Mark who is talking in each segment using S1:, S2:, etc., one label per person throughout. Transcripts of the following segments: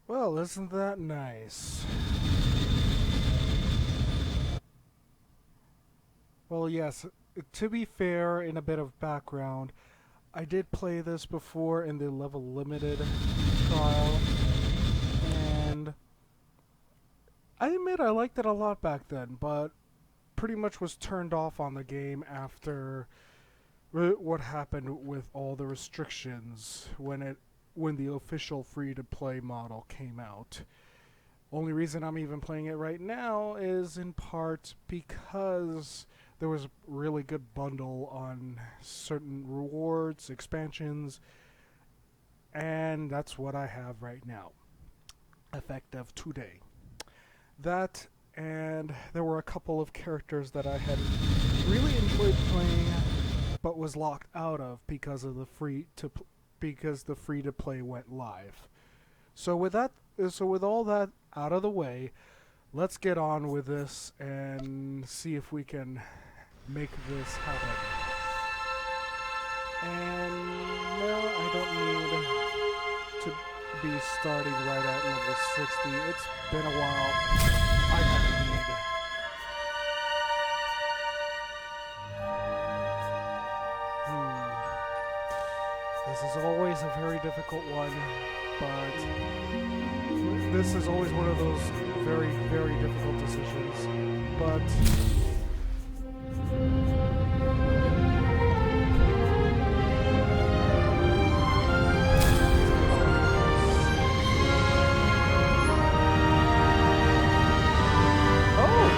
S1: Well, isn't that nice? Well, yes, to be fair, in a bit of background, I did play this before in the level limited trial, and I admit I liked it a lot back then, but pretty much was turned off on the game after what happened with all the restrictions when the official free to play model came out. Only reason I'm even playing it right now is in part because there was a really good bundle on certain rewards, expansions, and that's what I have right now, effective today. That and there were a couple of characters that I had really enjoyed playing but was locked out of because the free to play went live. So with all that out of the way, let's get on with this and see if we can make this happen. And no, I don't need to be starting right at level 60. It's been a while. I don't need. This is always a very difficult one, but this is always one of those very, very difficult decisions. But oh,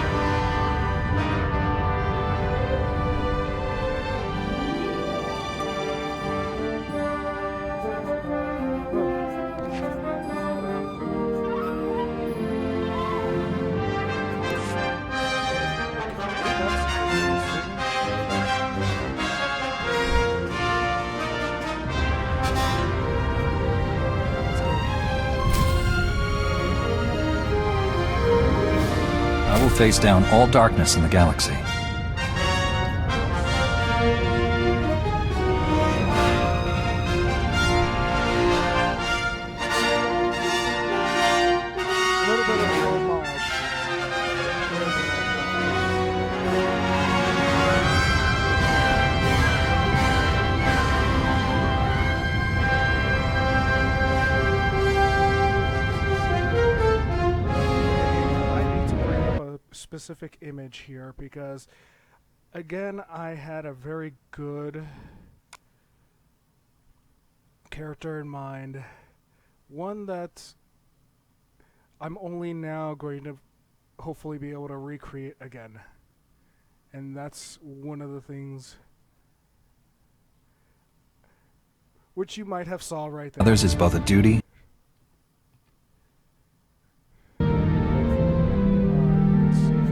S2: I will face down all darkness in the galaxy.
S1: a little bit of a homage. I need to bring up a specific image here because, again, I had a very good character in mind. One that I'm only now going to hopefully be able to recreate again. And that's one of the things which you might have saw right there.
S2: Others is both a duty.
S1: Let's see.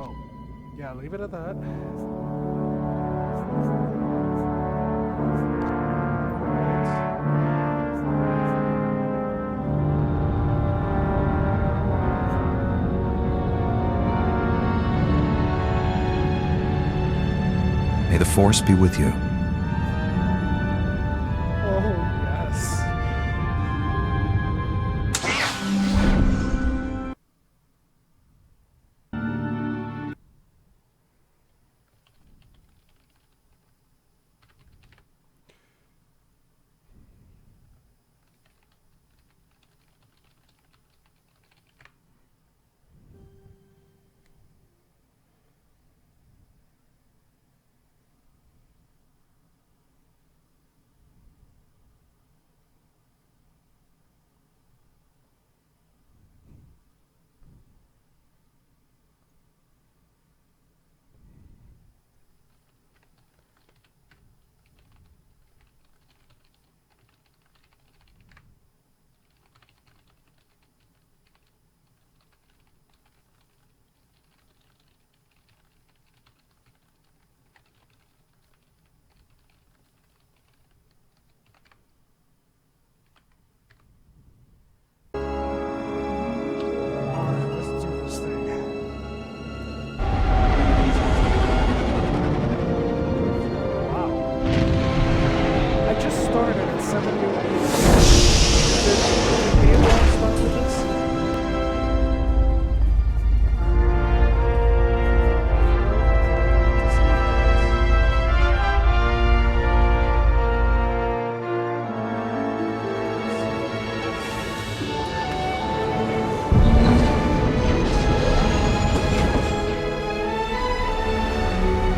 S1: Oh, yeah, leave it at that.
S2: May the Force be with you.
S1: Oh, yes.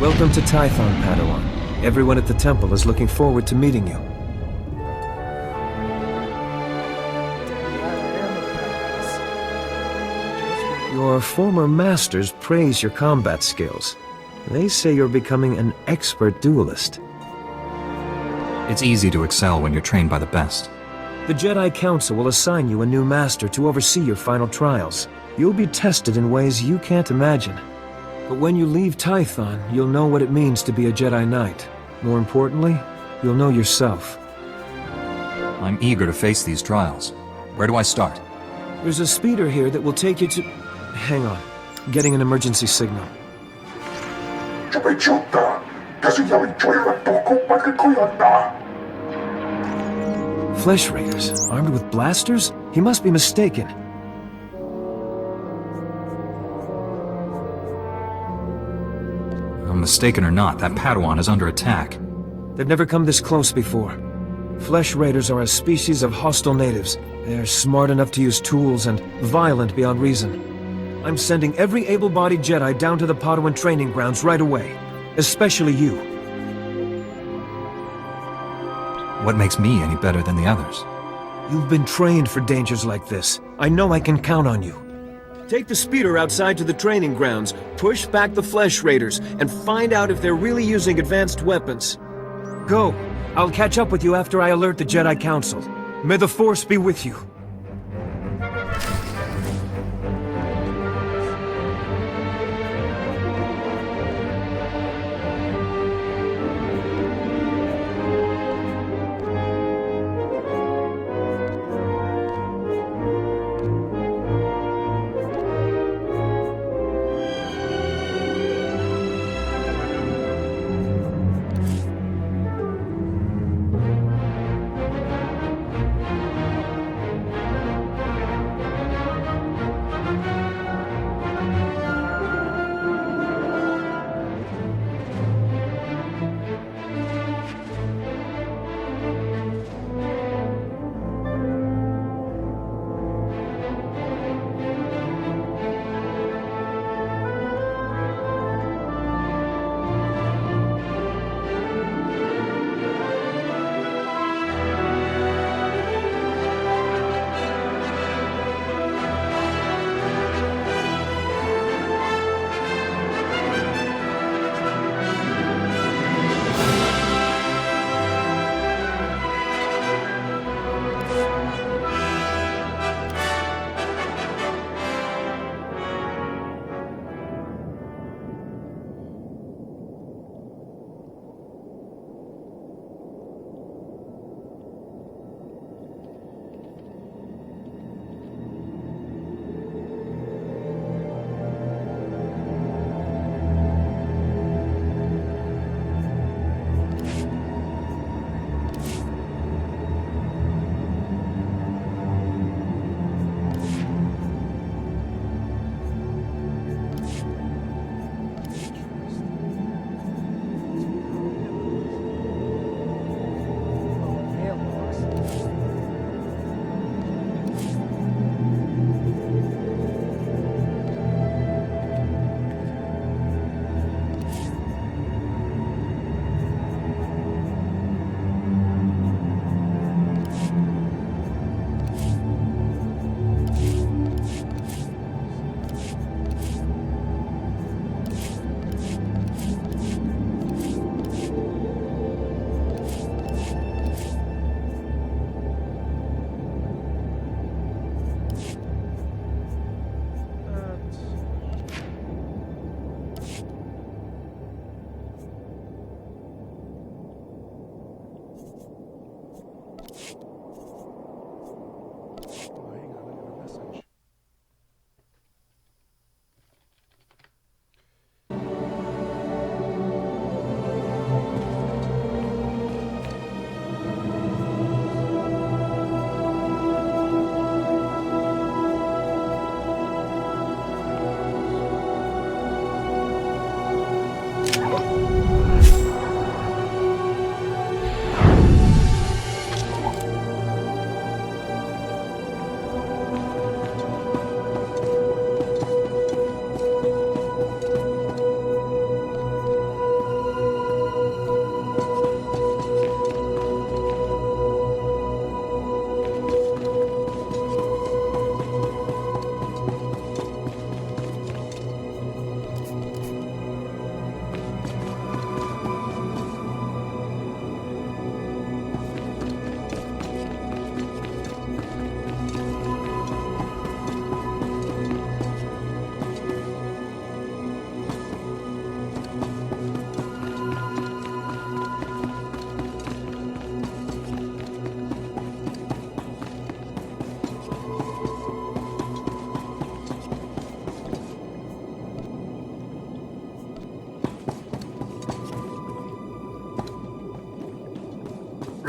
S3: Welcome to Tython, Padawan. Everyone at the temple is looking forward to meeting you. Your former masters praise your combat skills. They say you're becoming an expert duelist.
S2: It's easy to excel when you're trained by the best.
S3: The Jedi Council will assign you a new master to oversee your final trials. You'll be tested in ways you can't imagine. But when you leave Tython, you'll know what it means to be a Jedi Knight. More importantly, you'll know yourself.
S2: I'm eager to face these trials. Where do I start?
S3: There's a speeder here that will take you to... Hang on. Getting an emergency signal. Flesh Raiders, armed with blasters? He must be mistaken.
S2: I'm mistaken or not, that Padawan is under attack.
S3: They've never come this close before. Flesh Raiders are a species of hostile natives. They're smart enough to use tools and violent beyond reason. I'm sending every able-bodied Jedi down to the Padawan training grounds right away. Especially you.
S2: What makes me any better than the others?
S3: You've been trained for dangers like this. I know I can count on you. Take the speeder outside to the training grounds, push back the Flesh Raiders, and find out if they're really using advanced weapons. Go. I'll catch up with you after I alert the Jedi Council. May the Force be with you.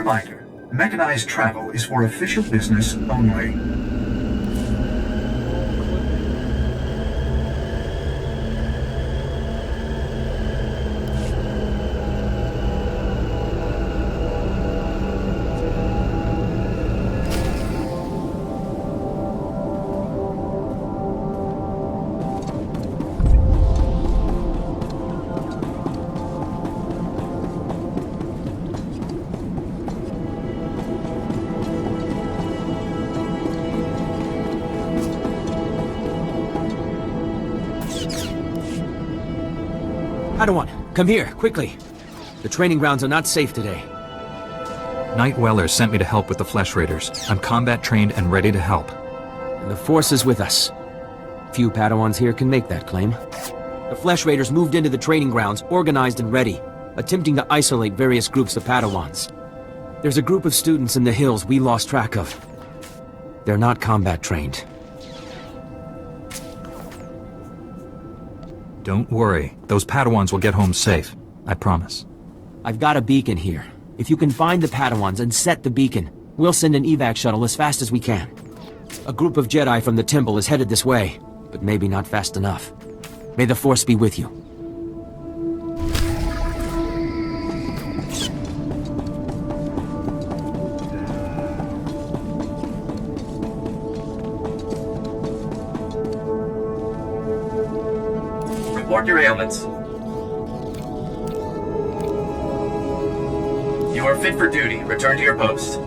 S4: Reminder, mechanized travel is for official business only.
S3: Padawan, come here, quickly. The training grounds are not safe today.
S2: Knight Weller sent me to help with the Flesh Raiders. I'm combat trained and ready to help.
S3: And the Force is with us. Few Padawans here can make that claim. The Flesh Raiders moved into the training grounds, organized and ready, attempting to isolate various groups of Padawans. There's a group of students in the hills we lost track of. They're not combat trained.
S2: Don't worry. Those Padawans will get home safe. I promise.
S3: I've got a beacon here. If you can find the Padawans and set the beacon, we'll send an evac shuttle as fast as we can. A group of Jedi from the temple is headed this way, but maybe not fast enough. May the Force be with you.
S5: Report your ailments. You are fit for duty. Return to your post.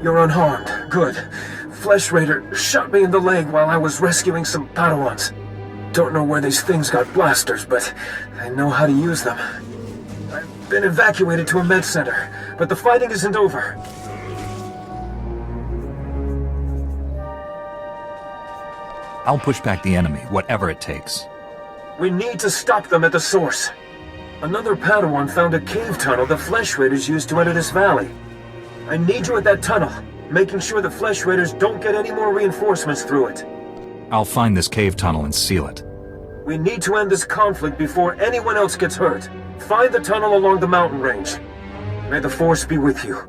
S3: You're unharmed. Good. Flesh Raider shot me in the leg while I was rescuing some Padawans. Don't know where these things got blasters, but I know how to use them. I've been evacuated to a med center, but the fighting isn't over.
S2: I'll push back the enemy, whatever it takes.
S3: We need to stop them at the source. Another Padawan found a cave tunnel the Flesh Raiders used to enter this valley. I need you at that tunnel, making sure the Flesh Raiders don't get any more reinforcements through it.
S2: I'll find this cave tunnel and seal it.
S3: We need to end this conflict before anyone else gets hurt. Find the tunnel along the mountain range. May the Force be with you.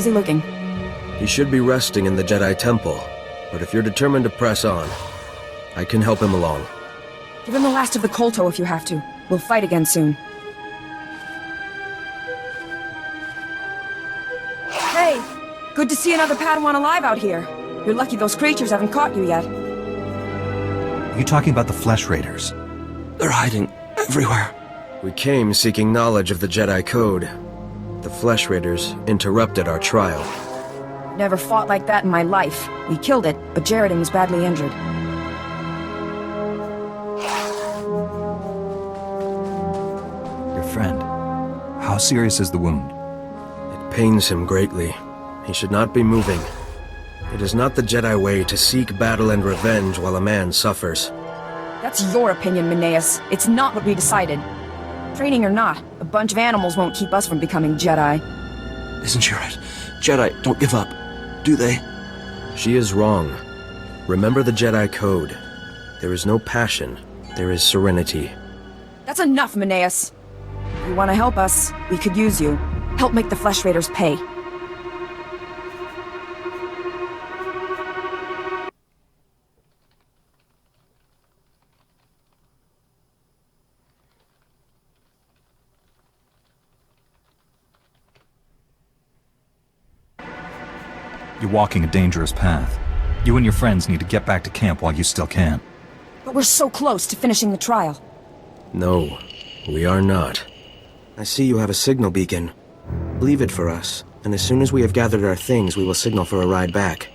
S6: How's he looking?
S3: He should be resting in the Jedi Temple, but if you're determined to press on, I can help him along.
S6: Give him the last of the Kolto if you have to. We'll fight again soon. Hey! Good to see another Padawan alive out here. You're lucky those creatures haven't caught you yet.
S2: Are you talking about the Flesh Raiders?
S7: They're hiding everywhere.
S3: We came seeking knowledge of the Jedi Code. The Flesh Raiders interrupted our trial.
S6: Never fought like that in my life. We killed it, but Jaredin was badly injured.
S2: Your friend. How serious is the wound?
S3: It pains him greatly. He should not be moving. It is not the Jedi way to seek battle and revenge while a man suffers.
S6: That's your opinion, Mineas. It's not what we decided. Training or not, a bunch of animals won't keep us from becoming Jedi.
S7: Isn't she right? Jedi don't give up, do they?
S3: She is wrong. Remember the Jedi Code. There is no passion. There is serenity.
S6: That's enough, Mineas. If you want to help us, we could use you. Help make the Flesh Raiders pay.
S2: You're walking a dangerous path. You and your friends need to get back to camp while you still can.
S6: But we're so close to finishing the trial.
S3: No, we are not. I see you have a signal beacon. Leave it for us, and as soon as we have gathered our things, we will signal for a ride back.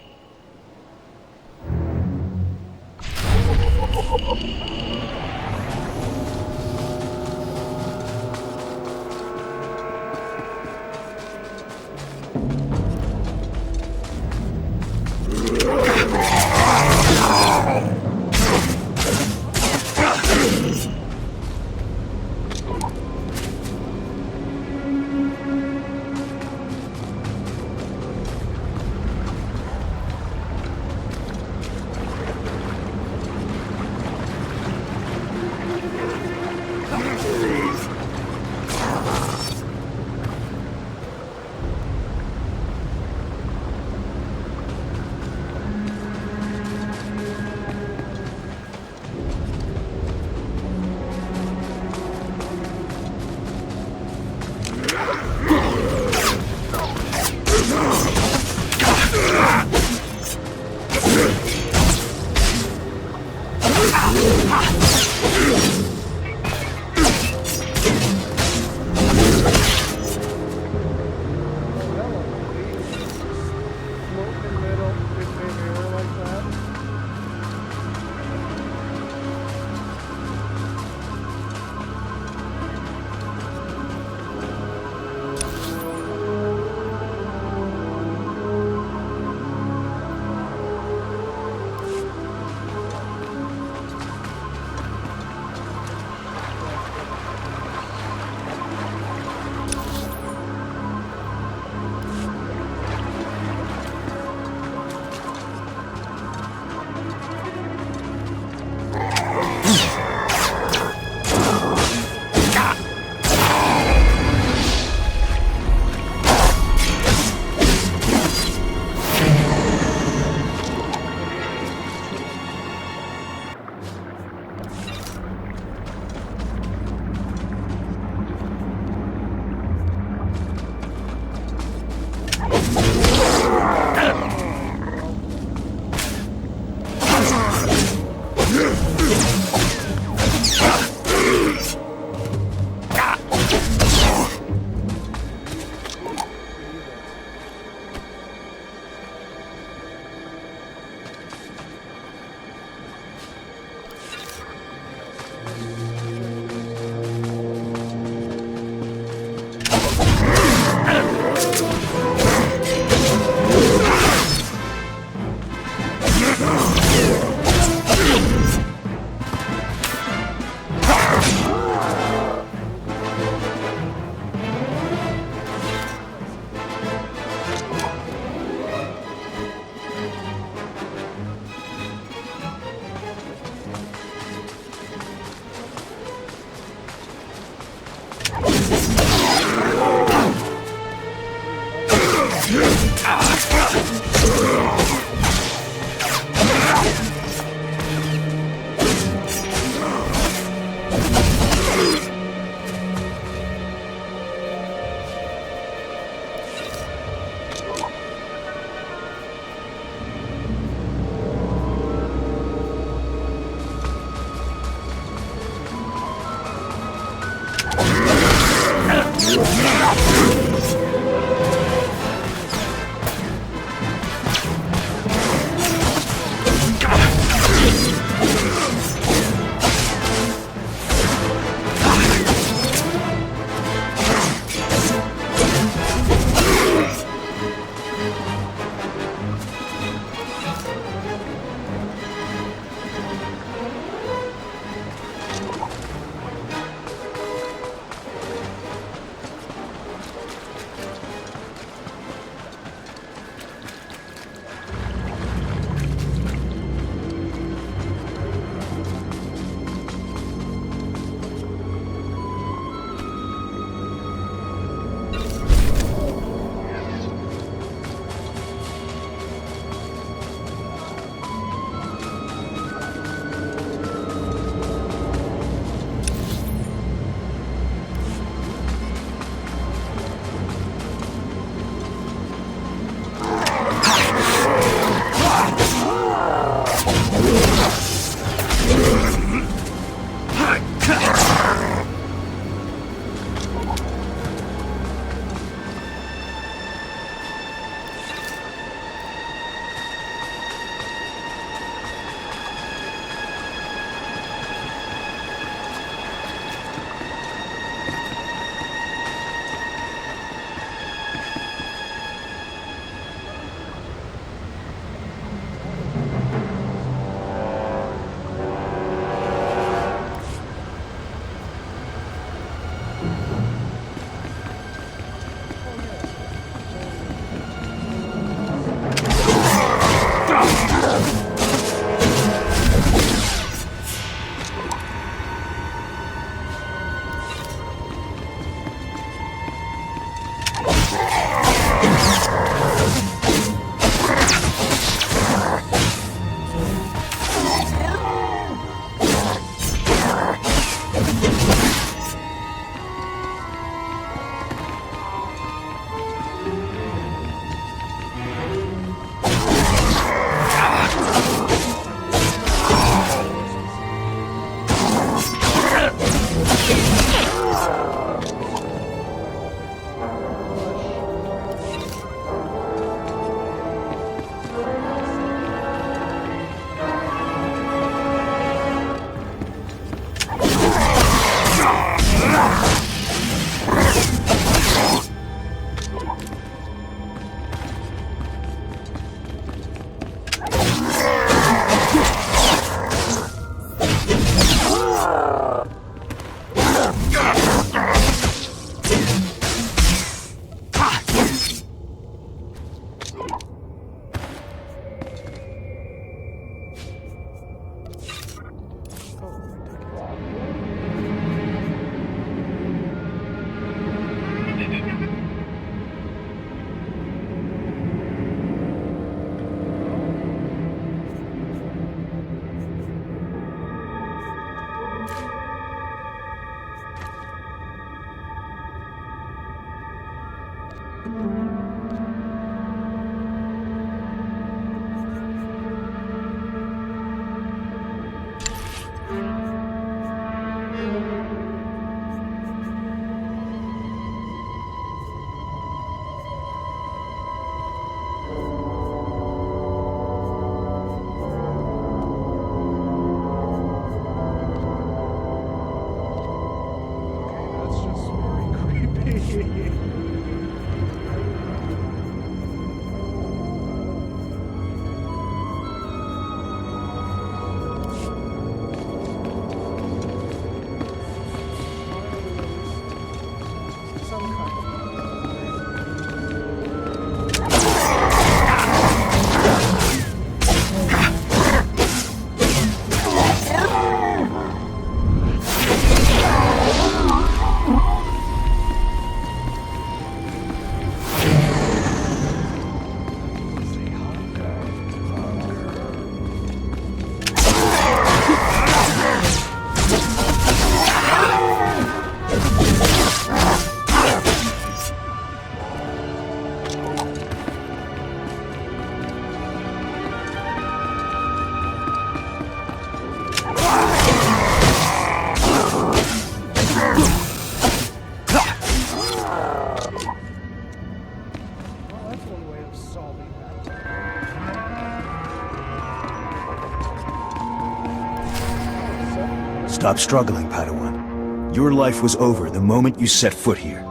S8: Stop struggling, Padawan. Your life was over the moment you set foot here.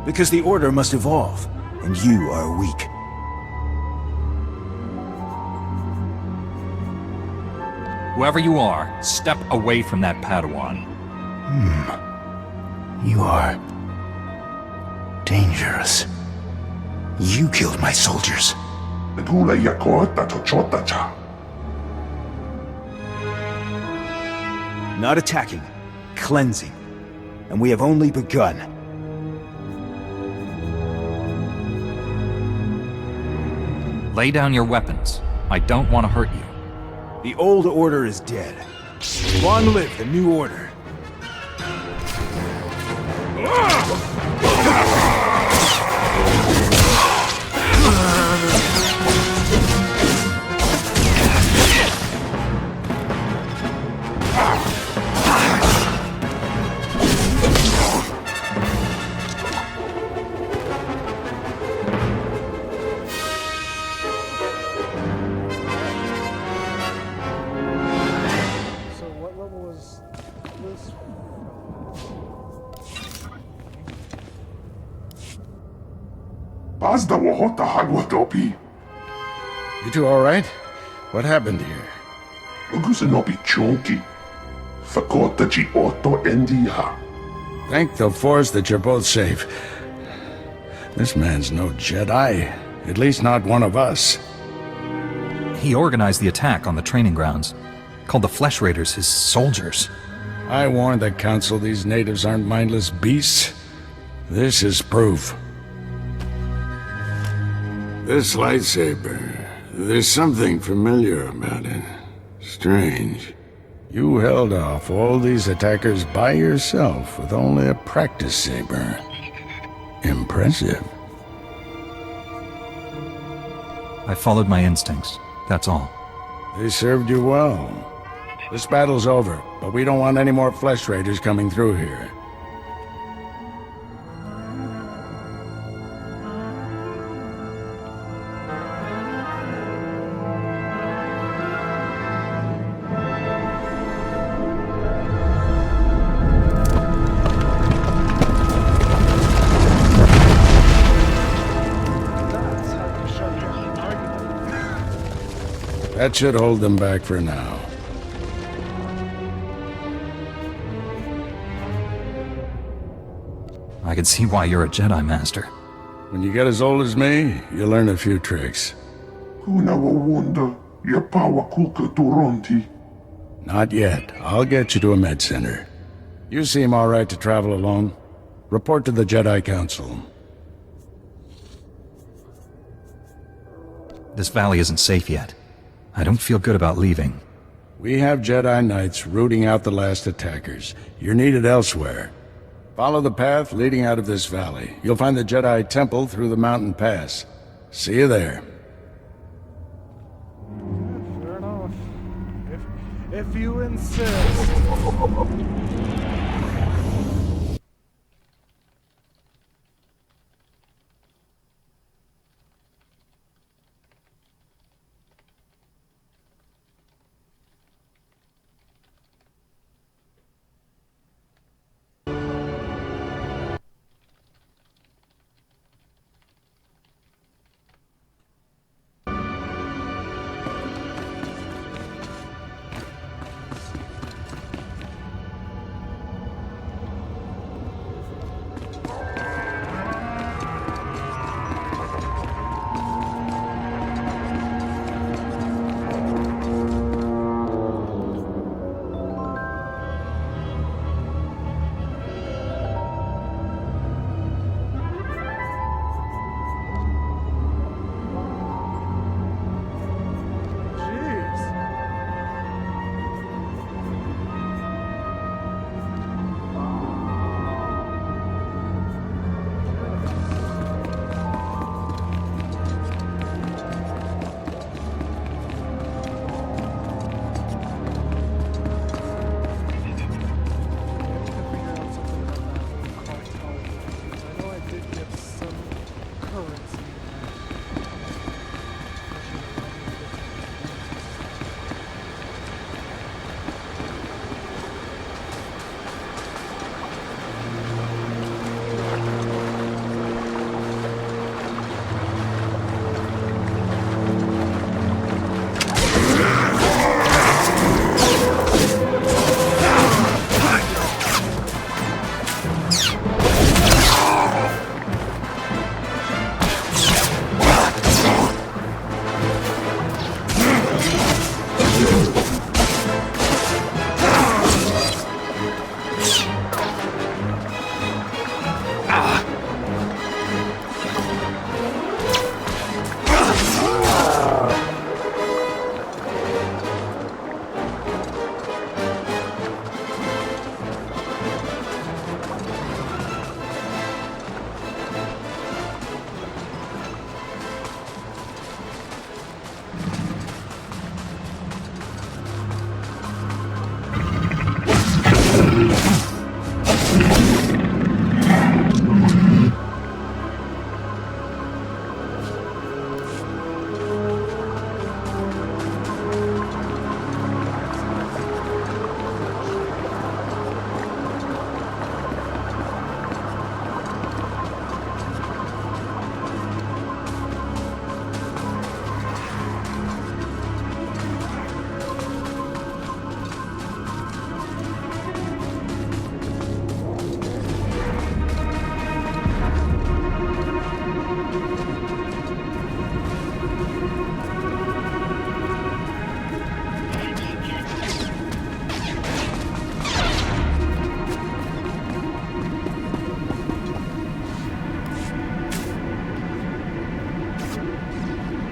S8: Because the Order must evolve, and you are weak.
S2: Whoever you are, step away from that Padawan.
S8: You are... dangerous. You killed my soldiers. Not attacking, cleansing. And we have only begun.
S2: Lay down your weapons. I don't want to hurt you.
S8: The old order is dead. Long live the new order.
S1: So what level was this?
S9: You two all right? What happened here? Thank the Force that you're both safe. This man's no Jedi. At least not one of us.
S2: He organized the attack on the training grounds. Called the Flesh Raiders his soldiers.
S9: I warned the Council these natives aren't mindless beasts. This is proof. This lightsaber, there's something familiar about it. Strange. You held off all these attackers by yourself with only a practice saber. Impressive.
S2: I followed my instincts. That's all.
S9: They served you well. This battle's over, but we don't want any more Flesh Raiders coming through here.
S1: That's how you shut down an argument.
S9: That should hold them back for now.
S2: I can see why you're a Jedi Master.
S9: When you get as old as me, you learn a few tricks. Not yet. I'll get you to a med center. You seem all right to travel alone. Report to the Jedi Council.
S2: This valley isn't safe yet. I don't feel good about leaving.
S9: We have Jedi Knights rooting out the last attackers. You're needed elsewhere. Follow the path leading out of this valley. You'll find the Jedi Temple through the mountain pass. See you there.
S1: Fair enough. If you insist.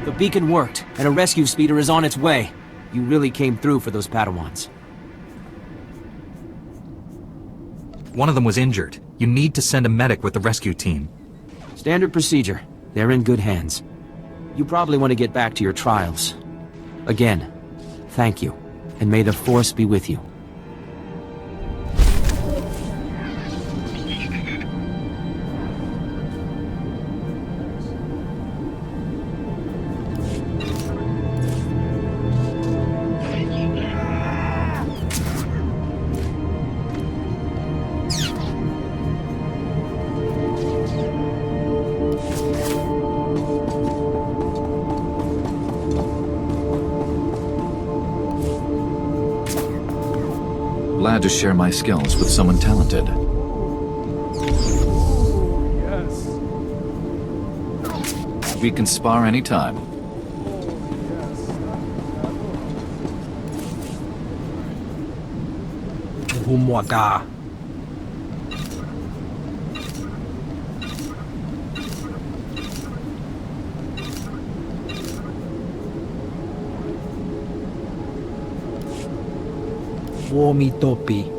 S7: The beacon worked, and a rescue speeder is on its way. You really came through for those Padawans.
S2: One of them was injured. You need to send a medic with the rescue team.
S7: Standard procedure. They're in good hands. You probably want to get back to your trials. Again, thank you, and may the Force be with you.
S10: Glad to share my skills with someone talented.
S1: Yes.
S10: We can spar anytime.
S7: Humwaka. Womitopi.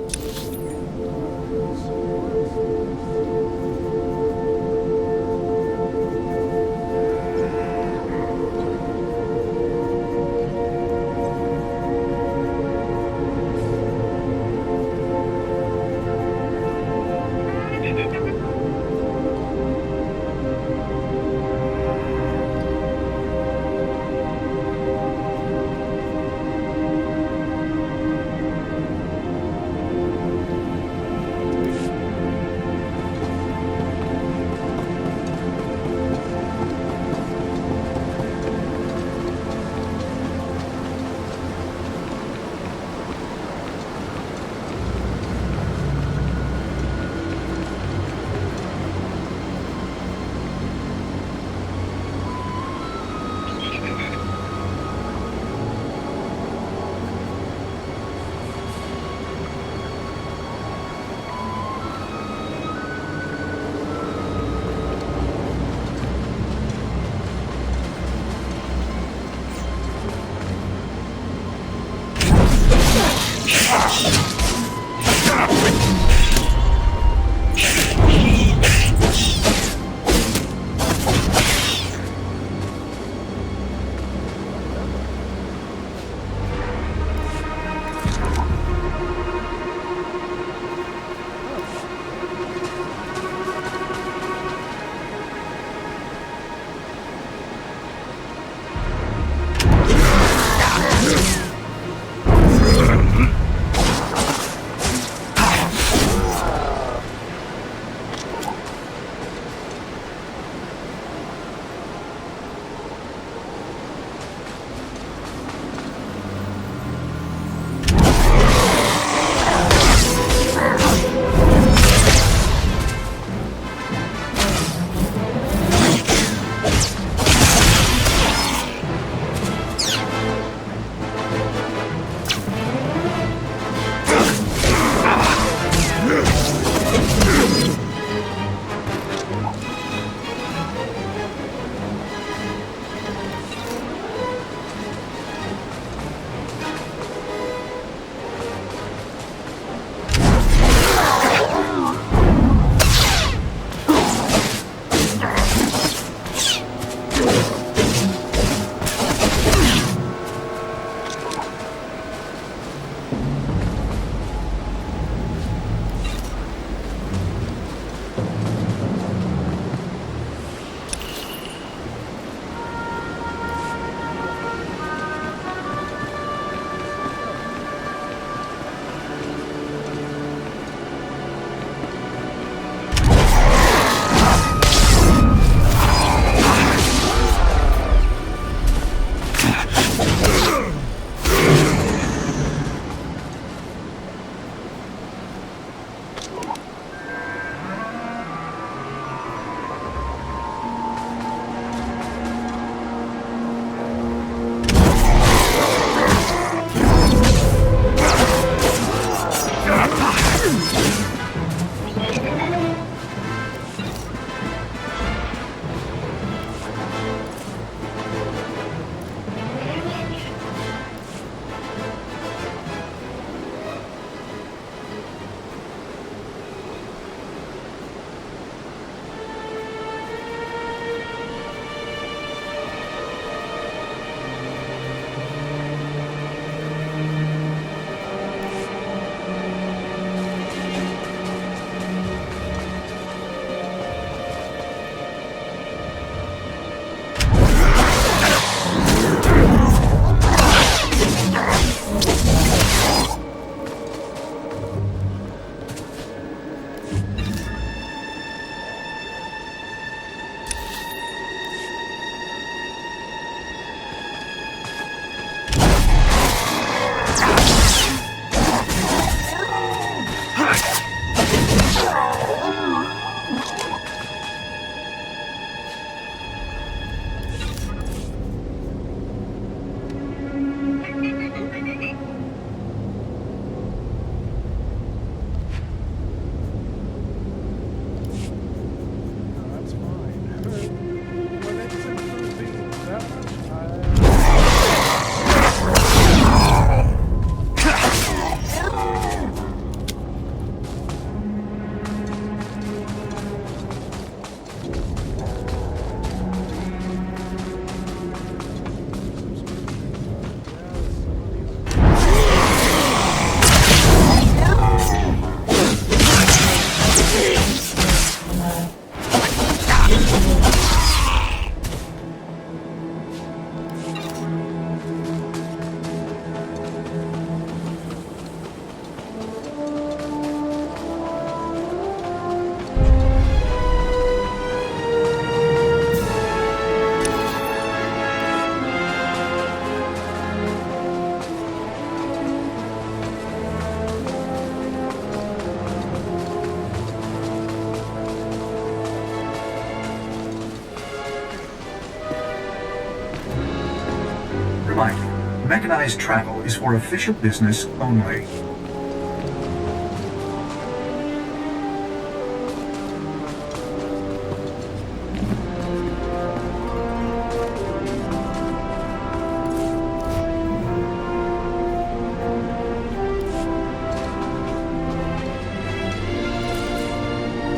S4: light. Mechanized travel is for official business only.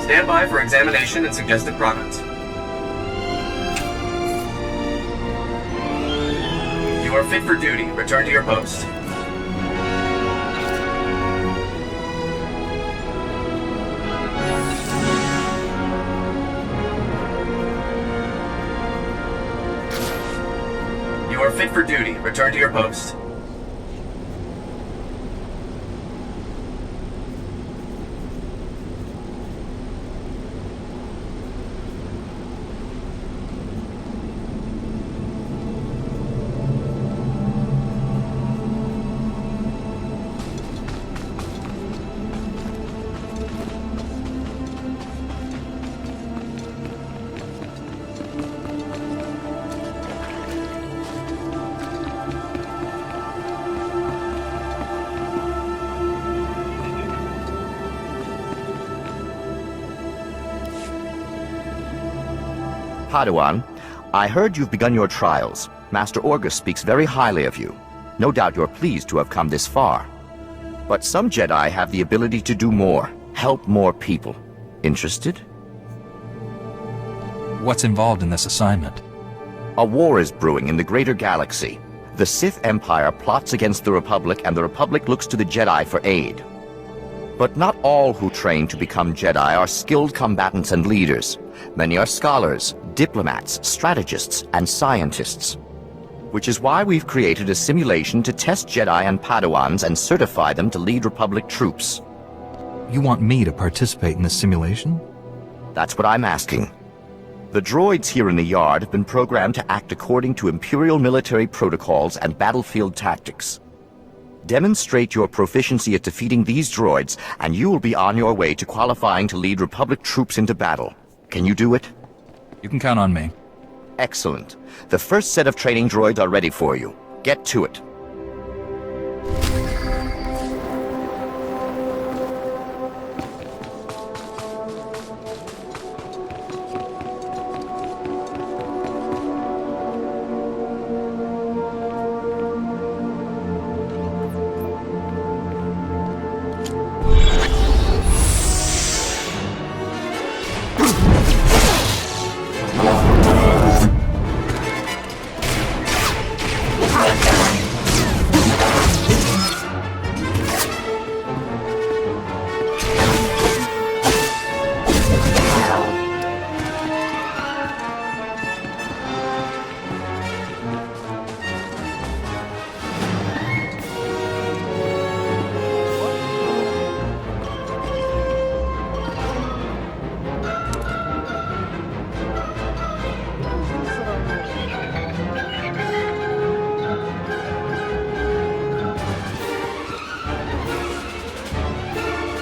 S5: Stand by for examination and suggested product. You are fit for duty. Return to your post. You are fit for duty. Return to your post.
S11: Padawan, I heard you've begun your trials. Master Orgus speaks very highly of you. No doubt you're pleased to have come this far. But some Jedi have the ability to do more, help more people. Interested?
S2: What's involved in this assignment?
S11: A war is brewing in the greater galaxy. The Sith Empire plots against the Republic, and the Republic looks to the Jedi for aid. But not all who train to become Jedi are skilled combatants and leaders. Many are scholars, diplomats, strategists, and scientists. Which is why we've created a simulation to test Jedi and Padawans and certify them to lead Republic troops.
S2: You want me to participate in this simulation?
S11: That's what I'm asking. The droids here in the yard have been programmed to act according to Imperial military protocols and battlefield tactics. Demonstrate your proficiency at defeating these droids, and you will be on your way to qualifying to lead Republic troops into battle. Can you do it?
S2: You can count on me.
S11: Excellent. The first set of training droids are ready for you. Get to it.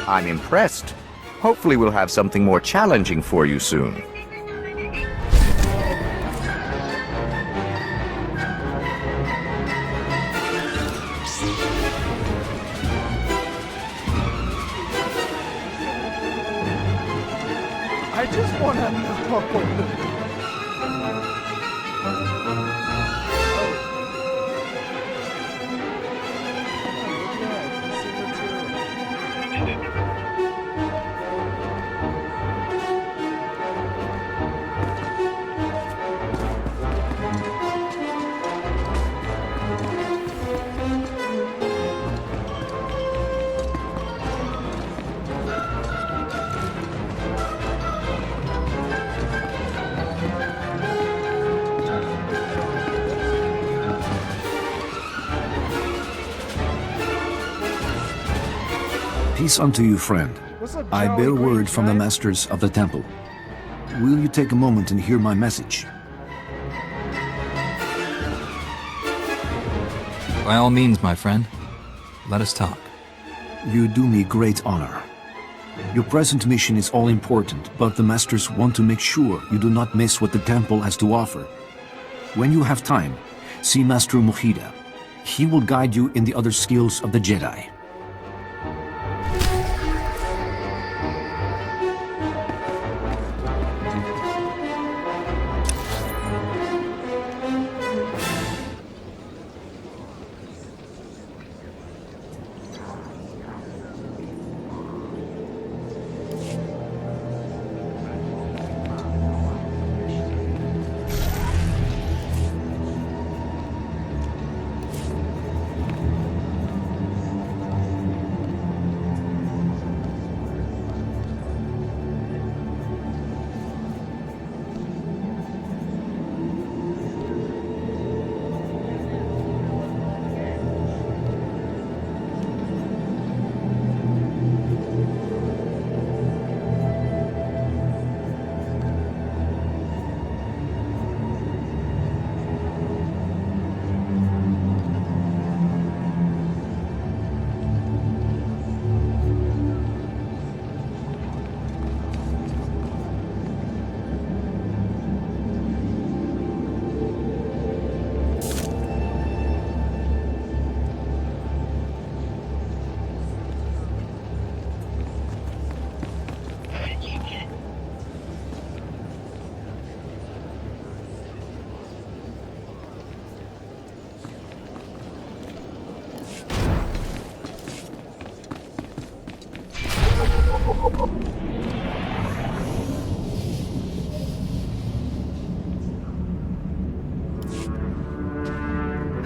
S11: I'm impressed. Hopefully we'll have something more challenging for you soon.
S1: I just want to know.
S8: Peace unto you, friend. I bear word from the Masters of the Temple. Will you take a moment and hear my message?
S2: By all means, my friend. Let us talk.
S8: You do me great honor. Your present mission is all important, but the Masters want to make sure you do not miss what the Temple has to offer. When you have time, See Master Mujira. He will guide you in the other skills of the Jedi.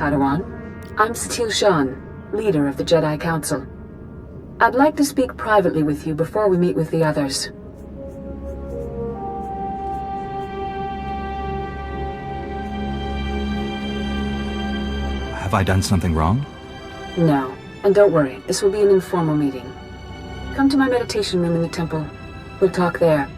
S12: Padawan, I'm Satele Shan, leader of the Jedi Council. I'd like to speak privately with you before we meet with the others.
S2: Have I done something wrong?
S12: No, and don't worry, this will be an informal meeting. Come to my meditation room in the temple. We'll talk there.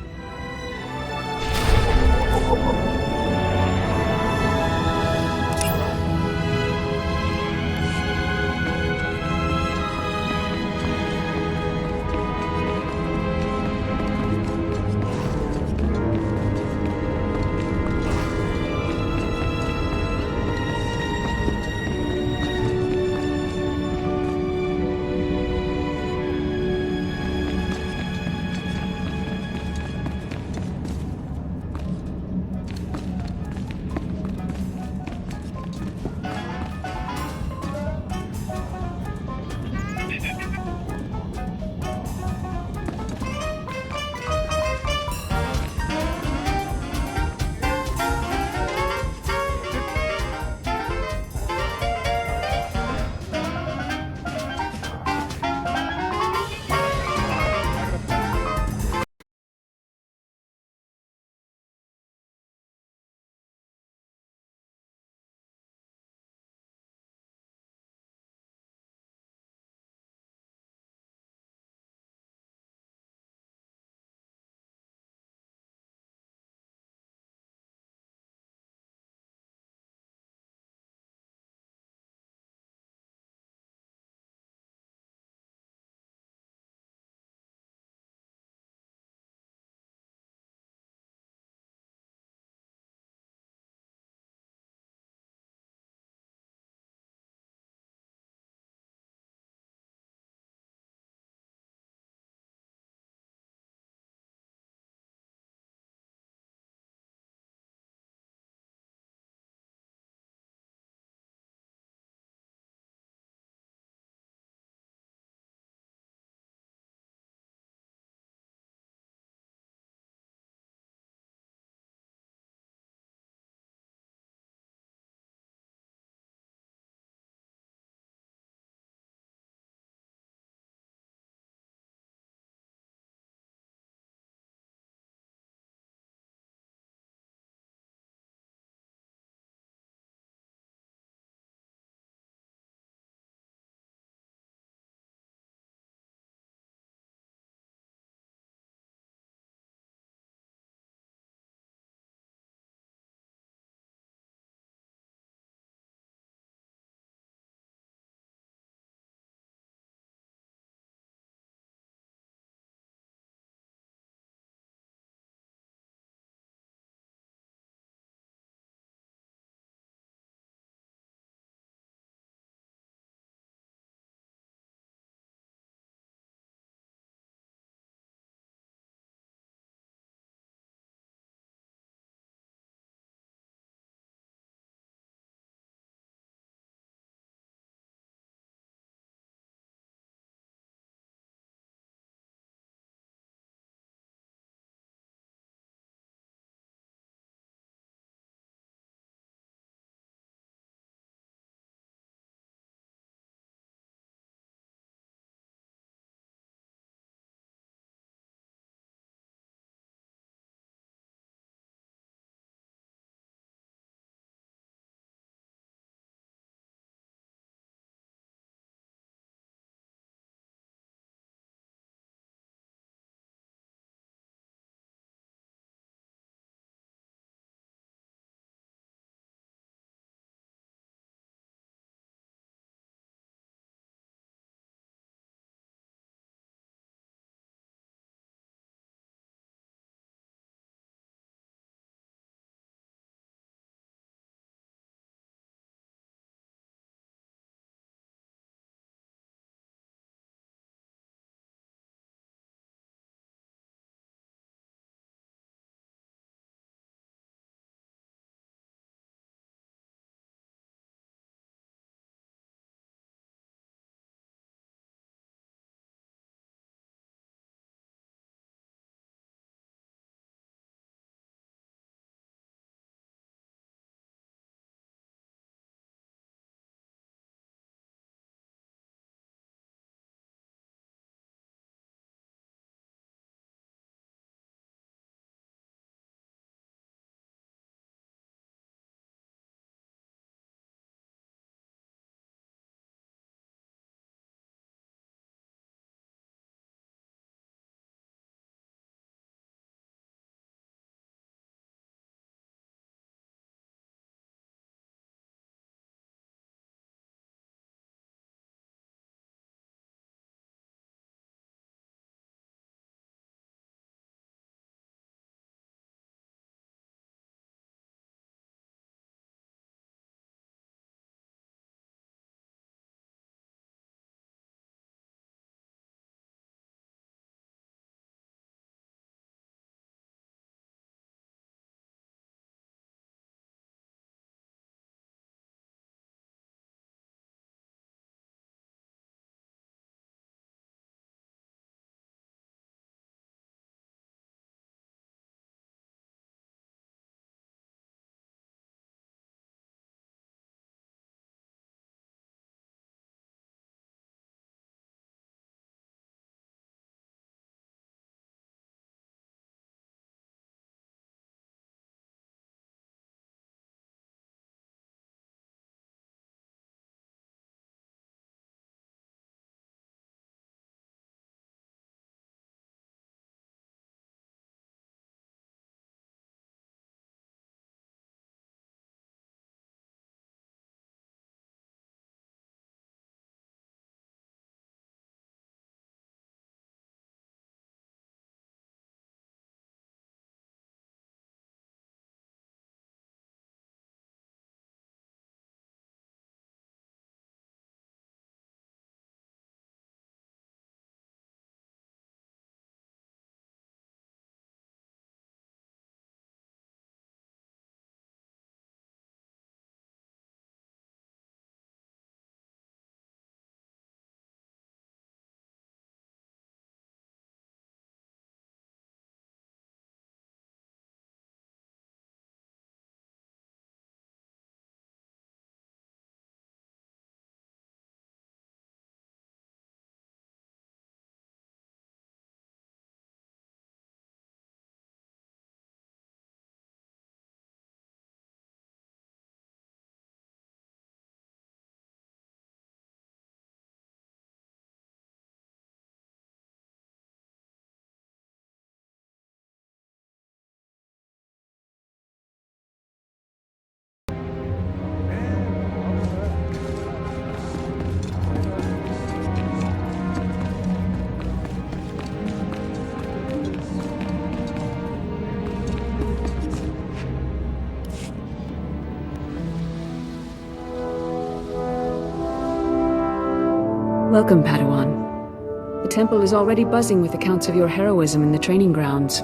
S12: Welcome, Padawan. The temple is already buzzing with accounts of your heroism in the training grounds.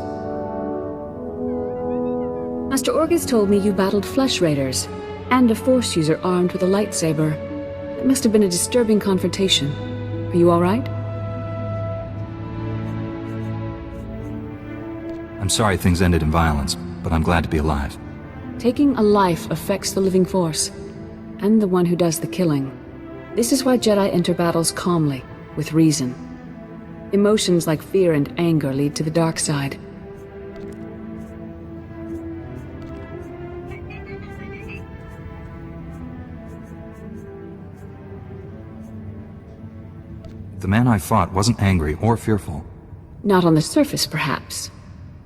S12: Master Orgus told me you battled Flesh Raiders, and a Force user armed with a lightsaber. It must have been a disturbing confrontation. Are you alright?
S2: I'm sorry things ended in violence, but I'm glad to be alive.
S12: Taking a life affects the living Force, and the one who does the killing. This is why Jedi enter battles calmly, with reason. Emotions like fear and anger lead to the dark side.
S2: The man I fought wasn't angry or fearful.
S12: Not on the surface, perhaps.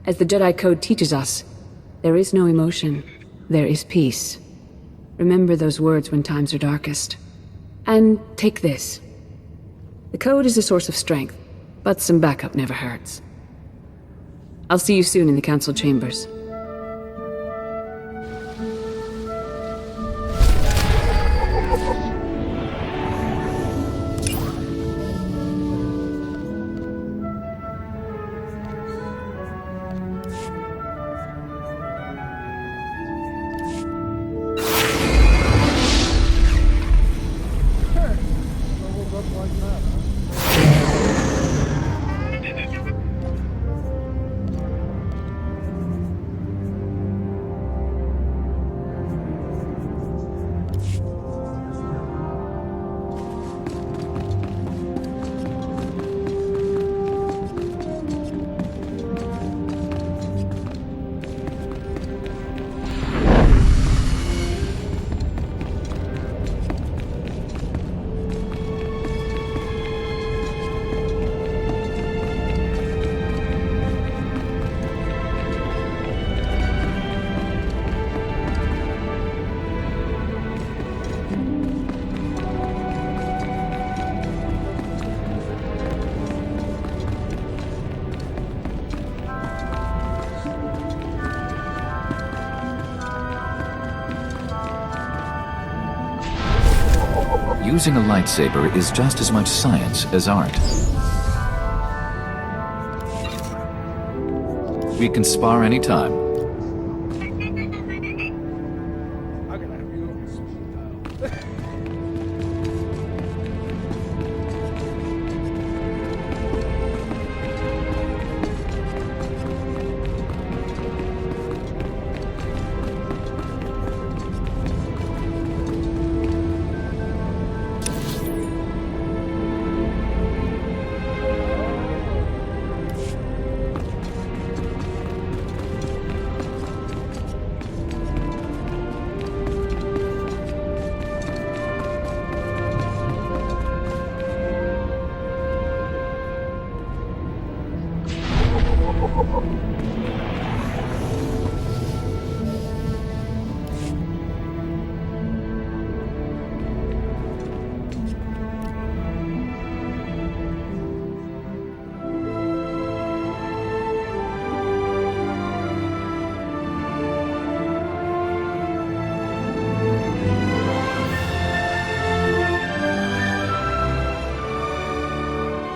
S12: As the Jedi Code teaches us, there is no emotion, there is peace. Remember those words when times are darkest. And take this. The Code is a source of strength, but some backup never hurts. I'll see you soon in the Council Chambers.
S10: Using a lightsaber is just as much science as art. We can spar anytime.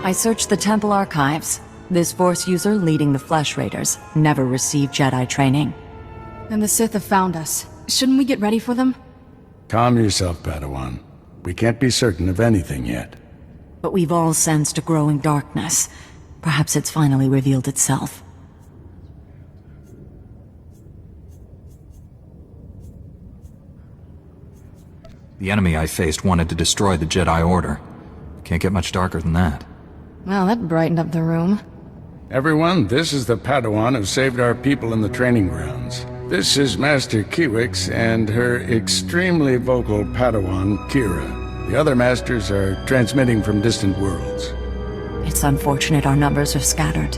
S13: I searched the temple archives. This Force user leading the Flesh Raiders never received Jedi training.
S14: Then the Sith have found us. Shouldn't we get ready for them?
S9: Calm yourself, Padawan. We can't be certain of anything yet.
S13: But we've all sensed a growing darkness. Perhaps it's finally revealed itself.
S2: The enemy I faced wanted to destroy the Jedi Order. Can't get much darker than that.
S14: Well, that brightened up the room.
S9: Everyone, this is the Padawan who saved our people in the training grounds. This is Master Kiwix and her extremely vocal Padawan, Kira. The other masters are transmitting from distant worlds.
S13: It's unfortunate our numbers are scattered.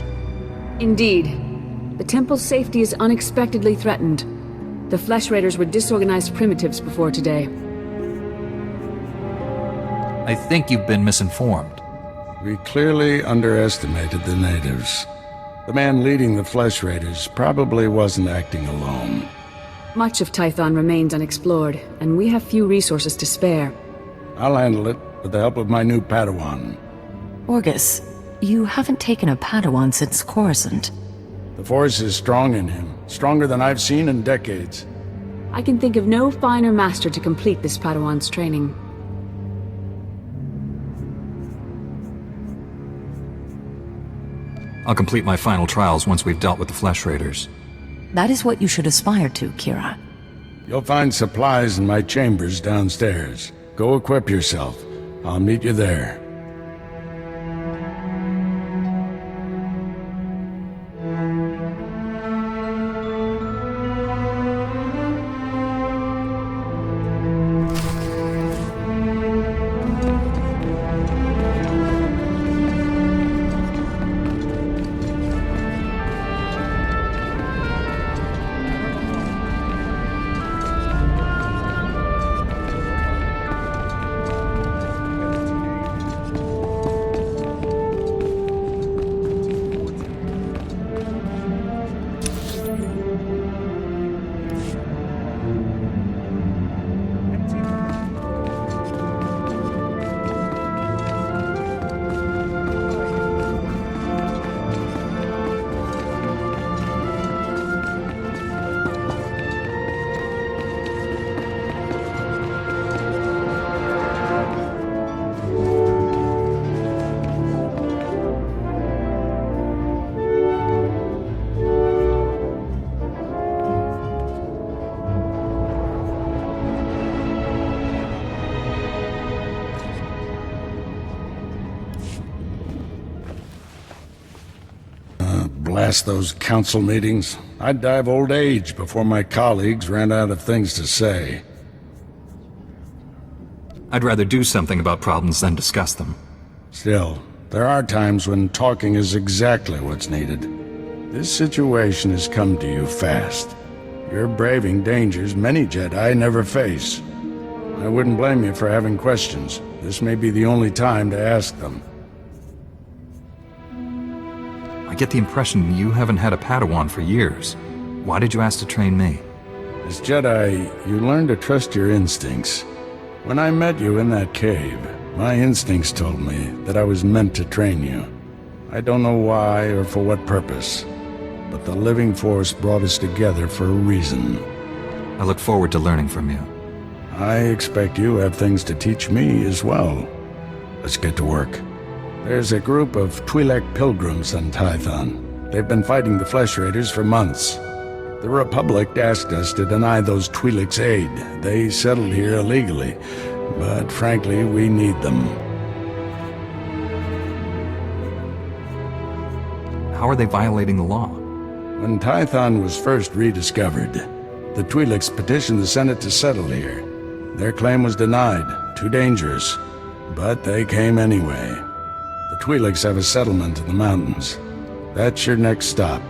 S12: Indeed. The temple's safety is unexpectedly threatened. The Flesh Raiders were disorganized primitives before today.
S2: I think you've been misinformed.
S9: We clearly underestimated the natives. The man leading the Flesh Raiders probably wasn't acting alone.
S12: Much of Tython remains unexplored, and we have few resources to spare.
S9: I'll handle it. with the help of my new Padawan.
S13: Orgus, you haven't taken a Padawan since Coruscant.
S9: The Force is strong in him, stronger than I've seen in decades.
S12: I can think of no finer master to complete this Padawan's training.
S2: I'll complete my final trials once we've dealt with the Flesh Raiders.
S13: That is what you should aspire to, Kira.
S9: You'll find supplies in my chambers downstairs. Go equip yourself. I'll meet you there. Blast those council meetings. I'd die of old age before my colleagues ran out of things to say.
S2: I'd rather do something about problems than discuss them.
S9: Still, there are times when talking is exactly what's needed. This situation has come to you fast. You're braving dangers many Jedi never face. I wouldn't blame you for having questions. This may be the only time to ask them.
S2: I get the impression you haven't had a Padawan for years. Why did you ask to train me?
S9: As Jedi, you learn to trust your instincts. When I met you in that cave, my instincts told me that I was meant to train you. I don't know why or for what purpose, but the Living Force brought us together for a reason.
S2: I look forward to learning from you.
S9: I expect you have things to teach me as well. Let's get to work. There's a group of Twi'lek pilgrims on Tython. They've been fighting the Flesh Raiders for months. The Republic asked us to deny those Twi'leks aid. They settled here illegally, but frankly, we need them.
S2: How are they violating the law?
S9: When Tython was first rediscovered, the Twi'leks petitioned the Senate to settle here. Their claim was denied, too dangerous, but they came anyway. The Twi'leks have a settlement in the mountains. That's your next stop.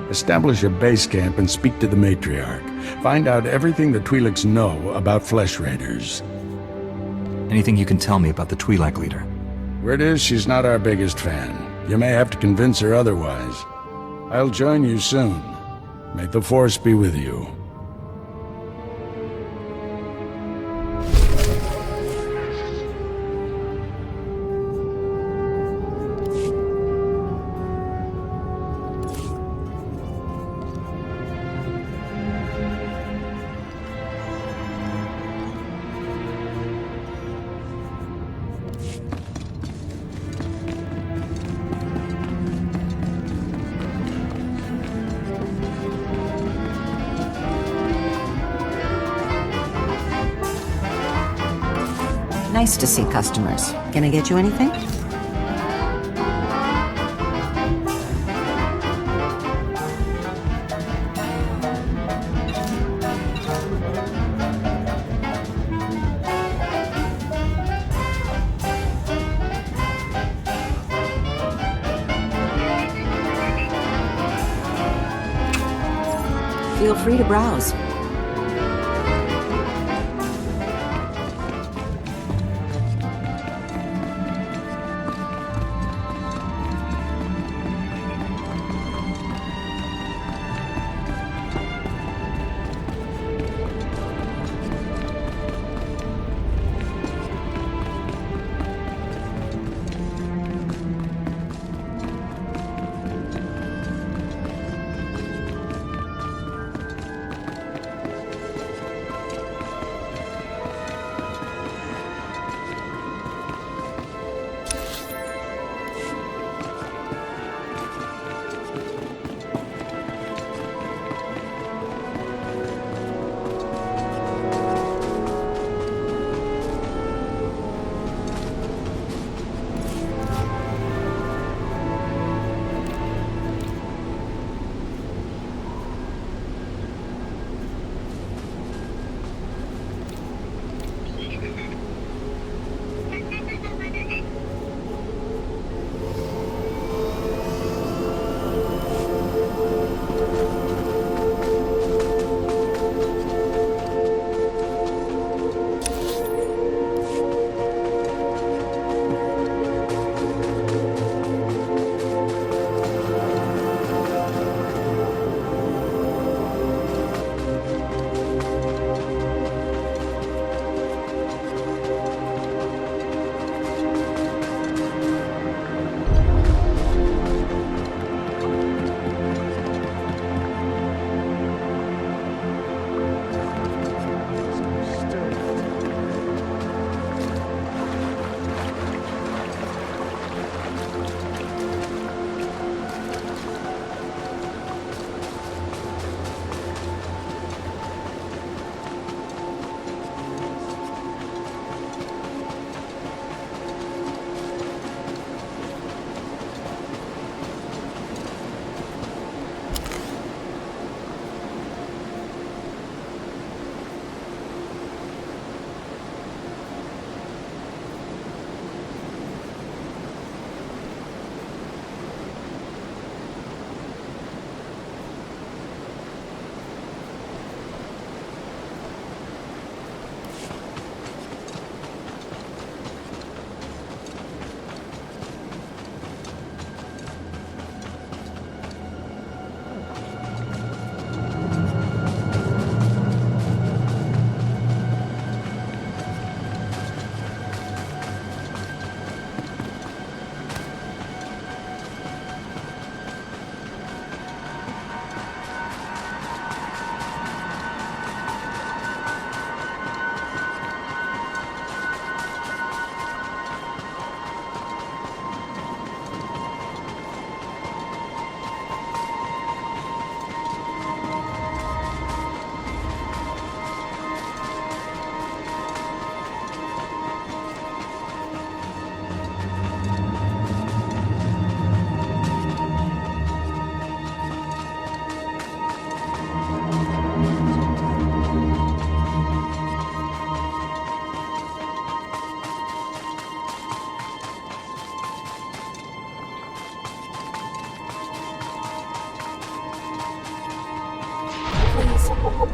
S9: Establish a base camp and speak to the Matriarch. Find out everything the Twi'leks know about Flesh Raiders.
S2: Anything you can tell me about the Twi'lek leader?
S9: Word is she's not our biggest fan. You may have to convince her otherwise. I'll join you soon. May the Force be with you.
S13: Nice to see customers. Can I get you anything? Feel free to browse.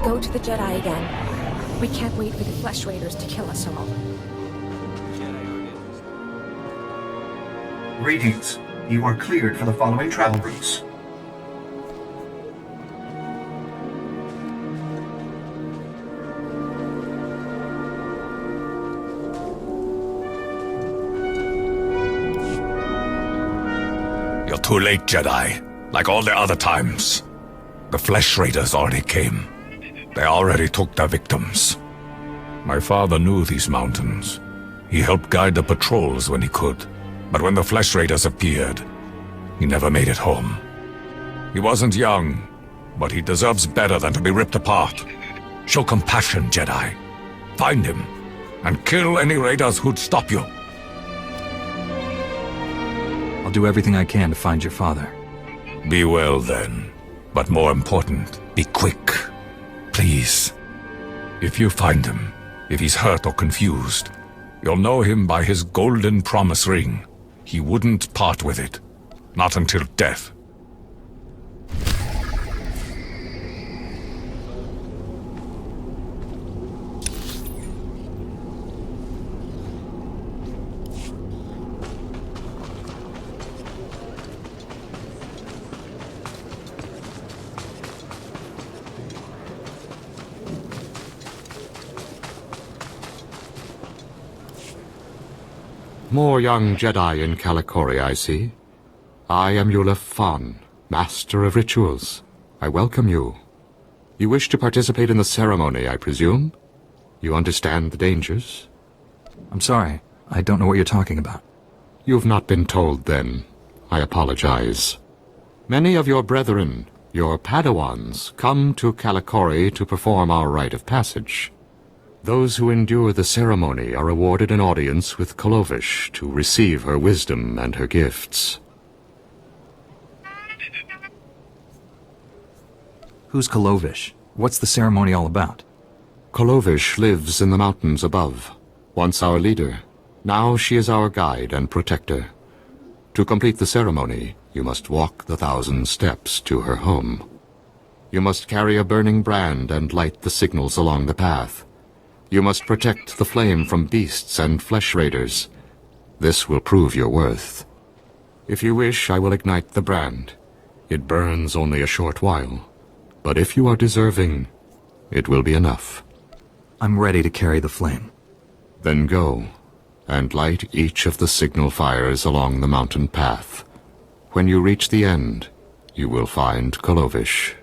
S6: Go to the Jedi again. We can't wait for the Flesh Raiders to kill us all.
S4: Greetings. You are cleared for the following travel routes.
S15: You're too late, Jedi. Like all the other times. The Flesh Raiders already came. They already took their victims. My father knew these mountains. He helped guide the patrols when he could. But when the Flesh Raiders appeared, he never made it home. He wasn't young, but he deserves better than to be ripped apart. Show compassion, Jedi. Find him, and kill any raiders who'd stop you.
S2: I'll do everything I can to find your father.
S15: Be well, then. But more important, be quick. Please. If you find him, if he's hurt or confused, you'll know him by his golden promise ring. He wouldn't part with it. Not until death.
S16: More young Jedi in Kalikori, I see. I am Yulef Fan, Master of Rituals. I welcome you. You wish to participate in the ceremony, I presume? You understand the dangers?
S2: I'm sorry. I don't know what you're talking about.
S16: You've not been told, then. I apologize. Many of your brethren, your Padawans, come to Kalikori to perform our rite of passage. Those who endure the ceremony are awarded an audience with Kolovish to receive her wisdom and her gifts.
S2: Who's Kolovish? What's the ceremony all about?
S16: Kolovish lives in the mountains above. Once our leader, now she is our guide and protector. To complete the ceremony, you must walk the 1,000 steps to her home. You must carry a burning brand and light the signals along the path. You must protect the flame from beasts and flesh raiders. This will prove your worth. If you wish, I will ignite the brand. It burns only a short while. But if you are deserving, it will be enough.
S2: I'm ready to carry the flame.
S16: Then go, and light each of the signal fires along the mountain path. When you reach the end, you will find Kolovish.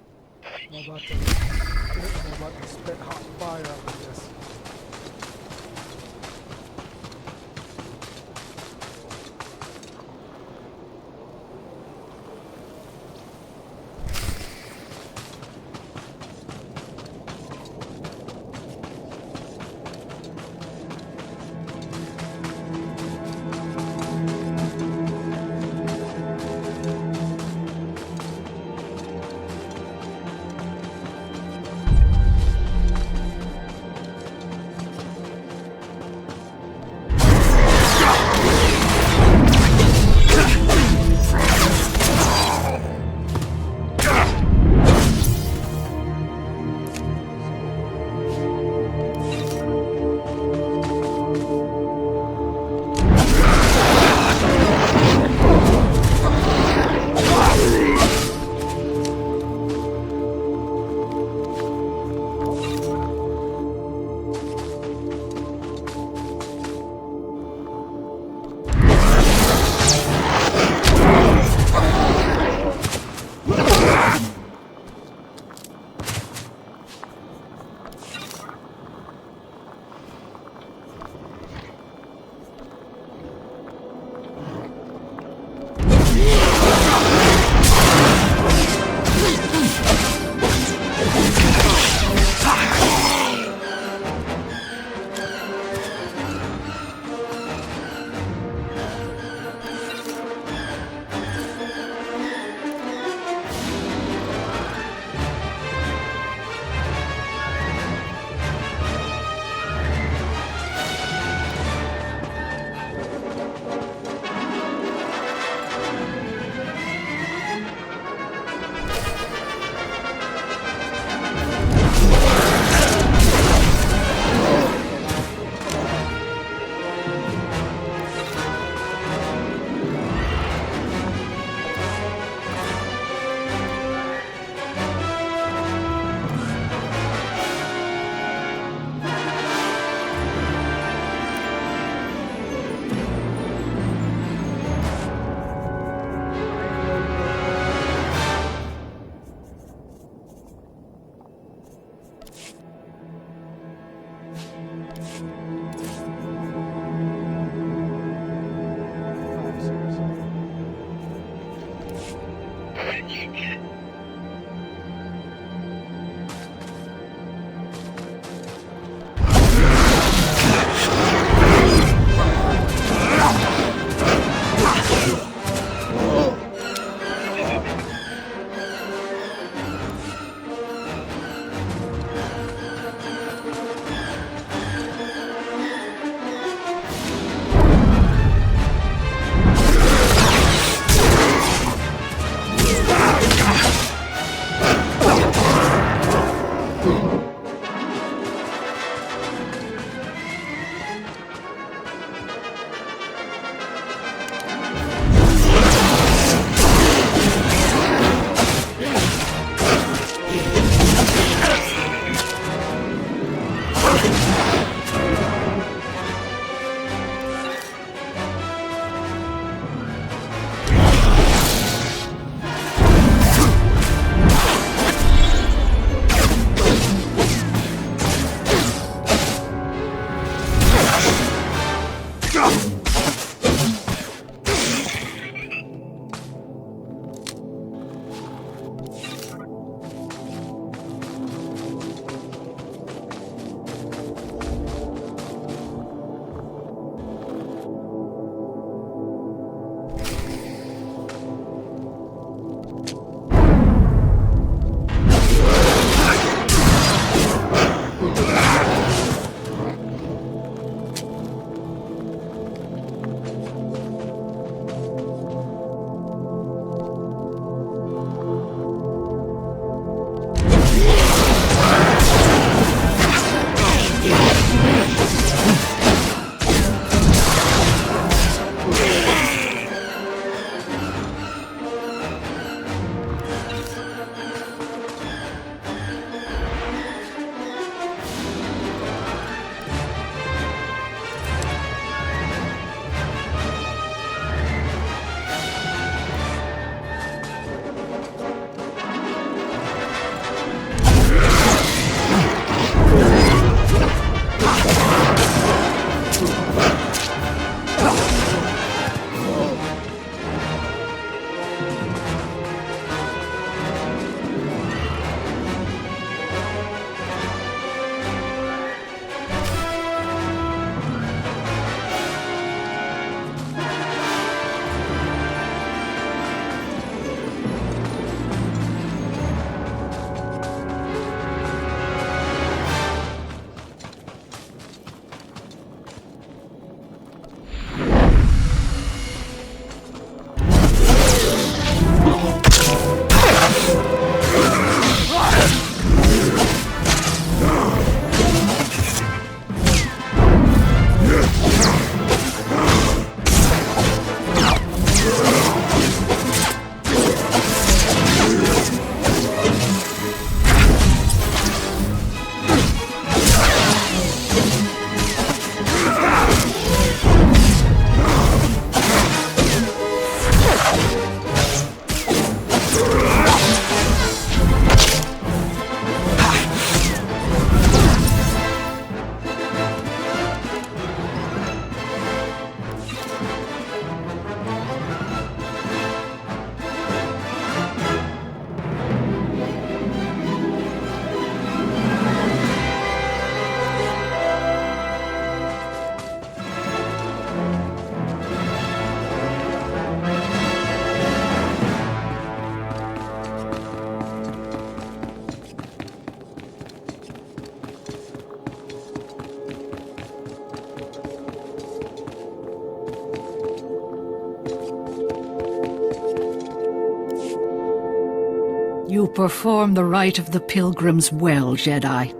S17: You perform the rite of the pilgrims well, Jedi.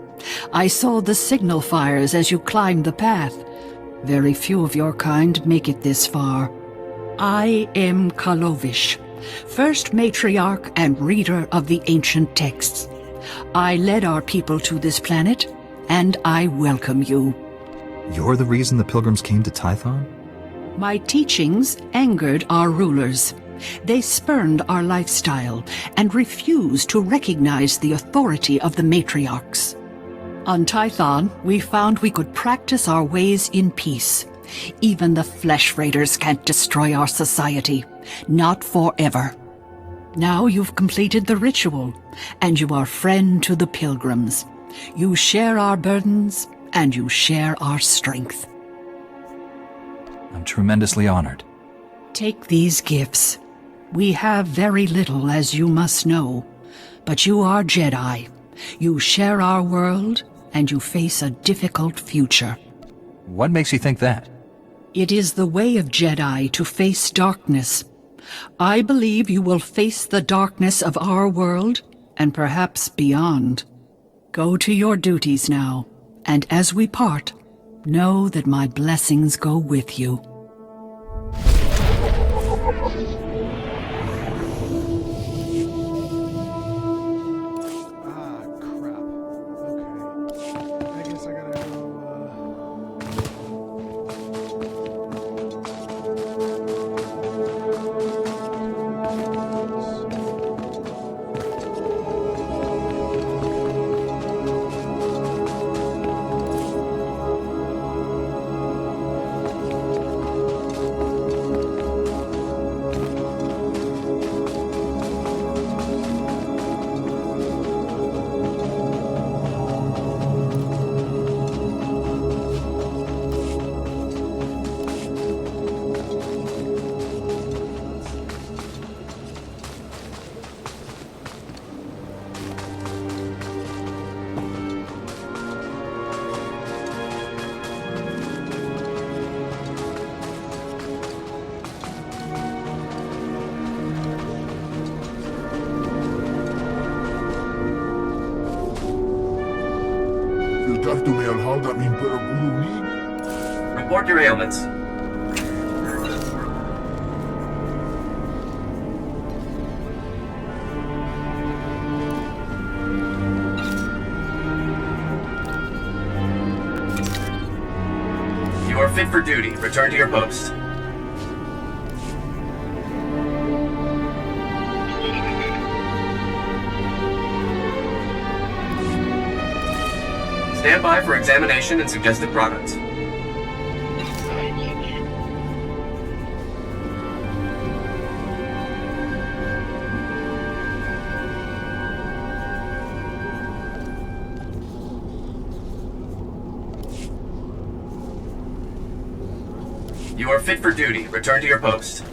S17: I saw the signal fires as you climbed the path. Very few of your kind make it this far. I am Kalovish, first matriarch and reader of the ancient texts. I led our people to this planet, and I welcome you.
S2: You're the reason the pilgrims came to Tython?
S17: My teachings angered our rulers. They spurned our lifestyle and refused to recognize the authority of the matriarchs. On Tython, we found we could practice our ways in peace. Even the flesh raiders can't destroy our society. Not forever. Now you've completed the ritual, and you are friend to the pilgrims. You share our burdens, and you share our strength.
S2: I'm tremendously honored.
S17: Take these gifts. We have very little, as you must know. But you are Jedi. You share our world, and you face a difficult future.
S2: What makes you think that?
S17: It is the way of Jedi to face darkness. I believe you will face the darkness of our world, and perhaps beyond. Go to your duties now, and as we part, know that my blessings go with you.
S5: Report your ailments. You are fit for duty. Return to your post. Stand by for examination and suggested product. You are fit for duty. Return to your post.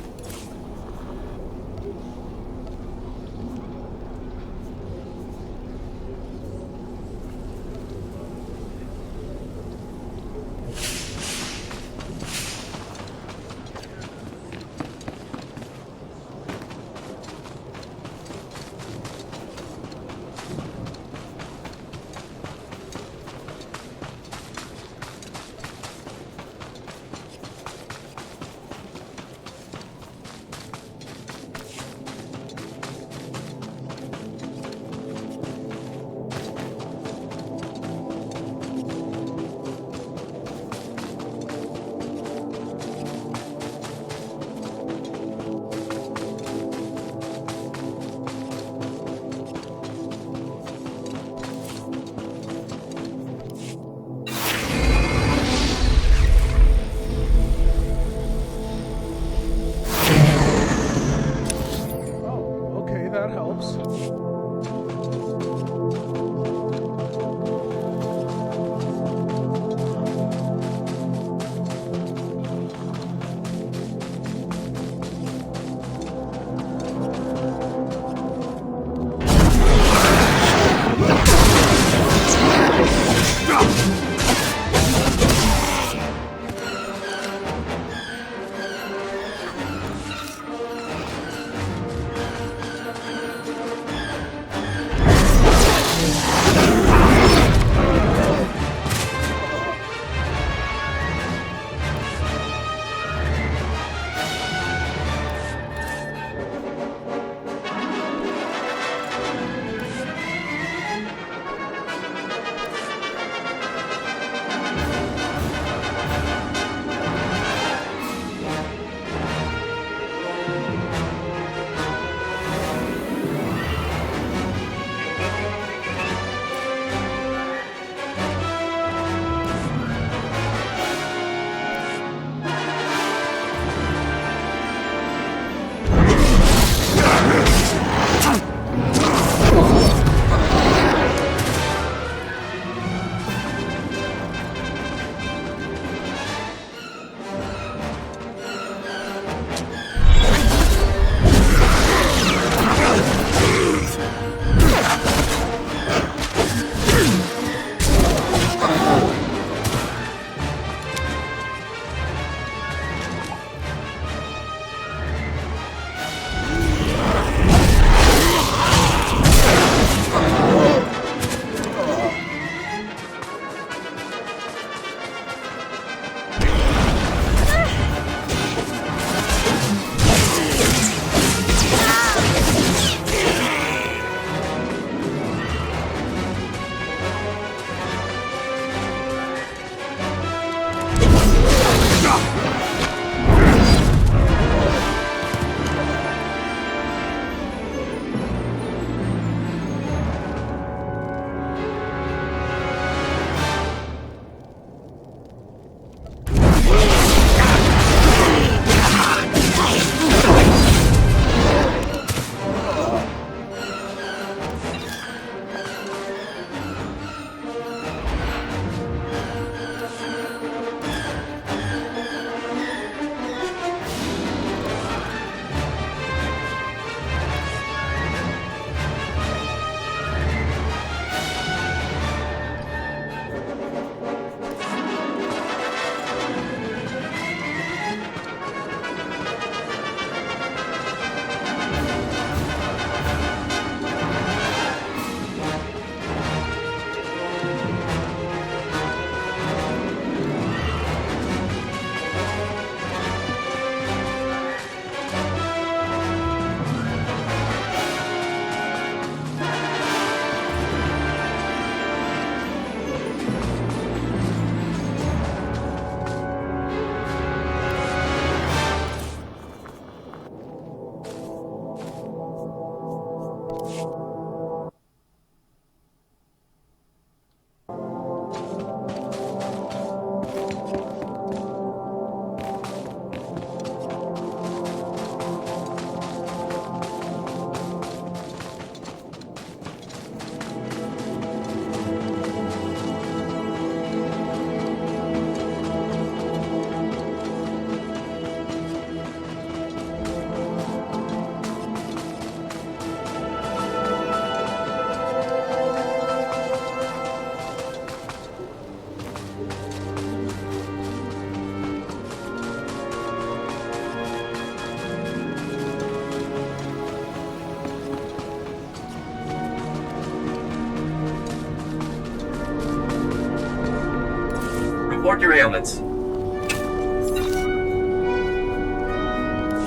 S5: report your ailments.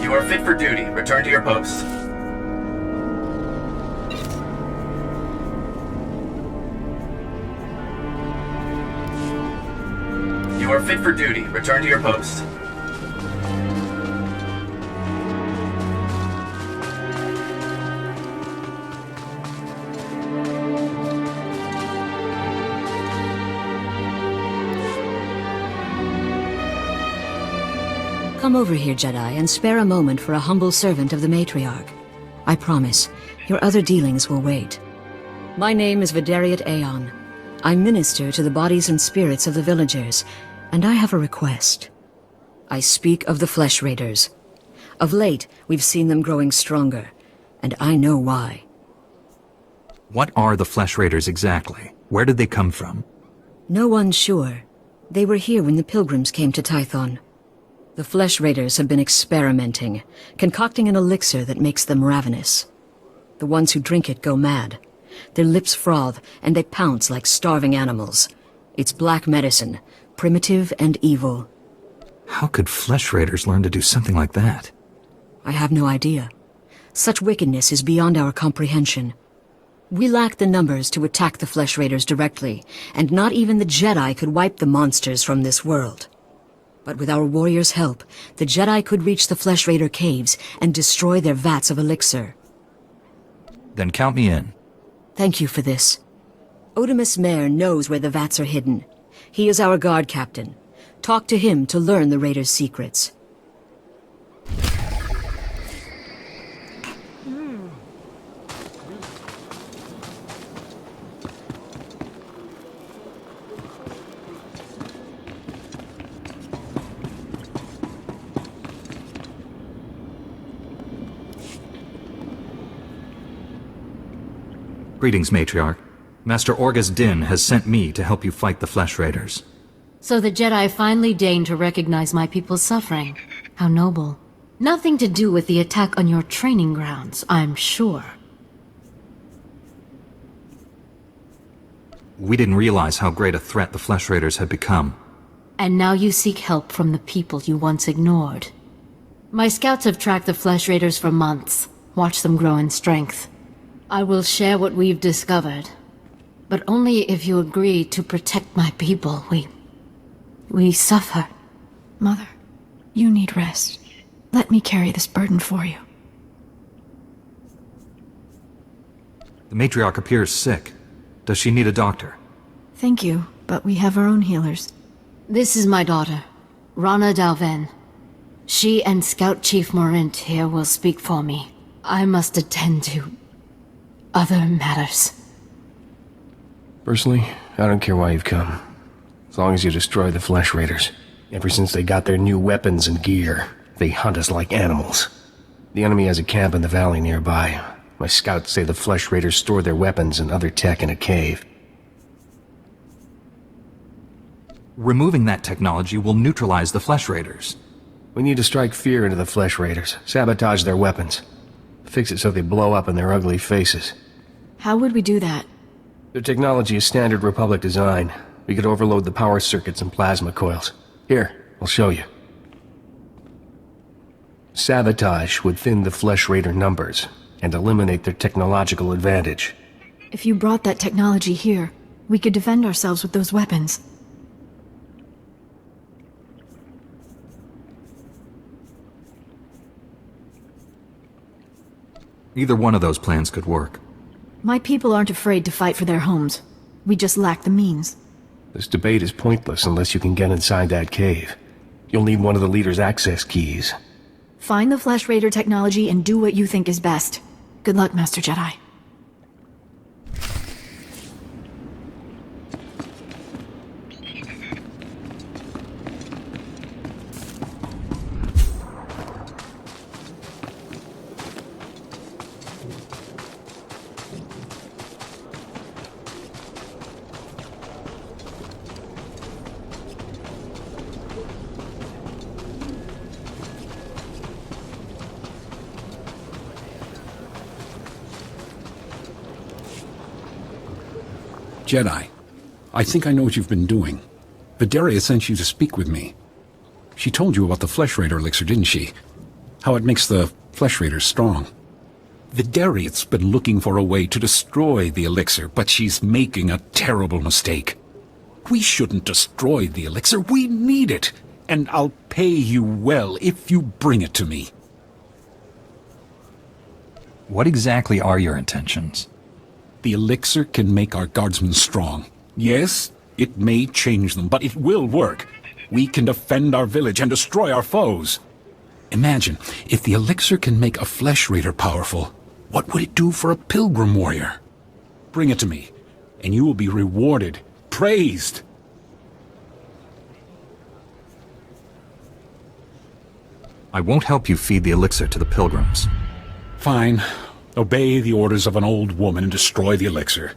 S5: You are fit for duty. Return to your post. You are fit for duty. Return to your post.
S18: Come over here, Jedi, and spare a moment for a humble servant of the Matriarch. I promise, your other dealings will wait. My name is Vidariat Aeon. I minister to the bodies and spirits of the villagers, and I have a request. I speak of the Flesh Raiders. Of late, we've seen them growing stronger, and I know why.
S2: What are the Flesh Raiders exactly? Where did they come from?
S18: No one's sure. They were here when the pilgrims came to Tython. The Flesh Raiders have been experimenting, concocting an elixir that makes them ravenous. The ones who drink it go mad. Their lips froth, and they pounce like starving animals. It's black medicine, primitive and evil.
S2: How could Flesh Raiders learn to do something like that?
S18: I have no idea. Such wickedness is beyond our comprehension. We lack the numbers to attack the Flesh Raiders directly, and not even the Jedi could wipe the monsters from this world. But with our warriors' help, the Jedi could reach the Flesh Raider caves and destroy their vats of elixir.
S2: Then count me in.
S18: Thank you for this. Otimus Mare knows where the vats are hidden. He is our guard captain. Talk to him to learn the Raiders' secrets.
S2: Greetings, Matriarch. Master Orgus Din has sent me to help you fight the Flesh Raiders.
S14: So the Jedi finally deigned to recognize my people's suffering. How noble. Nothing to do with the attack on your training grounds, I'm sure.
S2: We didn't realize how great a threat the Flesh Raiders had become.
S14: And now you seek help from the people you once ignored. My scouts have tracked the Flesh Raiders for months, watched them grow in strength. I will share what we've discovered, but only if you agree to protect my people. We suffer.
S19: Mother, you need rest. Let me carry this burden for you.
S2: The Matriarch appears sick. Does she need a doctor?
S19: Thank you, but we have our own healers.
S14: This is my daughter, Rana Dalven. She and Scout Chief Morint here will speak for me. I must attend to other matters.
S20: Personally, I don't care why you've come. As long as you destroy the Flesh Raiders. Ever since they got their new weapons and gear, they hunt us like animals. The enemy has a camp in the valley nearby. My scouts say the Flesh Raiders store their weapons and other tech in a cave.
S2: Removing that technology will neutralize the Flesh Raiders.
S20: We need to strike fear into the Flesh Raiders, sabotage their weapons. Fix it so they blow up in their ugly faces.
S19: How would we do that?
S20: Their technology is standard Republic design. We could overload the power circuits and plasma coils. Here, I'll show you. Sabotage would thin the Flesh Raider numbers and eliminate their technological advantage.
S19: If you brought that technology here, we could defend ourselves with those weapons.
S2: Either one of those plans could work.
S19: My people aren't afraid to fight for their homes. We just lack the means.
S20: This debate is pointless unless you can get inside that cave. You'll need one of the leader's access keys.
S19: Find the Flesh Raider technology and do what you think is best. Good luck, Master Jedi.
S21: Jedi, I think I know what you've been doing. Vidaria sent you to speak with me. She told you about the Flesh Raider elixir, didn't she? How it makes the Flesh Raiders strong. Vidaria's been looking for a way to destroy the elixir, but she's making a terrible mistake. We shouldn't destroy the elixir. We need it. And I'll pay you well if you bring it to me.
S2: What exactly are your intentions?
S21: The elixir can make our guardsmen strong. Yes, it may change them, but it will work. We can defend our village and destroy our foes. Imagine, if the elixir can make a Flesh Raider powerful, what would it do for a pilgrim warrior? Bring it to me, and you will be rewarded, praised.
S2: I won't help you feed the elixir to the pilgrims.
S21: Fine. Obey the orders of an old woman and destroy the elixir.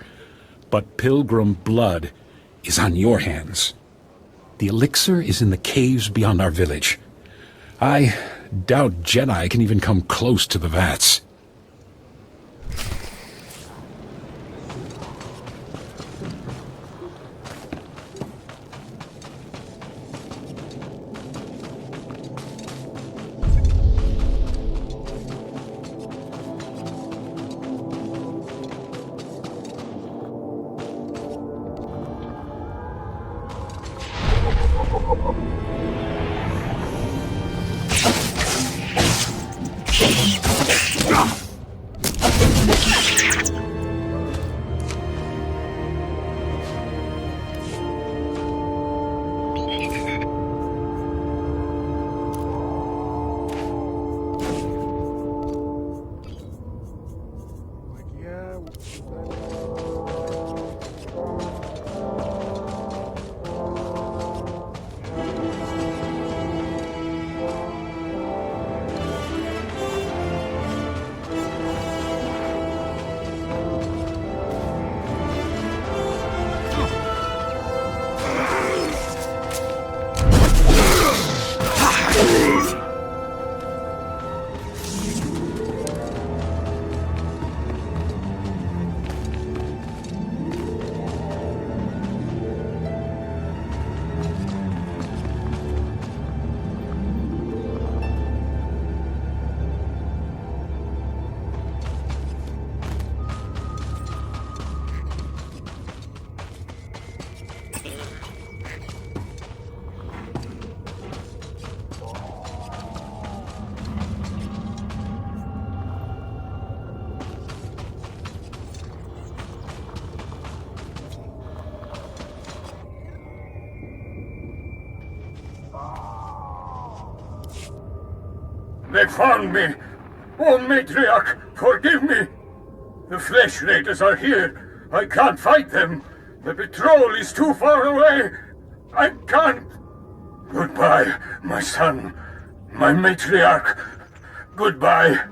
S21: But pilgrim blood is on your hands. The elixir is in the caves beyond our village. I doubt Jedi can even come close to the vats.
S9: They found me! Oh, Matriarch, forgive me! The Flesh Raiders are here. I can't fight them. The patrol is too far away. I can't. Goodbye, my son. My Matriarch. Goodbye.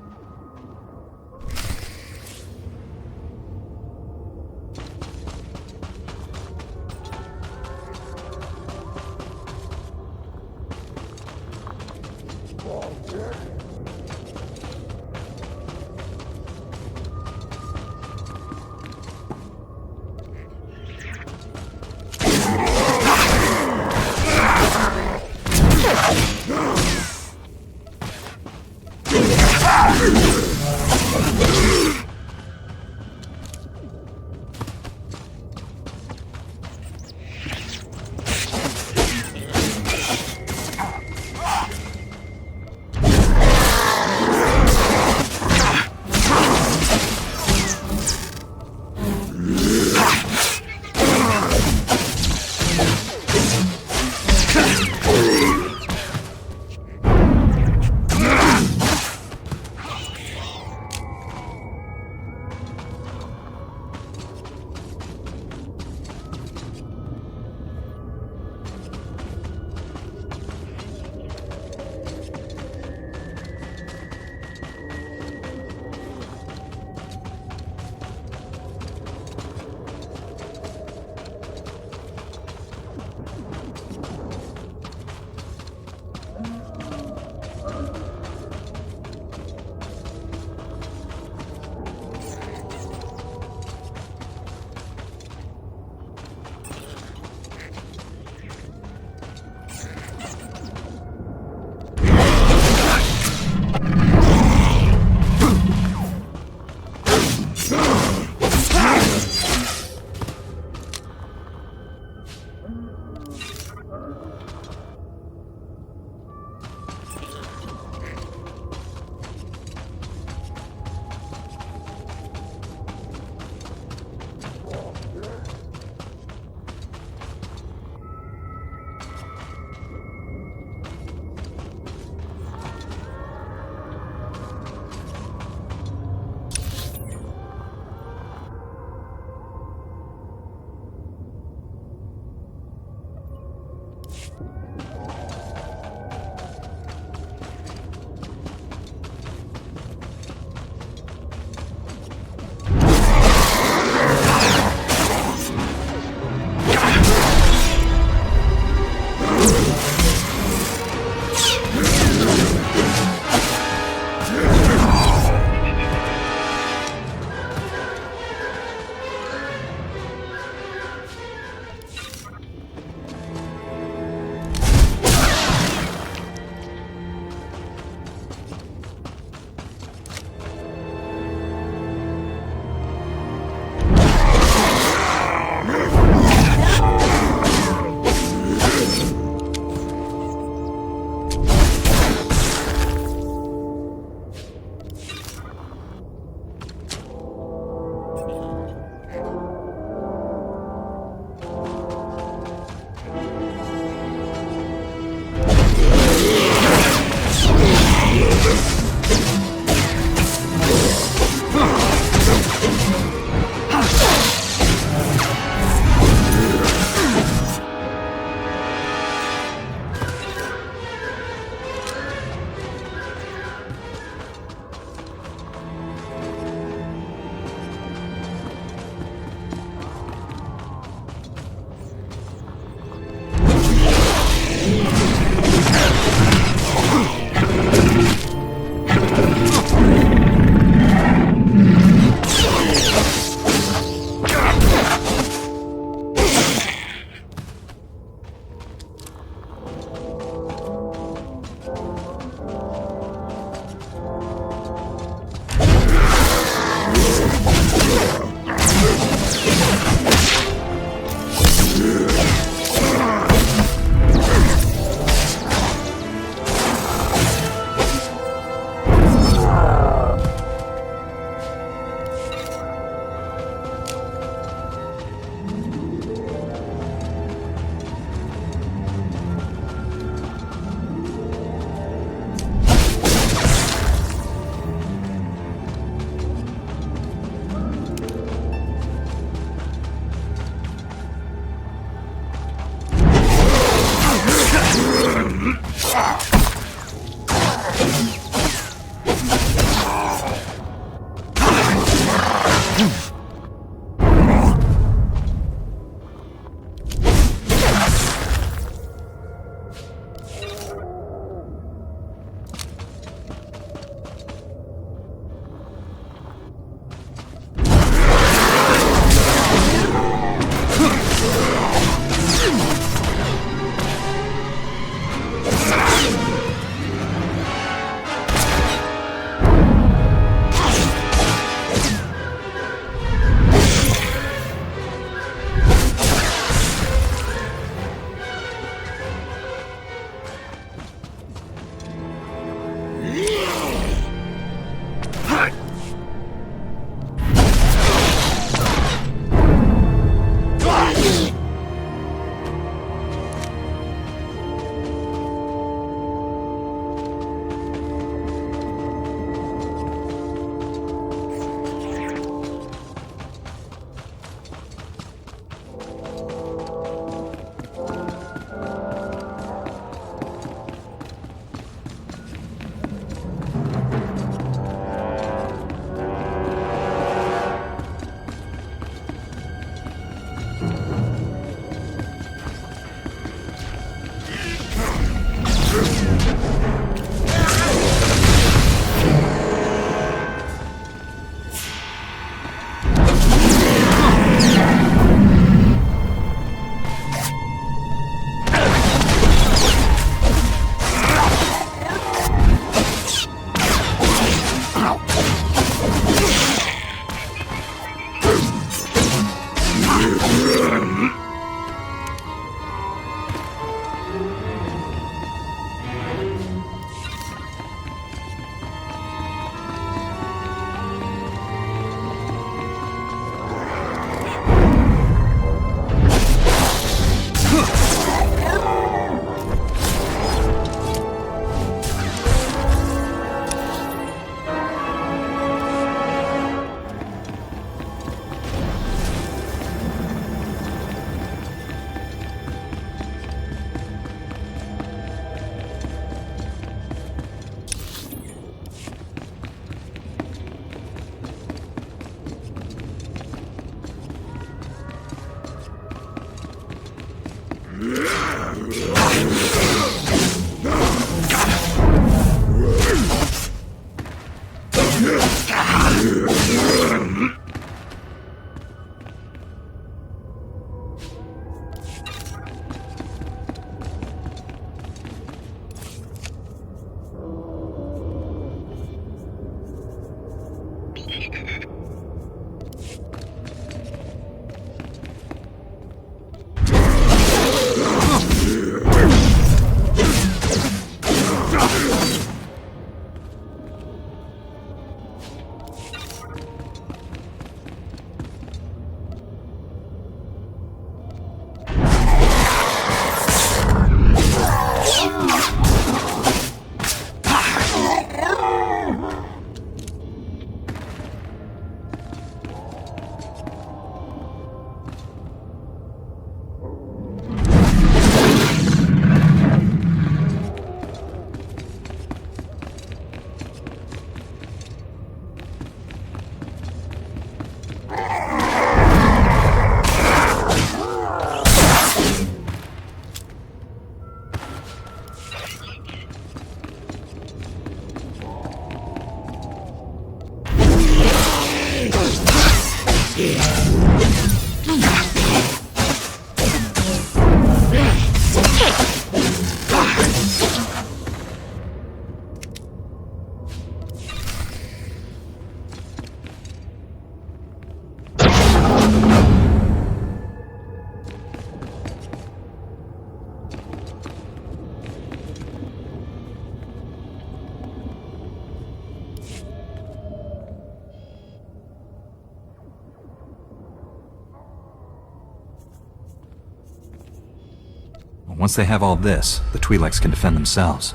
S2: Once they have all this, the Twi'leks can defend themselves.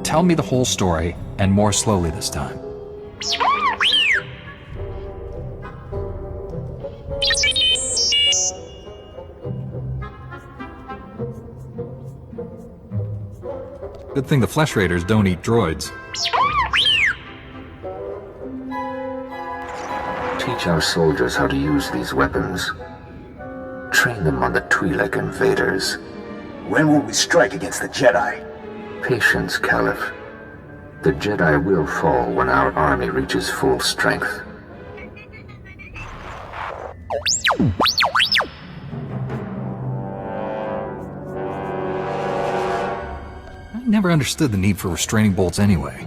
S2: Tell me the whole story, and more slowly this time. Good thing the Flesh Raiders don't eat droids.
S3: Teach our soldiers how to use these weapons. Train them on the Twi'lek invaders.
S4: When will we strike against the Jedi?
S3: Patience, Caliph. The Jedi will fall when our army reaches full strength.
S2: I never understood the need for restraining bolts anyway.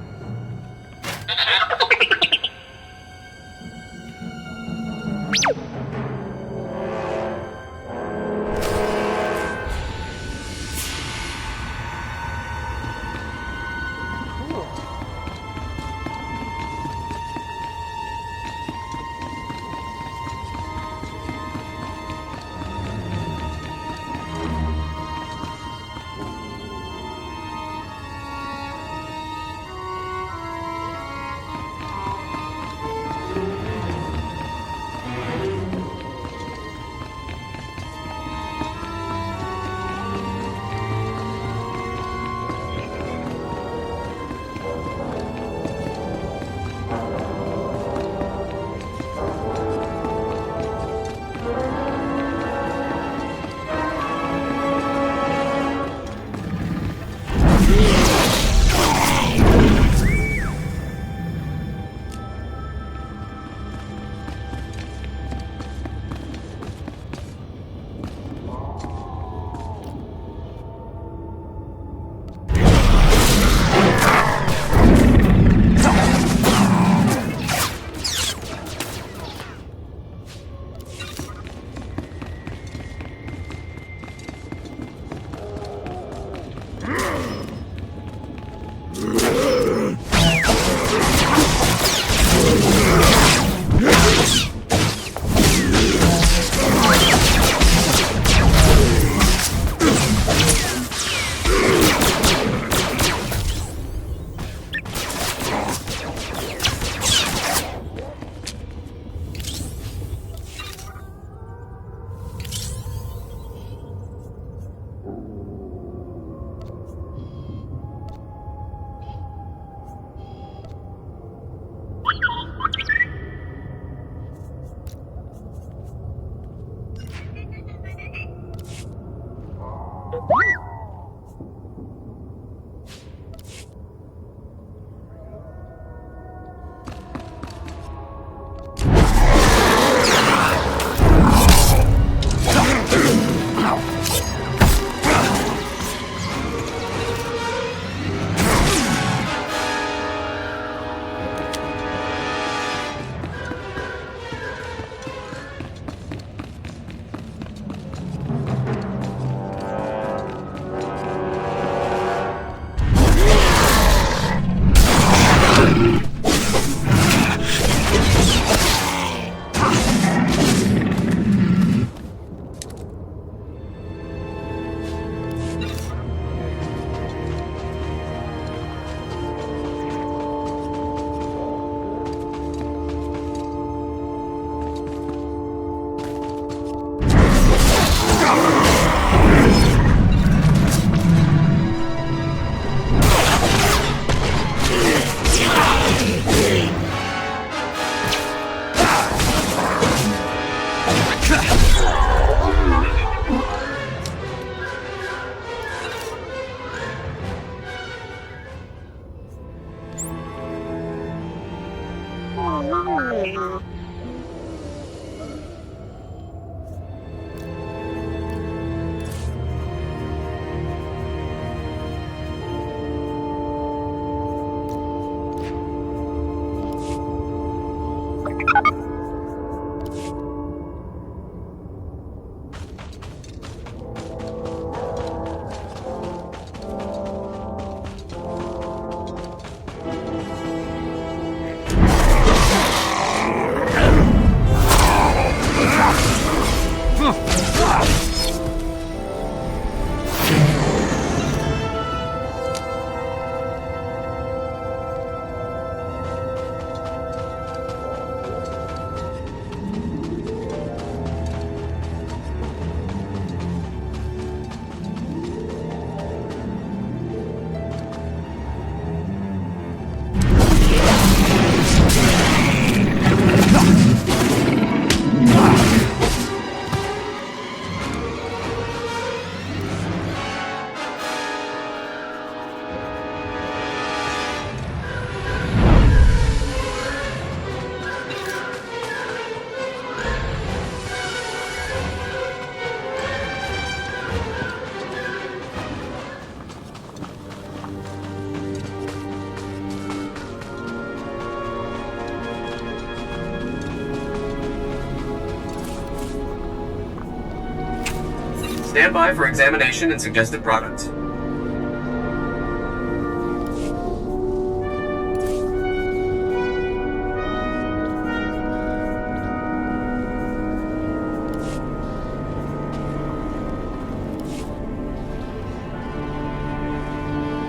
S5: Stand by for examination and suggested product.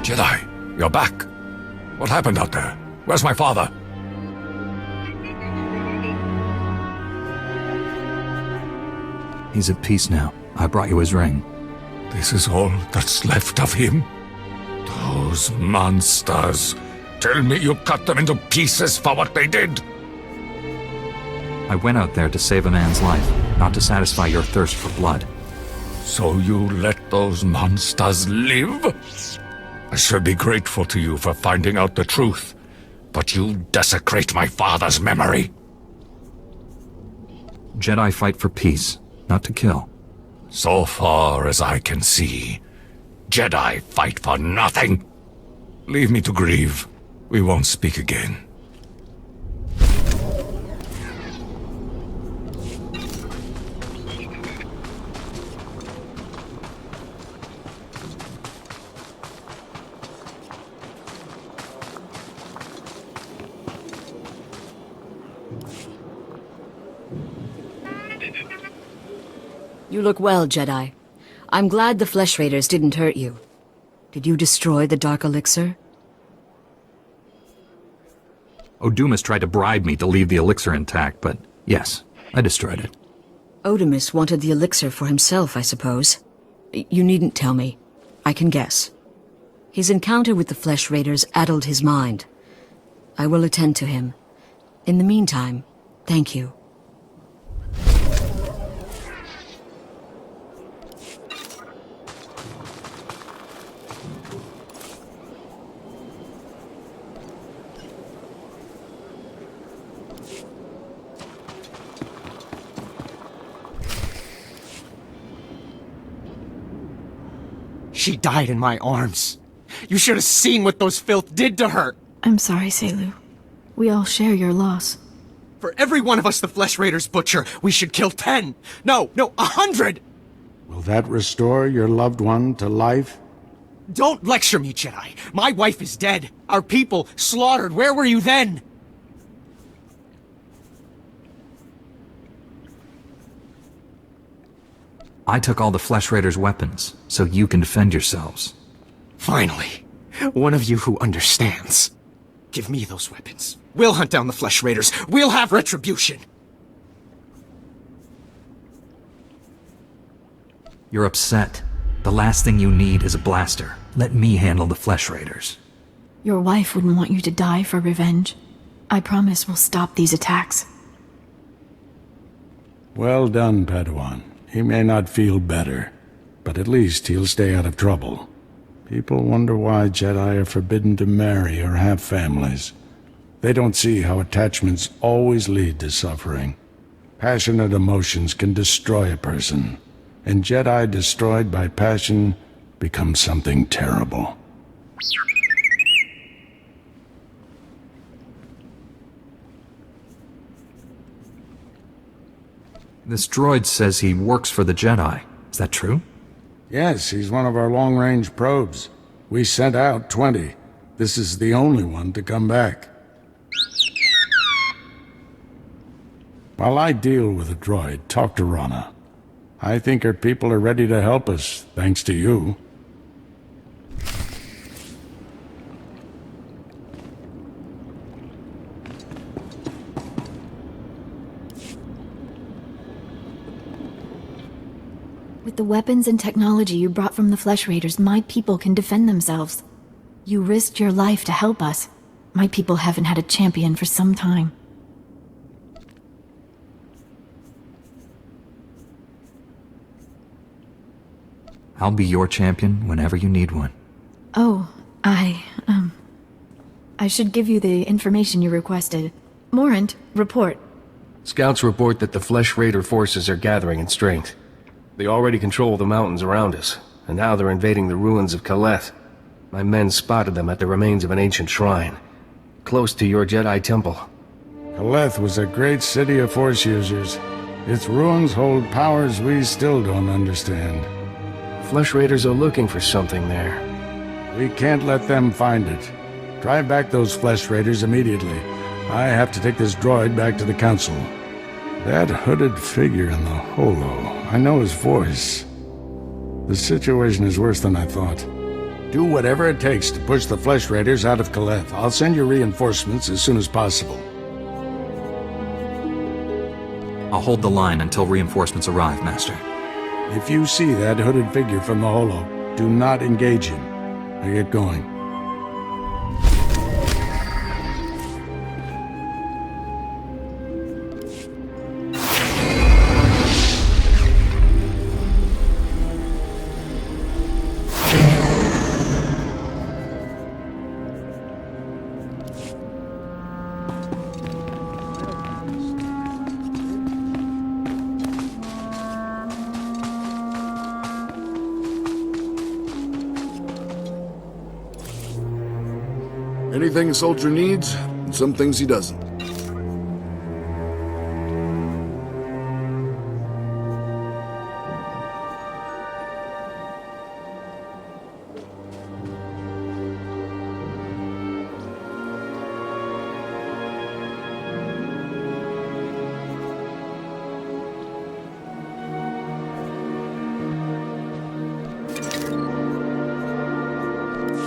S15: Jedi, you're back. What happened out there? Where's my father?
S2: He's at peace now. I brought you his ring.
S15: This is all that's left of him? Those monsters. Tell me you cut them into pieces for what they did.
S2: I went out there to save a man's life, not to satisfy your thirst for blood.
S15: So you let those monsters live? I should be grateful to you for finding out the truth, but you desecrate my father's memory.
S2: Jedi fight for peace, not to kill.
S15: So far as I can see, Jedi fight for nothing. Leave me to grieve. We won't speak again.
S18: You look well, Jedi. I'm glad the Flesh Raiders didn't hurt you. Did you destroy the Dark Elixir?
S2: Odumas tried to bribe me to leave the elixir intact, but yes, I destroyed it.
S18: Odumas wanted the elixir for himself, I suppose. You needn't tell me. I can guess. His encounter with the Flesh Raiders addled his mind. I will attend to him. In the meantime, thank you.
S7: She died in my arms. You should have seen what those filth did to her.
S19: I'm sorry, Selu. We all share your loss.
S7: For every one of us the Flesh Raiders butcher, we should kill 10. No, 100!
S9: Will that restore your loved one to life?
S7: Don't lecture me, Jedi. My wife is dead. Our people slaughtered. Where were you then?
S2: I took all the Flesh Raiders' weapons, so you can defend yourselves.
S7: Finally, one of you who understands. Give me those weapons. We'll hunt down the Flesh Raiders. We'll have retribution.
S2: You're upset. The last thing you need is a blaster. Let me handle the Flesh Raiders.
S19: Your wife wouldn't want you to die for revenge. I promise we'll stop these attacks.
S9: Well done, Padawan. He may not feel better, but at least he'll stay out of trouble. People wonder why Jedi are forbidden to marry or have families. They don't see how attachments always lead to suffering. Passionate emotions can destroy a person, and Jedi destroyed by passion become something terrible.
S2: This droid says he works for the Jedi. Is that true?
S9: Yes, he's one of our long-range probes. We sent out 20. This is the only one to come back. While I deal with the droid, talk to Rana. I think her people are ready to help us, thanks to you.
S19: With the weapons and technology you brought from the Flesh Raiders, my people can defend themselves. You risked your life to help us. My people haven't had a champion for some time.
S2: I'll be your champion whenever you need one.
S19: Oh, I should give you the information you requested. Morant, report.
S20: Scouts report that the Flesh Raider forces are gathering in strength. They already control the mountains around us, and now they're invading the ruins of Kaleth. My men spotted them at the remains of an ancient shrine, close to your Jedi temple.
S9: Kaleth was a great city of Force users. Its ruins hold powers we still don't understand.
S20: Flesh Raiders are looking for something there.
S9: We can't let them find it. Drive back those Flesh Raiders immediately. I have to take this droid back to the Council. That hooded figure in the holo, I know his voice. The situation is worse than I thought. Do whatever it takes to push the Flesh Raiders out of Kaleth. I'll send you reinforcements as soon as possible.
S2: I'll hold the line until reinforcements arrive, Master.
S9: If you see that hooded figure from the holo, do not engage him. Now get going.
S11: Anything a soldier needs, and some things he doesn't.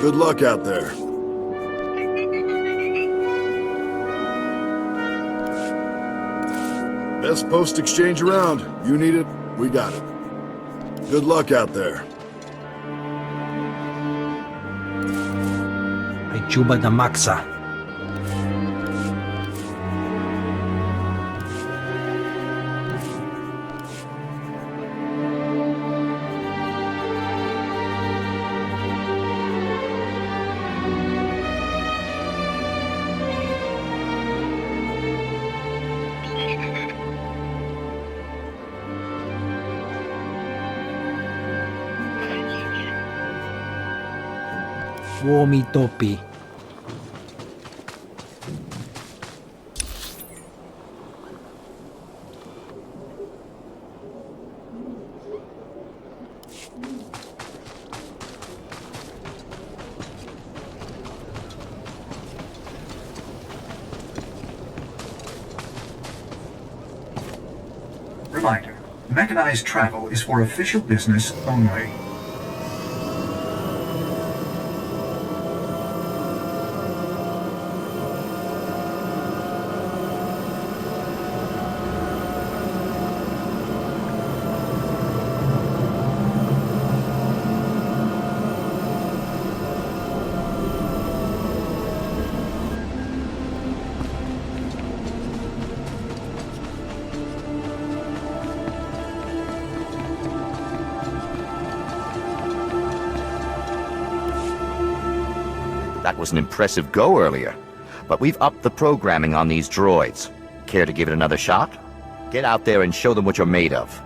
S11: Good luck out there. Best post exchange around. You need it, we got it. Good luck out there.
S22: Ay Juba da Maxa. Uomi topi.
S4: Reminder, mechanized travel is for official business only.
S23: That was an impressive go earlier.
S1: but we've upped the programming on these droids. Care to give it another shot? Get out there and show them what you're made of.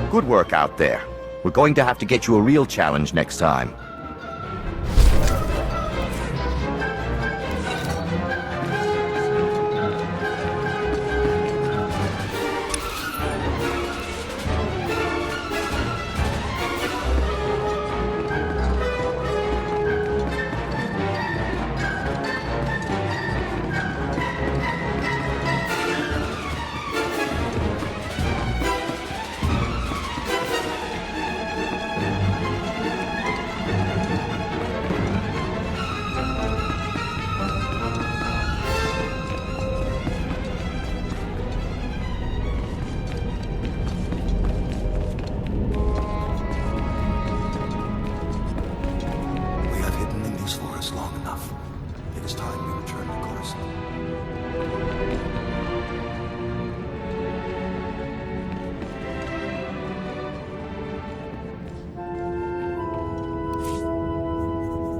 S1: Good work out there. We're going to have to get you a real challenge next time.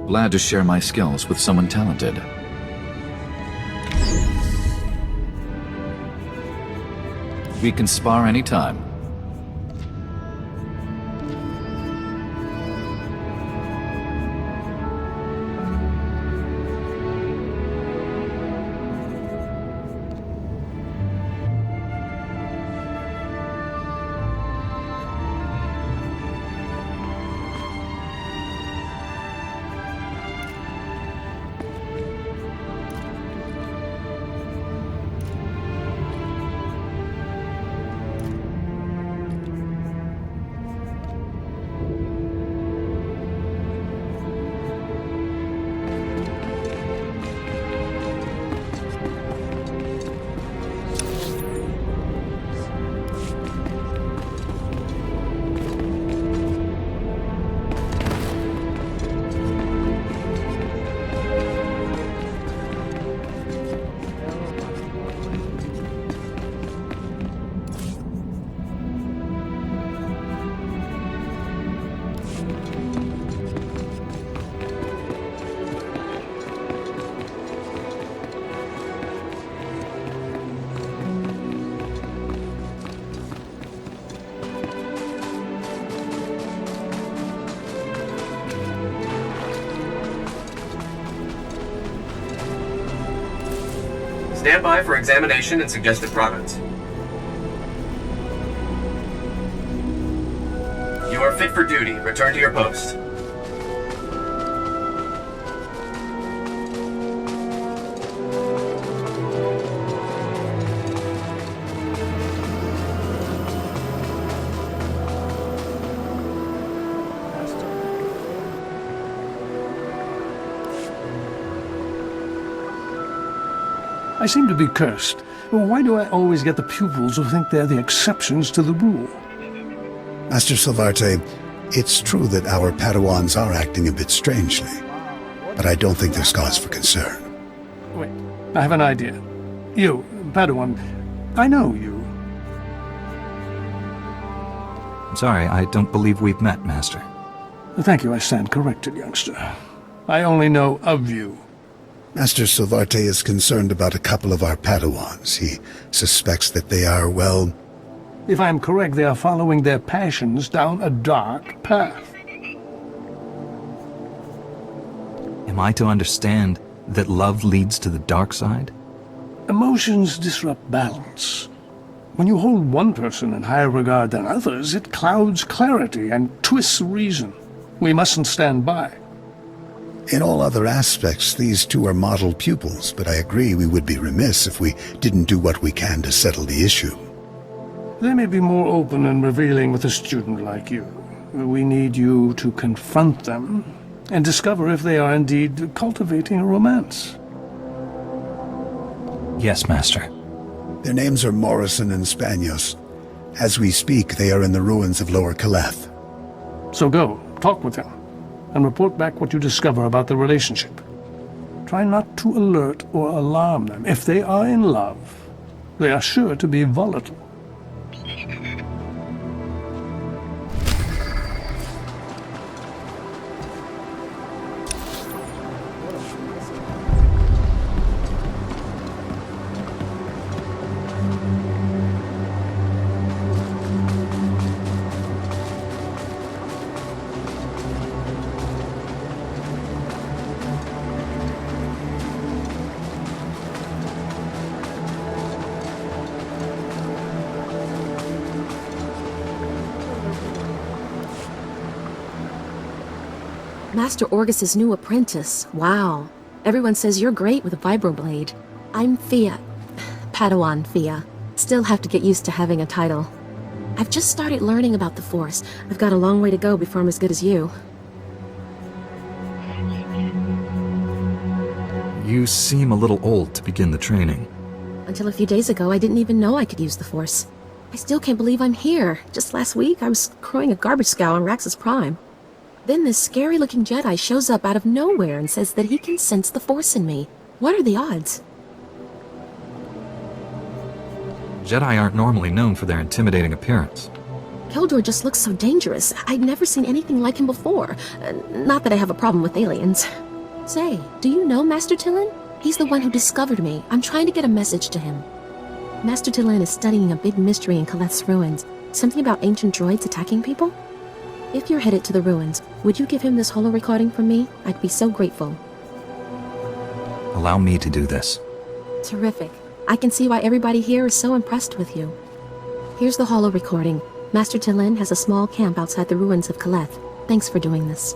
S10: Glad to share my skills with someone talented. We can spar anytime.
S5: Stand by for examination and suggested progress. You are fit for duty. Return to your post.
S8: I seem to be cursed. Why do I always get the pupils who think they're the exceptions to the rule?
S23: Master Silvarte, it's true that our Padawans are acting a bit strangely, but I don't think there's cause for concern.
S8: Wait, I have an idea. You, Padawan, I know you.
S2: I'm sorry, I don't believe we've met, Master.
S8: Thank you, I stand corrected, youngster. I only know of you.
S23: Master Silvarte is concerned about a couple of our Padawans. He suspects that they are, well...
S8: If I am correct, they are following their passions down a dark path.
S2: Am I to understand that love leads to the dark side?
S8: Emotions disrupt balance. When you hold one person in higher regard than others, it clouds clarity and twists reason. We mustn't stand by.
S23: In all other aspects, these two are model pupils, but I agree we would be remiss if we didn't do what we can to settle the issue.
S8: They may be more open and revealing with a student like you. We need you to confront them and discover if they are indeed cultivating a romance.
S2: Yes, Master.
S23: Their names are Morrison and Spanios. As we speak, they are in the ruins of Lower Caleth.
S8: So go, talk with them, and report back what you discover about the relationship. Try not to alert or alarm them. If they are in love, they are sure to be volatile.
S6: Master Orgus's new apprentice. Wow. Everyone says you're great with a vibroblade. I'm Fia. Padawan Fia. Still have to get used to having a title. I've just started learning about the Force. I've got a long way to go before I'm as good as you.
S2: You seem a little old to begin the training.
S6: Until a few days ago, I didn't even know I could use the Force. I still can't believe I'm here. Just last week, I was crowing a garbage scow on Raxus Prime. Then this scary-looking Jedi shows up out of nowhere and says that he can sense the Force in me. What are the odds?
S2: Jedi aren't normally known for their intimidating appearance.
S6: Keldor just looks so dangerous. I'd never seen anything like him before. Not that I have a problem with aliens. Say, do you know Master Tillin? He's the one who discovered me. I'm trying to get a message to him. Master Tillin is studying a big mystery in Caleth's ruins. Something about ancient droids attacking people? If you're headed to the ruins, would you give him this holo recording from me? I'd be so grateful.
S2: Allow me to do this.
S6: Terrific. I can see why everybody here is so impressed with you. Here's the holo recording. Master Tillin has a small camp outside the ruins of Caleth. Thanks for doing this.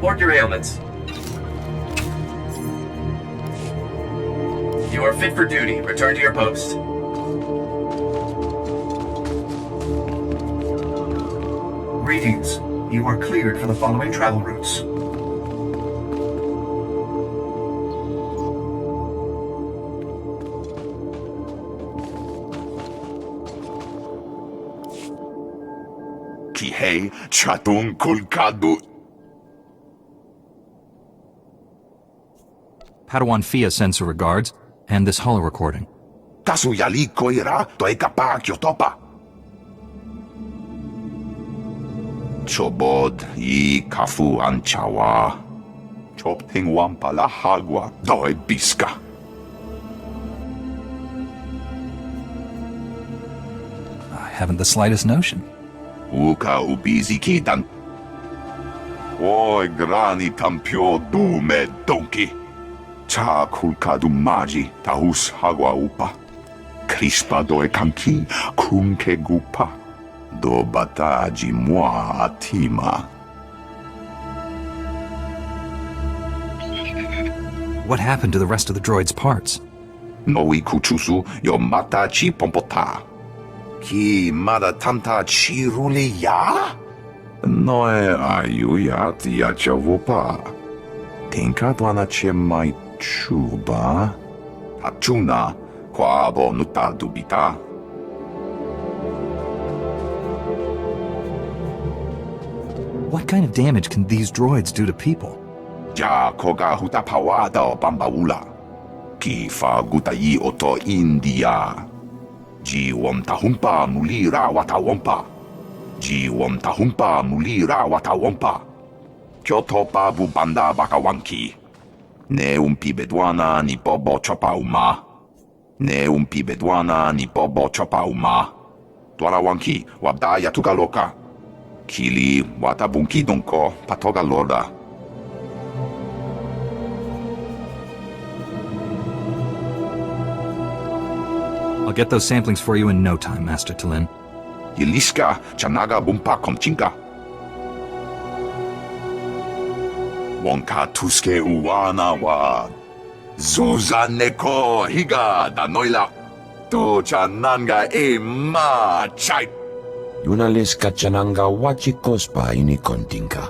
S5: report your ailments. You are fit for duty. Return to your post.
S4: Greetings. You are cleared for the following travel routes.
S12: Kihei Chatun Kulkadu.
S2: Padawan Fia sends her regards, and this holo recording.
S12: Tasuyali koira toekapa kyotopa. Chobod I kafu anchawa. Chopting wampala hagwa doi biska.
S2: I haven't the slightest notion.
S12: Uka ubizi kidan. Oi grani tampio dume donki. Cha kulkadu maji tahus hagwa upa. Crispa doe kanki kunke gupa. Do bataji moi atima.
S2: What happened to the rest of the droid's parts?
S12: Noi kuchusu yo mata chi pompota. Ki mada tamta chi ruli ya? Noe ayuya tia chavupa. Tinka dwana che mai chuba. Hachuna kwabo nuta dubita.
S2: What kind of damage can these droids do to people?
S12: Ja koga huta pawada o bambaula. Ki fa gutai oto India. Ji wom tahumpa mulira wata wompa. Ji wom tahumpa mulira wata wompa. Kyoto pa bubanda bakawanki. Ne bedwana ni bobo chopa uma. Ne bedwana ni bobo chopa uma. Dwara wanki wabdaya tukaloka. Kili watabunki donko patoga loda.
S2: I'll get those samplings for you in no time, Master Talin.
S12: Yiliska chanaga bumpa komchinka. Wonka tuske uwana wa. Zuza neko higa danoila. To chananga ma chai.
S13: Yunalis kachananga wachikospa ini kontinka.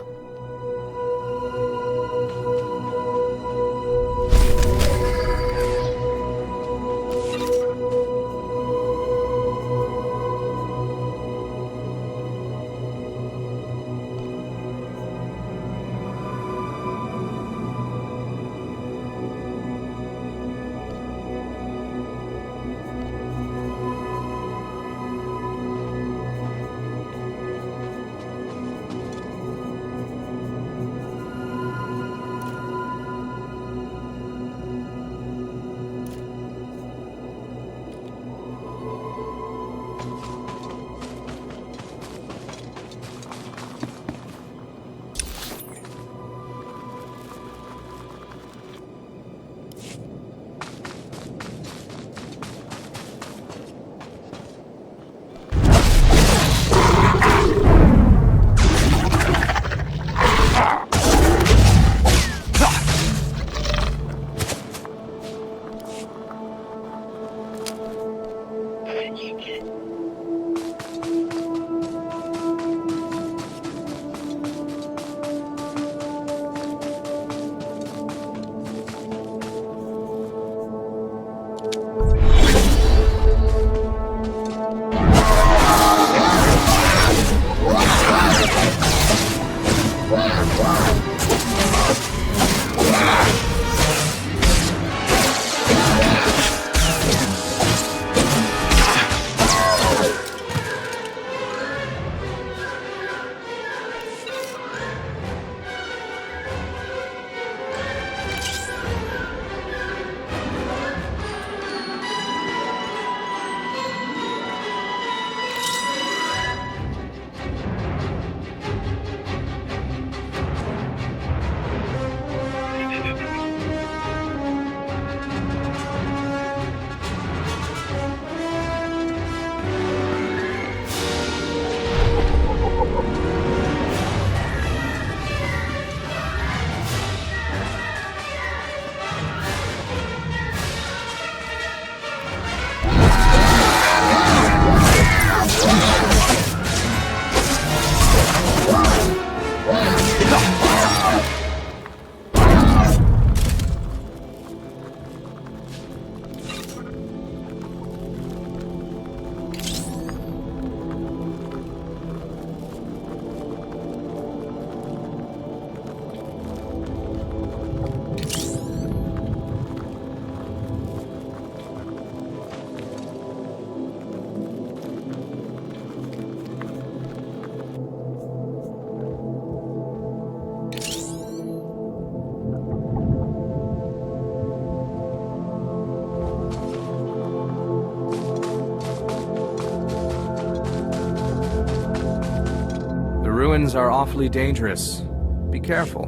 S14: ruins are awfully dangerous. Be careful.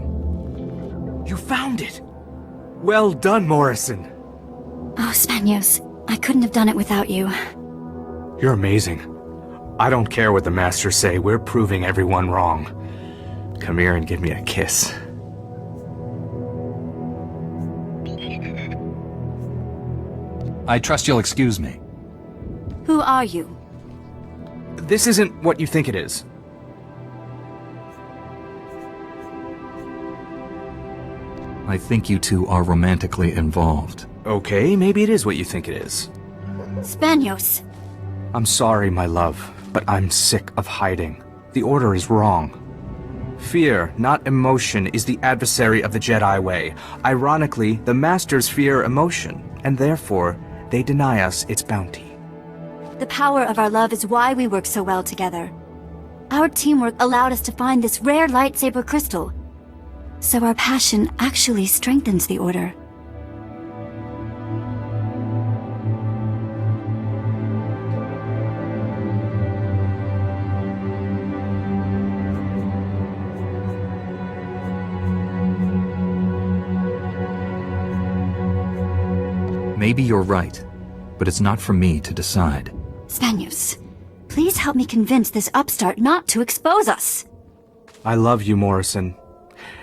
S14: You found it! Well done, Morrison.
S16: Oh, Spanios, I couldn't have done it without you.
S14: You're amazing. I don't care what the Masters say, we're proving everyone wrong. Come here and give me a kiss.
S2: I trust you'll excuse me.
S16: Who are you?
S14: This isn't what you think it is.
S2: I think you two are romantically involved.
S14: Okay, maybe it is what you think it is.
S16: Spanios.
S14: I'm sorry, my love, but I'm sick of hiding. The Order is wrong. Fear, not emotion, is the adversary of the Jedi way. Ironically, the Masters fear emotion, and therefore, they deny us its bounty.
S16: The power of our love is why we work so well together. Our teamwork allowed us to find this rare lightsaber crystal. So our passion actually strengthens the Order.
S2: Maybe you're right, but it's not for me to decide.
S16: Spanios, please help me convince this upstart not to expose us.
S14: I love you, Morrison.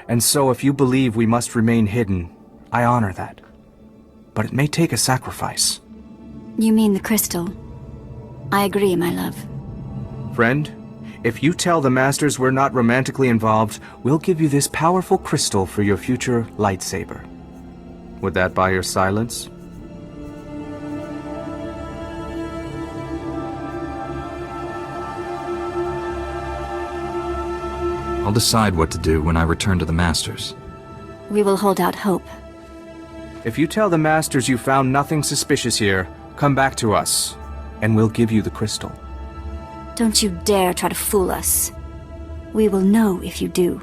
S14: And so if you believe we must remain hidden, I honor that. But it may take a sacrifice.
S16: You mean the crystal? I agree, my love.
S14: Friend, if you tell the Masters we're not romantically involved, we'll give you this powerful crystal for your future lightsaber. Would that buy your silence?
S2: I'll decide what to do when I return to the Masters.
S16: We will hold out hope.
S14: If you tell the Masters you found nothing suspicious here, come back to us, and we'll give you the crystal.
S16: Don't you dare try to fool us. We will know if you do.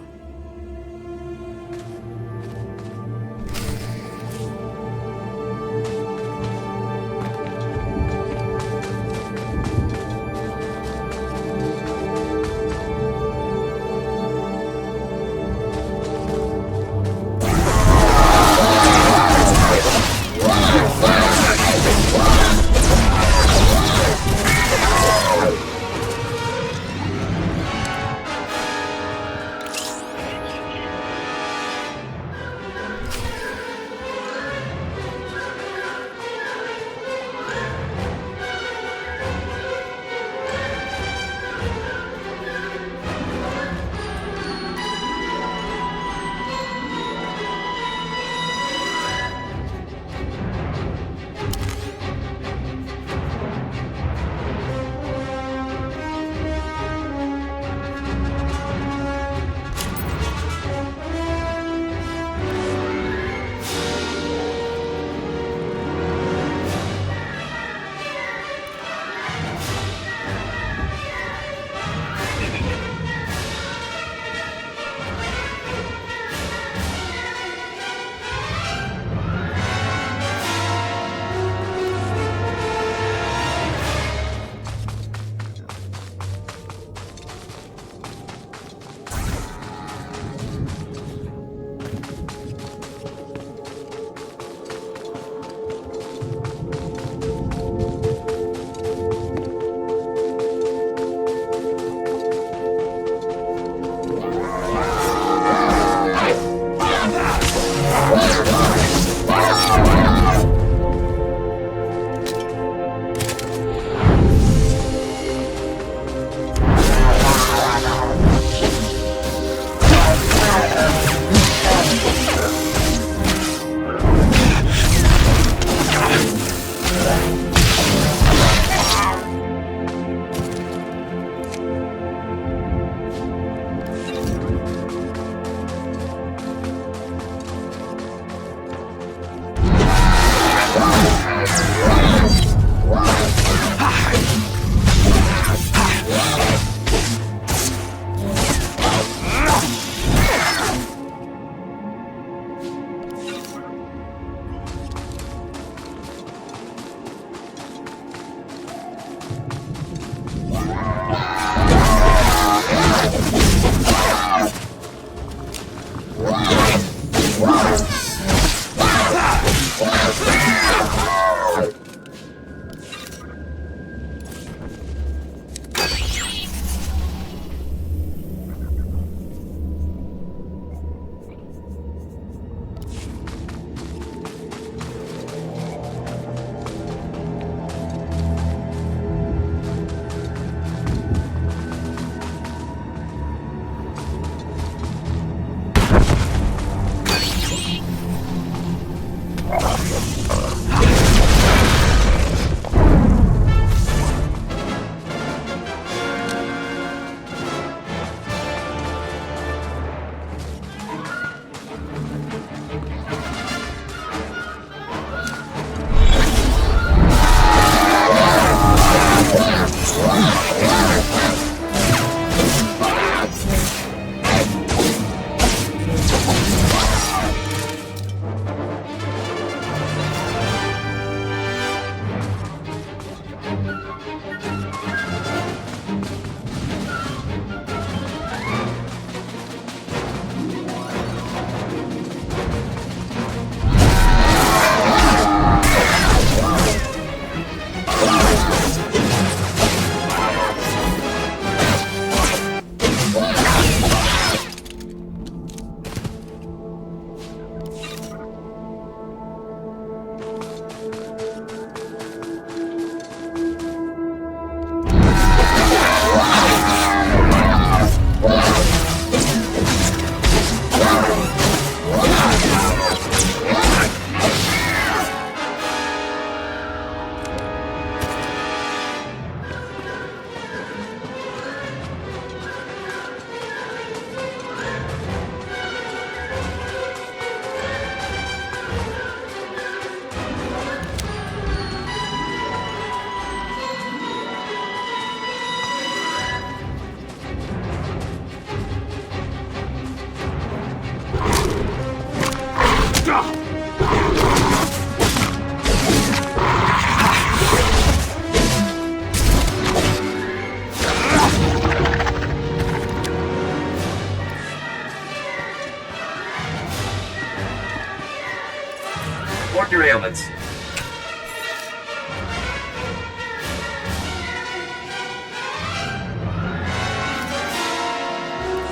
S5: Report your ailments.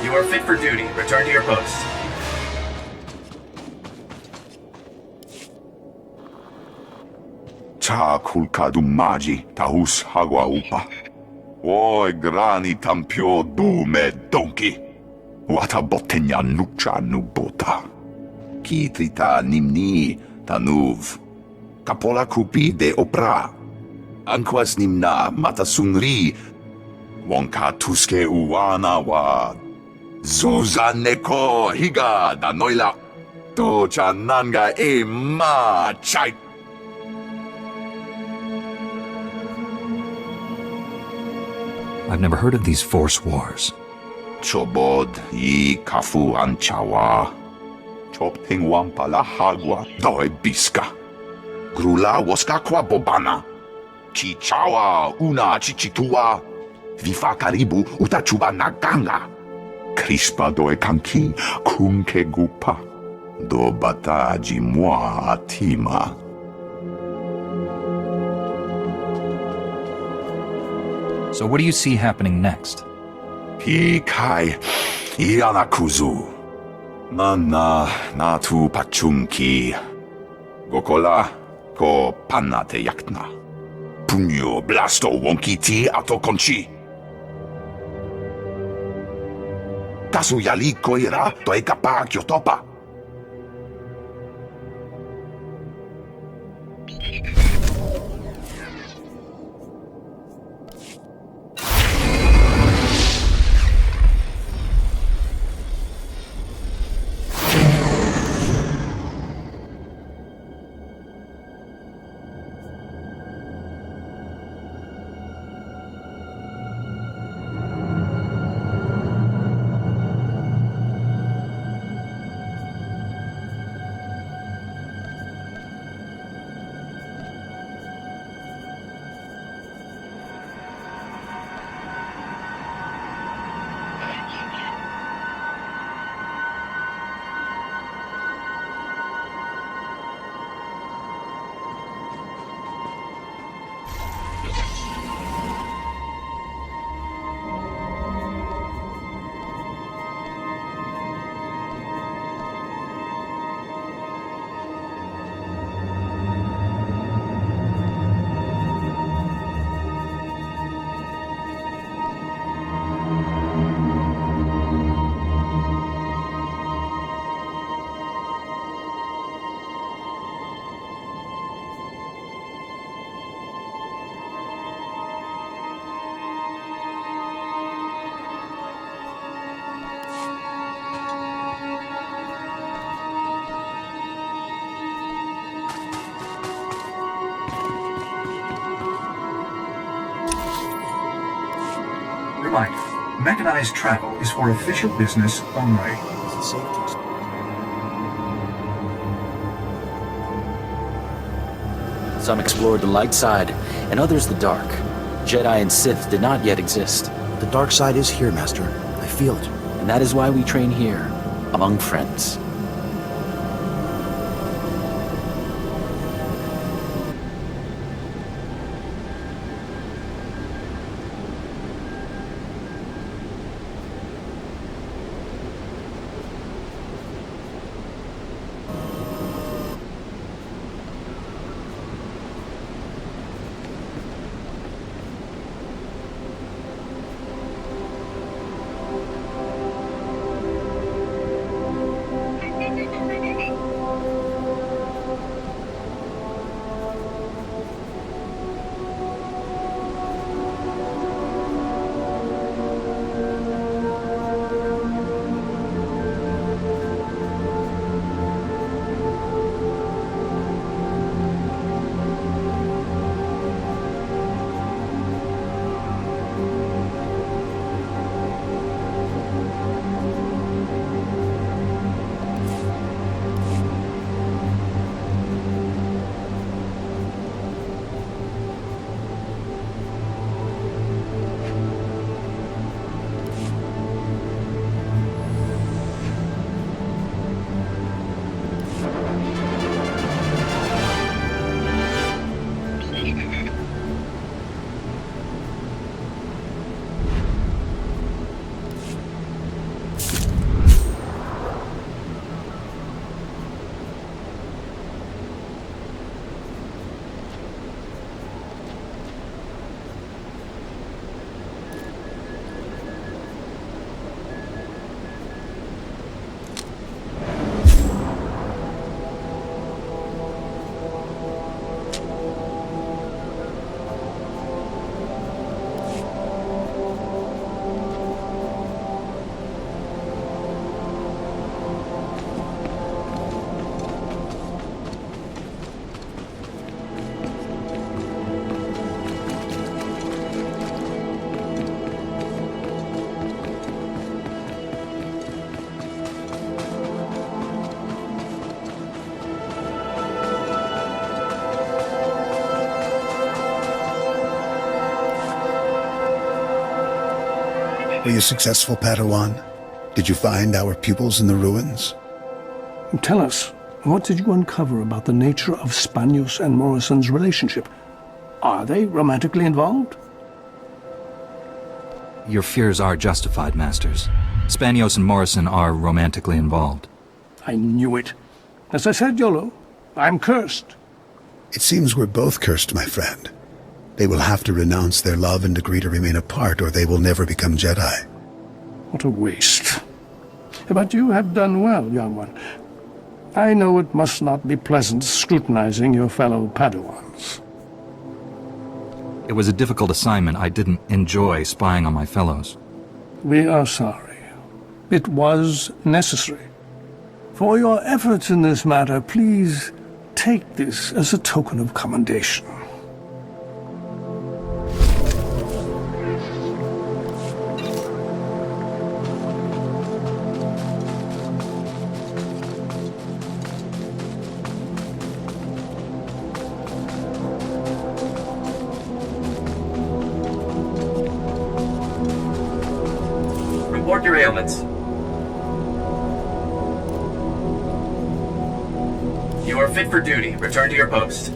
S5: You are fit for duty. Return to your post.
S12: Cha kulka dumaji tahus hagwa upa. Oi grani tampio dume donki. Wata botenya nucha nubota. Kitrita nimni tanuv. Kapola kupi de opra. Anquas nimna matasunri. Wonka tuske uwana wa. Zuza neko higa da noila. To chananga e ma chai.
S2: I've never heard of these force wars.
S12: Chobod I kafu anchawa. Chopting wampala hagwa doe biska. Grula woska kwa bobana. Chichawa una chichitua. Vifa karibu utachuba naganga. Crispa doe kanki kunke gupa. Do bataji moi atima.
S2: So what do you see happening next?
S12: Hikai Ianakuzu. Mana natu pachunki. Gokola ko panate yakna. Punyo blasto wonkiti atokonchi. Kasu yali koira to ekapa kyotopa.
S4: Reminder, mechanized travel is for official business only.
S3: Some explored the light side, and others the dark. Jedi and Sith did not yet exist.
S17: The dark side is here, Master. I feel it.
S3: And that is why we train here, among friends.
S23: Were you successful, Padawan? Did you find our pupils in the ruins?
S8: Tell us, what did you uncover about the nature of Spanios and Morrison's relationship? Are they romantically involved?
S2: Your fears are justified, Masters. Spanios and Morrison are romantically involved.
S8: I knew it. As I said, Yolo, I'm cursed.
S23: It seems we're both cursed, my friend. They will have to renounce their love and agree to remain apart, or they will never become Jedi.
S8: What a waste. But you have done well, young one. I know it must not be pleasant scrutinizing your fellow Padawans.
S2: It was a difficult assignment. I didn't enjoy spying on my fellows.
S8: We are sorry. It was necessary. For your efforts in this matter, please take this as a token of commendation.
S5: Report your ailments. You are fit for duty. Return to your post.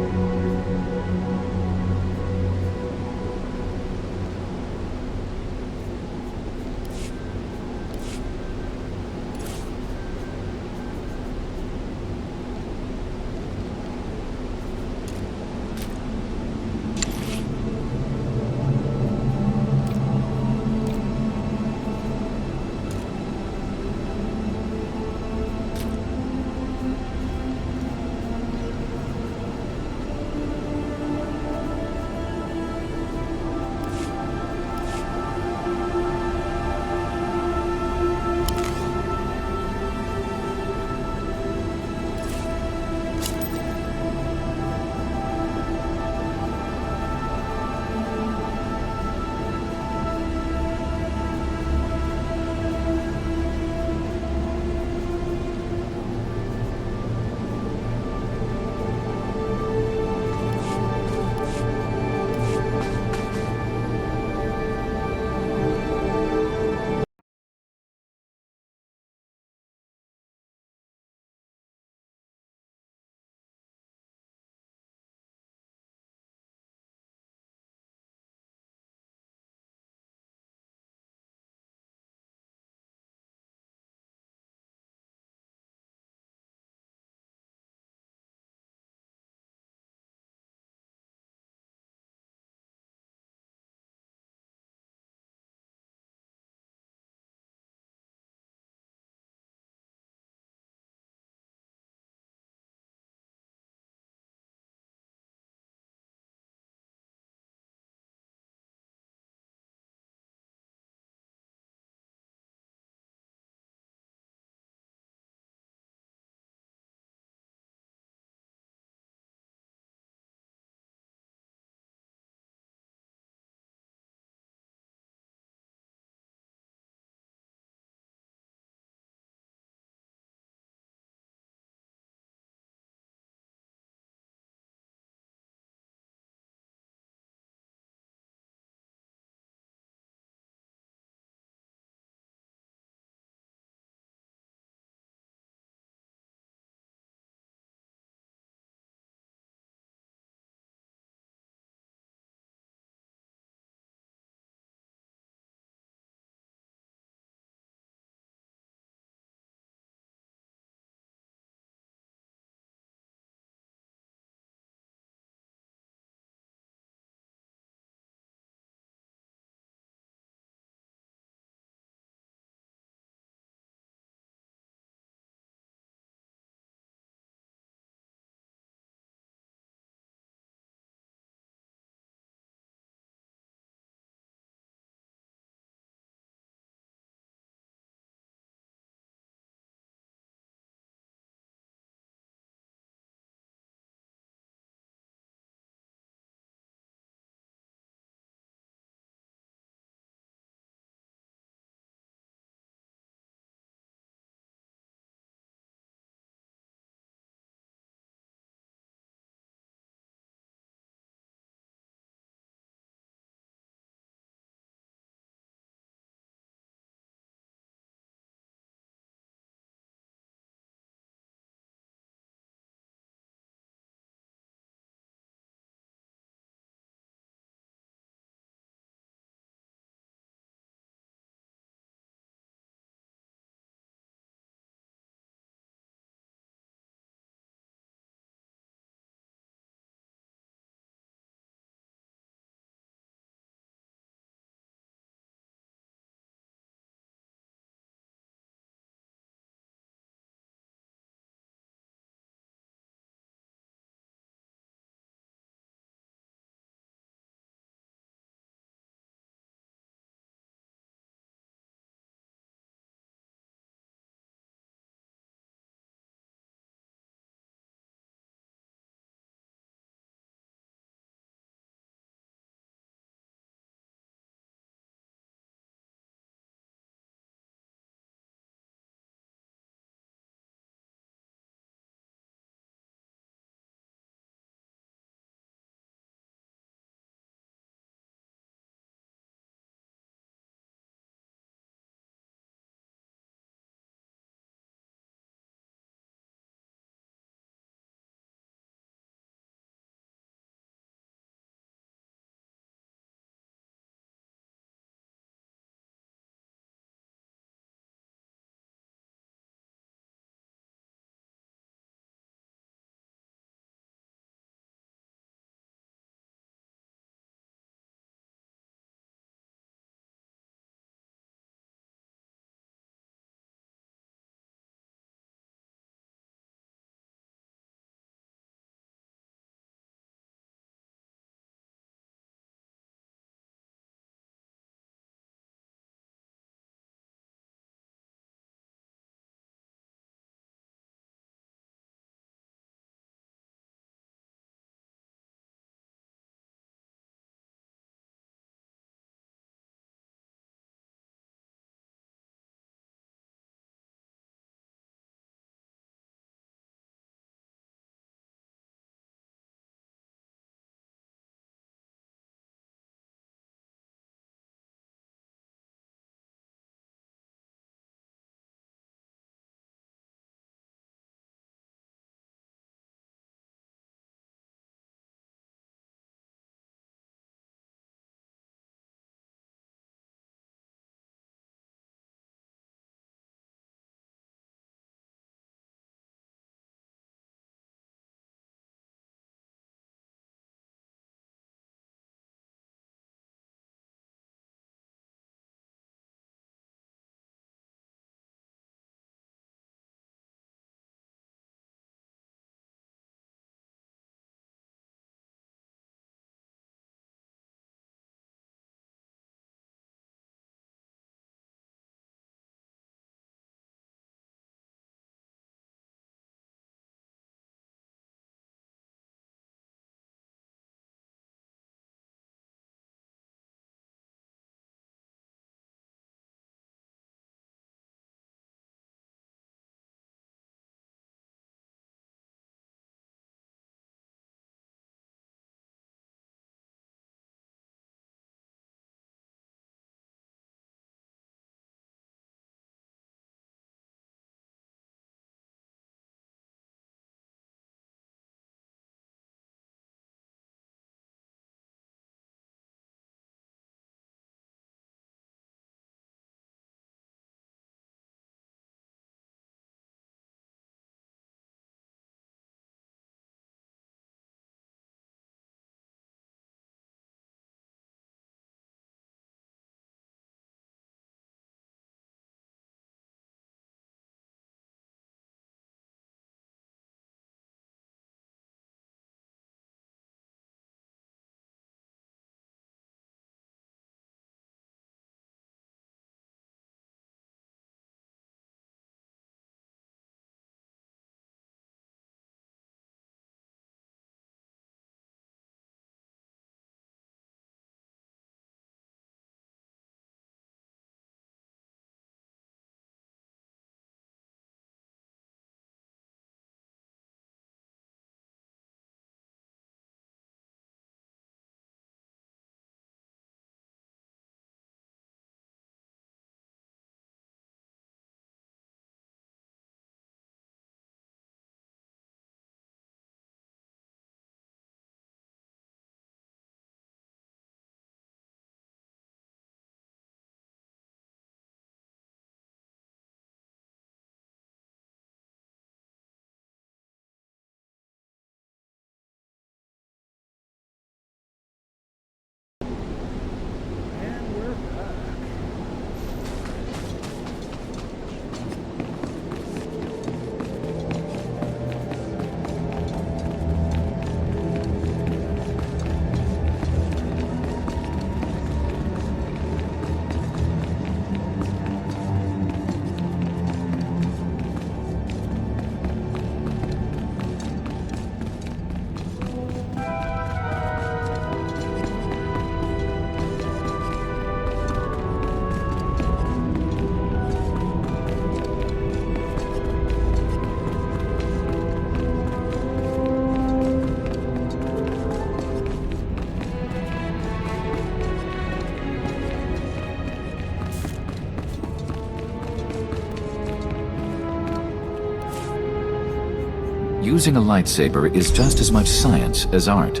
S10: Using a lightsaber is just as much science as art.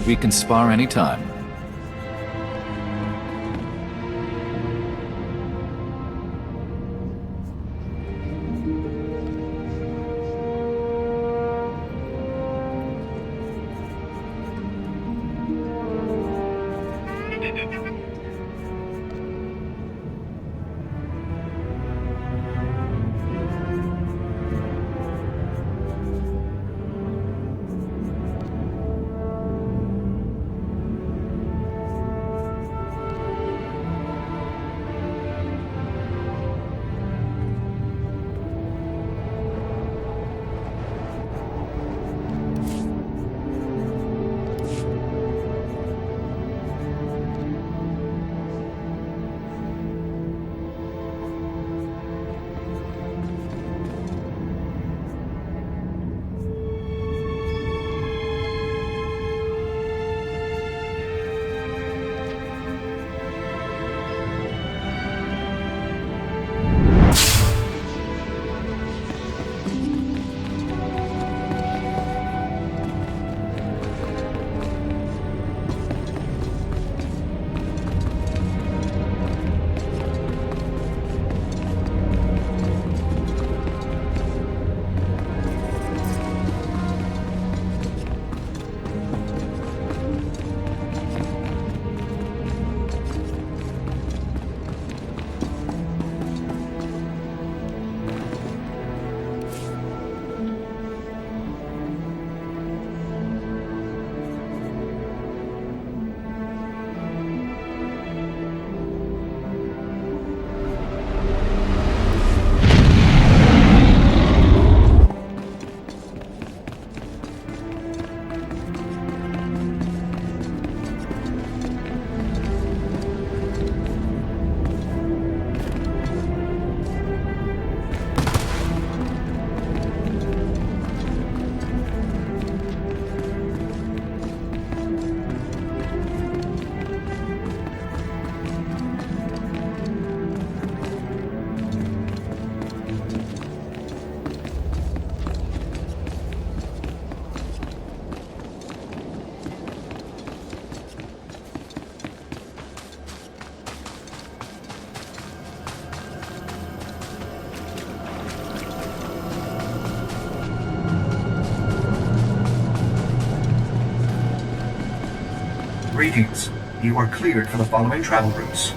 S10: We can spar anytime.
S4: Greetings. You are cleared for the following travel routes.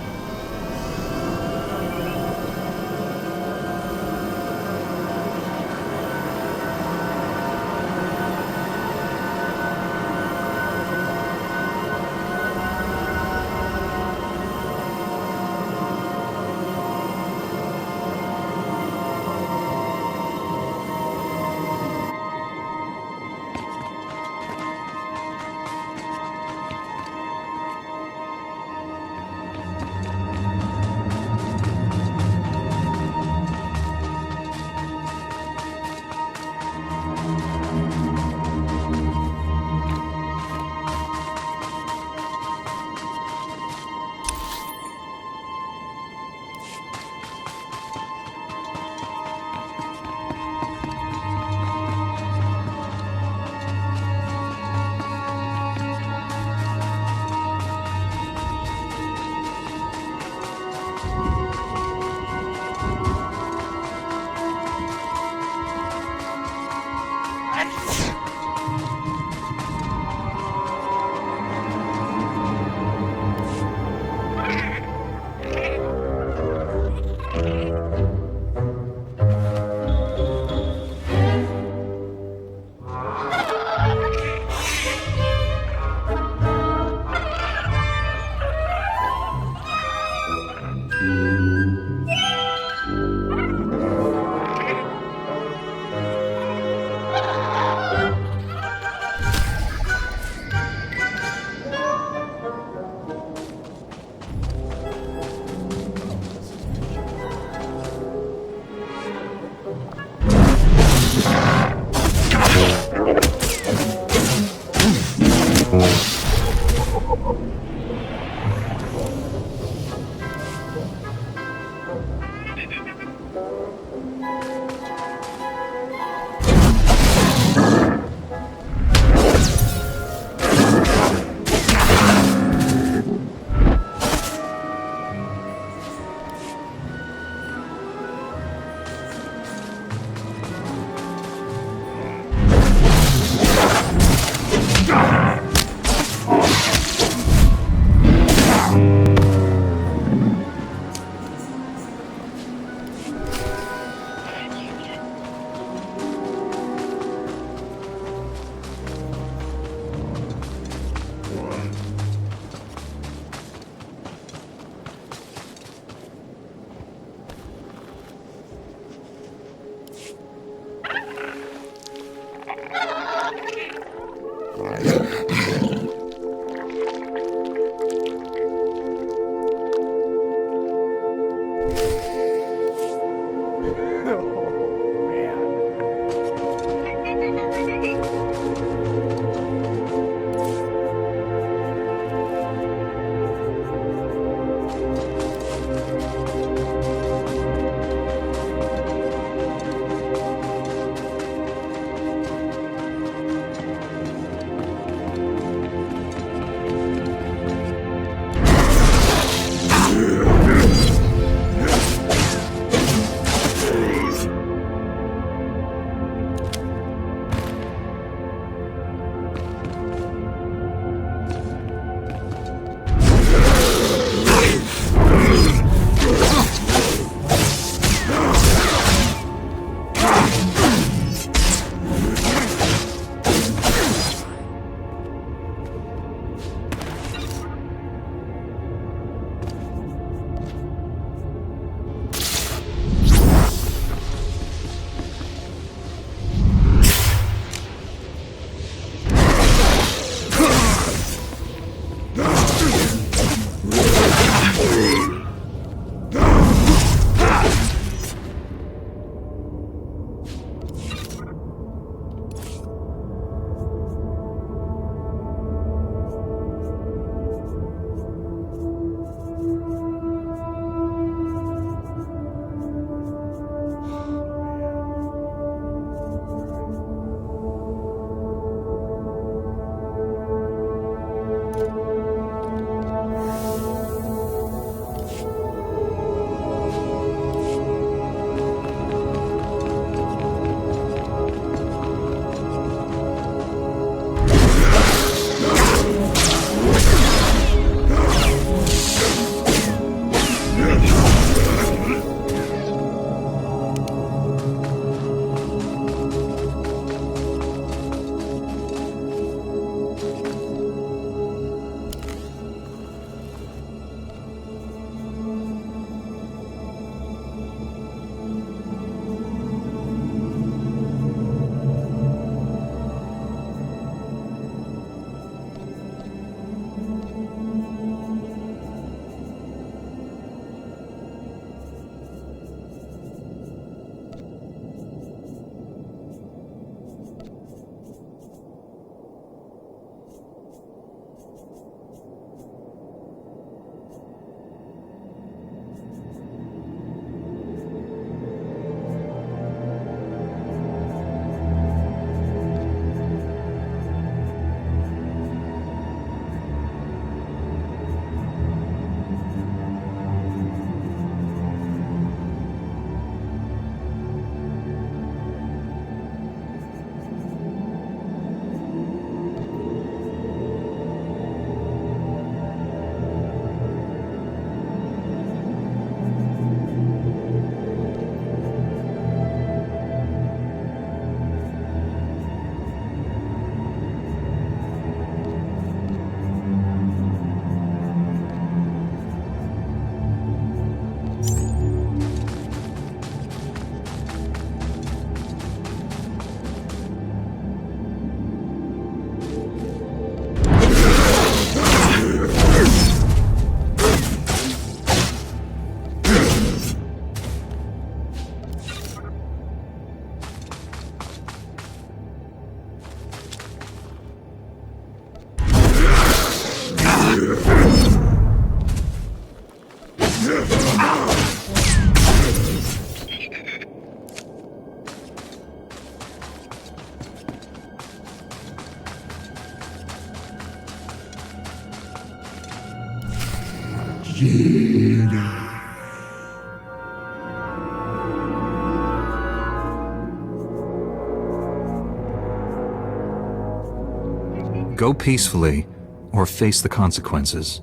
S2: Go peacefully, or face the consequences.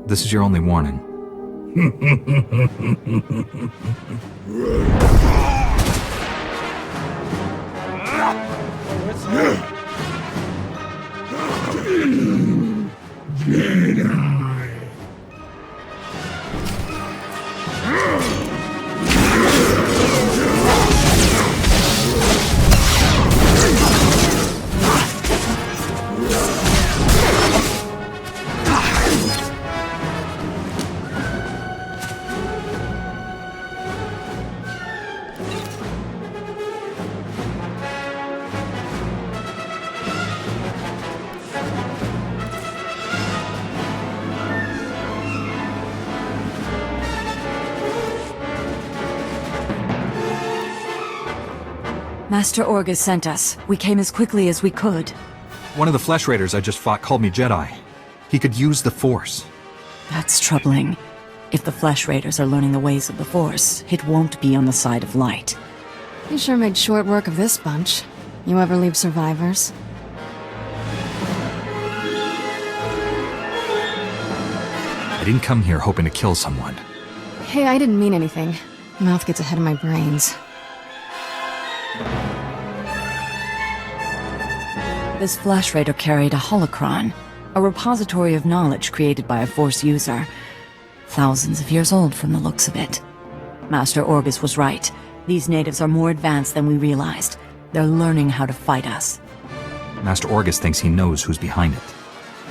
S2: This is your only warning.
S15: Master Orgus sent us. We came as quickly as we could.
S2: One of the Flesh Raiders I just fought called me Jedi. He could use the Force.
S15: That's troubling. If the Flesh Raiders are learning the ways of the Force, it won't be on the side of light.
S18: You sure made short work of this bunch. You ever leave survivors?
S2: I didn't come here hoping to kill someone.
S18: Hey, I didn't mean anything. Mouth gets ahead of my brains.
S15: This Flesh Raider carried a holocron, a repository of knowledge created by a Force user. Thousands of years old from the looks of it. Master Orgus was right. These natives are more advanced than we realized. They're learning how to fight us.
S2: Master Orgus thinks he knows who's behind it.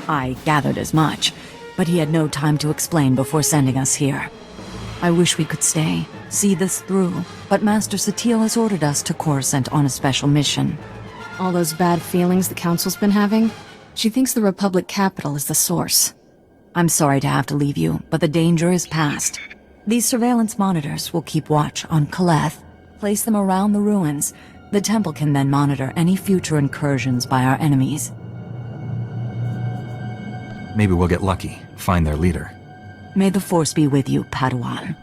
S15: I gathered as much, but he had no time to explain before sending us here. I wish we could stay, see this through, but Master Satele has ordered us to Coruscant on a special mission.
S18: All those bad feelings the Council's been having? She thinks the Republic capital is the source.
S15: I'm sorry to have to leave you, but the danger is past. These surveillance monitors will keep watch on Kaleth, place them around the ruins. The temple can then monitor any future incursions by our enemies.
S2: Maybe we'll get lucky, find their leader.
S15: May the Force be with you, Padawan.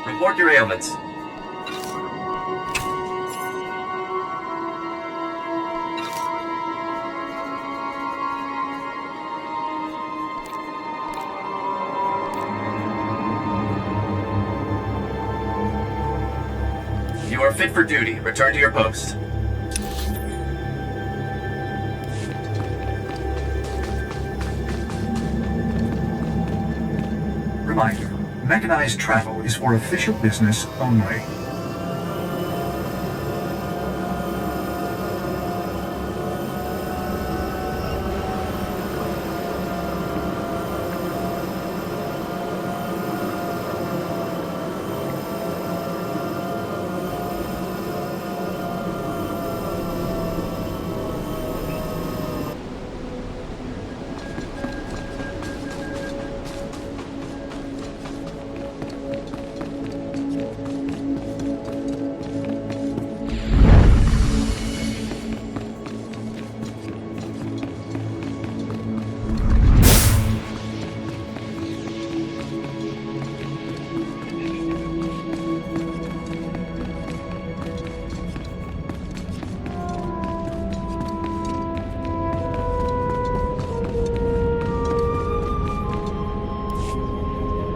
S5: Report your ailments. You are fit for duty. Return to your post.
S4: Reminder, mechanized travel is for official business only.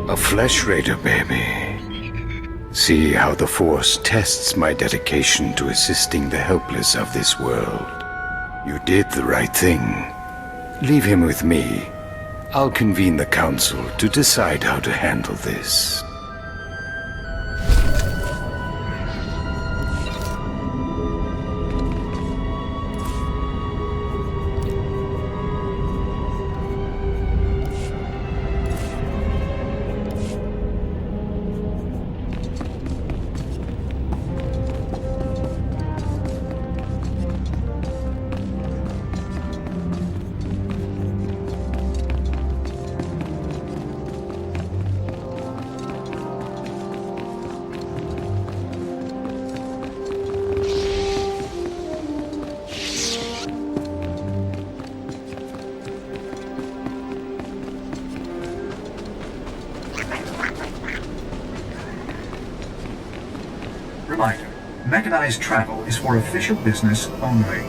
S21: A Flesh Raider, baby. See how the Force tests my dedication to assisting the helpless of this world. You did the right thing. Leave him with me. I'll convene the Council to decide how to handle this. Reminder, mechanized travel is for official business only.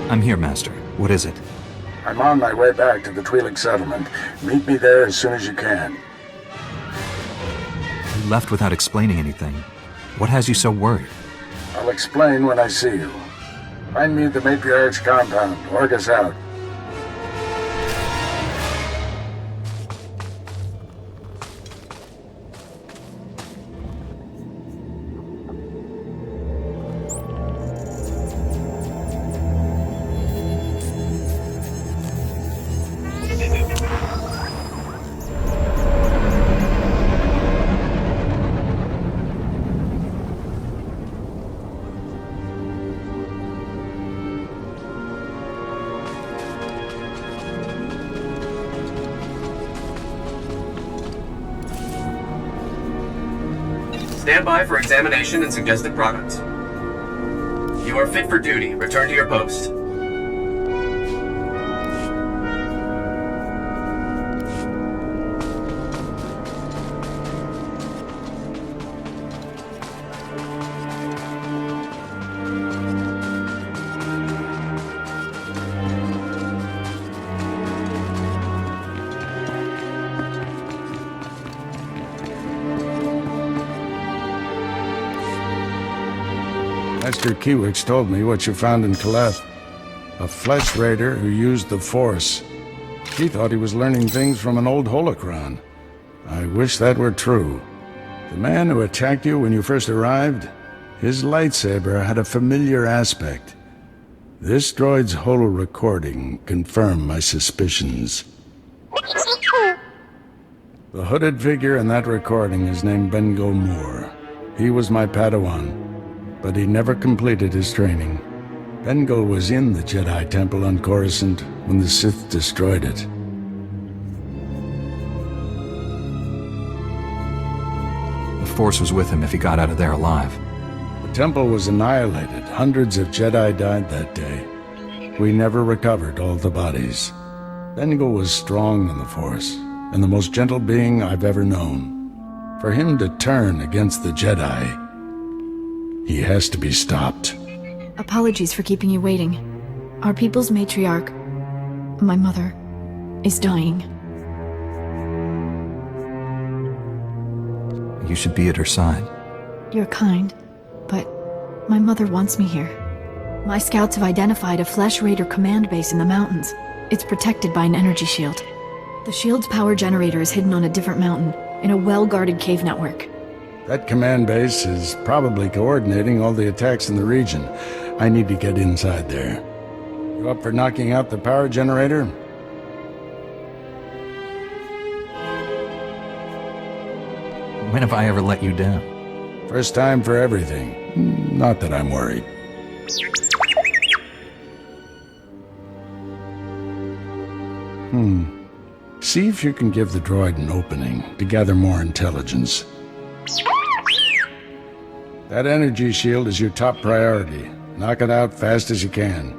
S2: I'm here, Master. What is it?
S9: I'm on my way back to the Twi'lek settlement. Meet me there as soon as you can.
S2: You left without explaining anything. What has you so worried?
S9: I'll explain when I see you. Find me at the Matriarch's compound. Orgus out.
S5: Stand by for examination and suggested product. You are fit for duty. Return to your post.
S9: Master Kiwix told me what you found in Kaleth. A flesh raider who used the Force. He thought he was learning things from an old holocron. I wish that were true. The man who attacked you when you first arrived, his lightsaber had a familiar aspect. This droid's holo-recording confirmed my suspicions. The hooded figure in that recording is named Bengo Moore. He was my Padawan, but he never completed his training. Bengal was in the Jedi Temple on Coruscant when the Sith destroyed it.
S2: The Force was with him if he got out of there alive.
S9: The temple was annihilated. Hundreds of Jedi died that day. We never recovered all the bodies. Bengal was strong in the Force, and the most gentle being I've ever known. For him to turn against the Jedi, he has to be stopped.
S18: Apologies for keeping you waiting. Our people's matriarch, my mother, is dying.
S2: You should be at her side.
S18: You're kind, but my mother wants me here. My scouts have identified a Flesh Raider command base in the mountains. It's protected by an energy shield. The shield's power generator is hidden on a different mountain, in a well-guarded cave network.
S9: That command base is probably coordinating all the attacks in the region. I need to get inside there. You up for knocking out the power generator?
S2: When have I ever let you down?
S9: First time for everything. Not that I'm worried. See if you can give the droid an opening to gather more intelligence. That energy shield is your top priority. Knock it out fast as you can.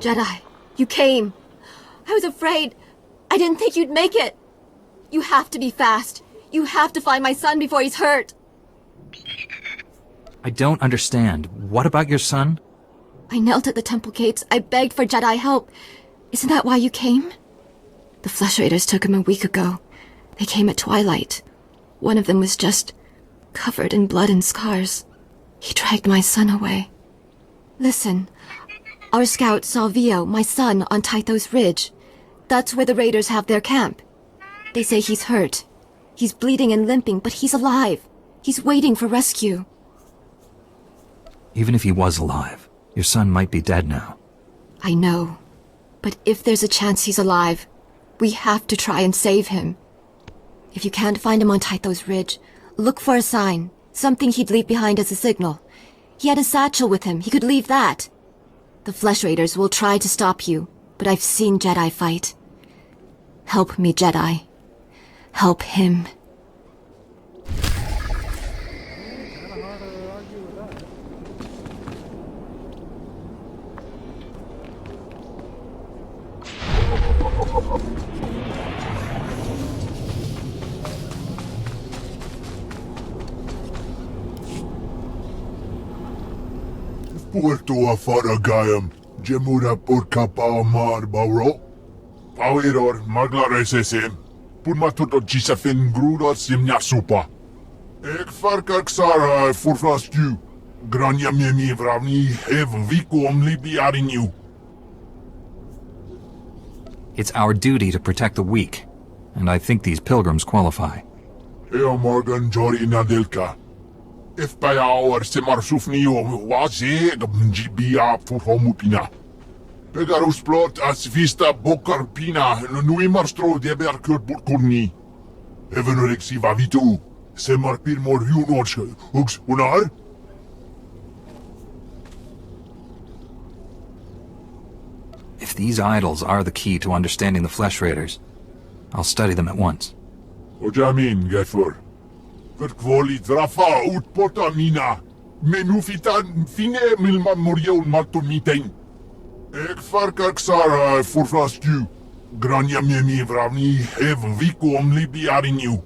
S7: Jedi, you came. I was afraid. I didn't think you'd make it. You have to be fast. You have to find my son before he's hurt.
S2: I don't understand. What about your son?
S7: I knelt at the temple gates. I begged for Jedi help. Isn't that why you came? The Flesh Raiders took him a week ago. They came at twilight. One of them was just covered in blood and scars. He dragged my son away. Listen, our scout saw Vio, my son, on Tythos Ridge. That's where the Raiders have their camp. They say he's hurt. He's bleeding and limping, but he's alive. He's waiting for rescue.
S2: Even if he was alive, your son might be dead now.
S7: I know. But if there's a chance he's alive, we have to try and save him. If you can't find him on Tythos Ridge, look for a sign. Something he'd leave behind as a signal. He had a satchel with him. He could leave that. The Flesh Raiders will try to stop you, but I've seen Jedi fight. Help me, Jedi. Help him.
S11: Puerto Faragayam, Jemura Purkapa Mar Bauro. Pauiror Maglaresesim. pun matut o Gisafin gruda simnya supa. Ek farkar ksara furflasku. Grania miemi vravni hev viku omlibi arinyu.
S2: It's our duty to protect the weak, and I think these pilgrims qualify.
S11: Eo Morgan Jori Nadelka. If by our semarsufni o waze gbnjibia furhomupina. Pegarus plot as vista bokarpina nui marstro deber kurt burkurni. Even rexiva vitu. Semarpir mor junors ugs unar.
S2: If these idols are the key to understanding the Flesh Raiders, I'll study them at once.
S11: Ojamin, Getfur. Verkvoli drafa ut potamina. Menufitan fine milma morion matumitein. Ek farkar ksara furflasku. Grania miemi vravni hev viku omlibi arinyu.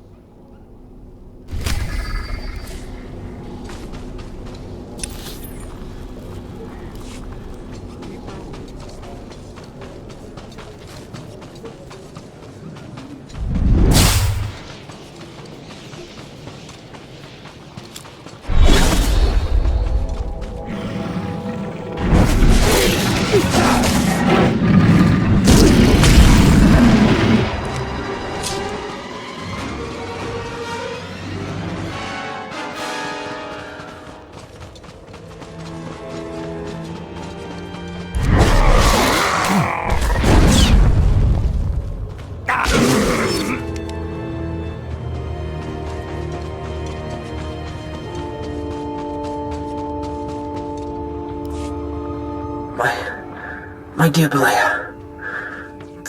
S17: My dear Belaya,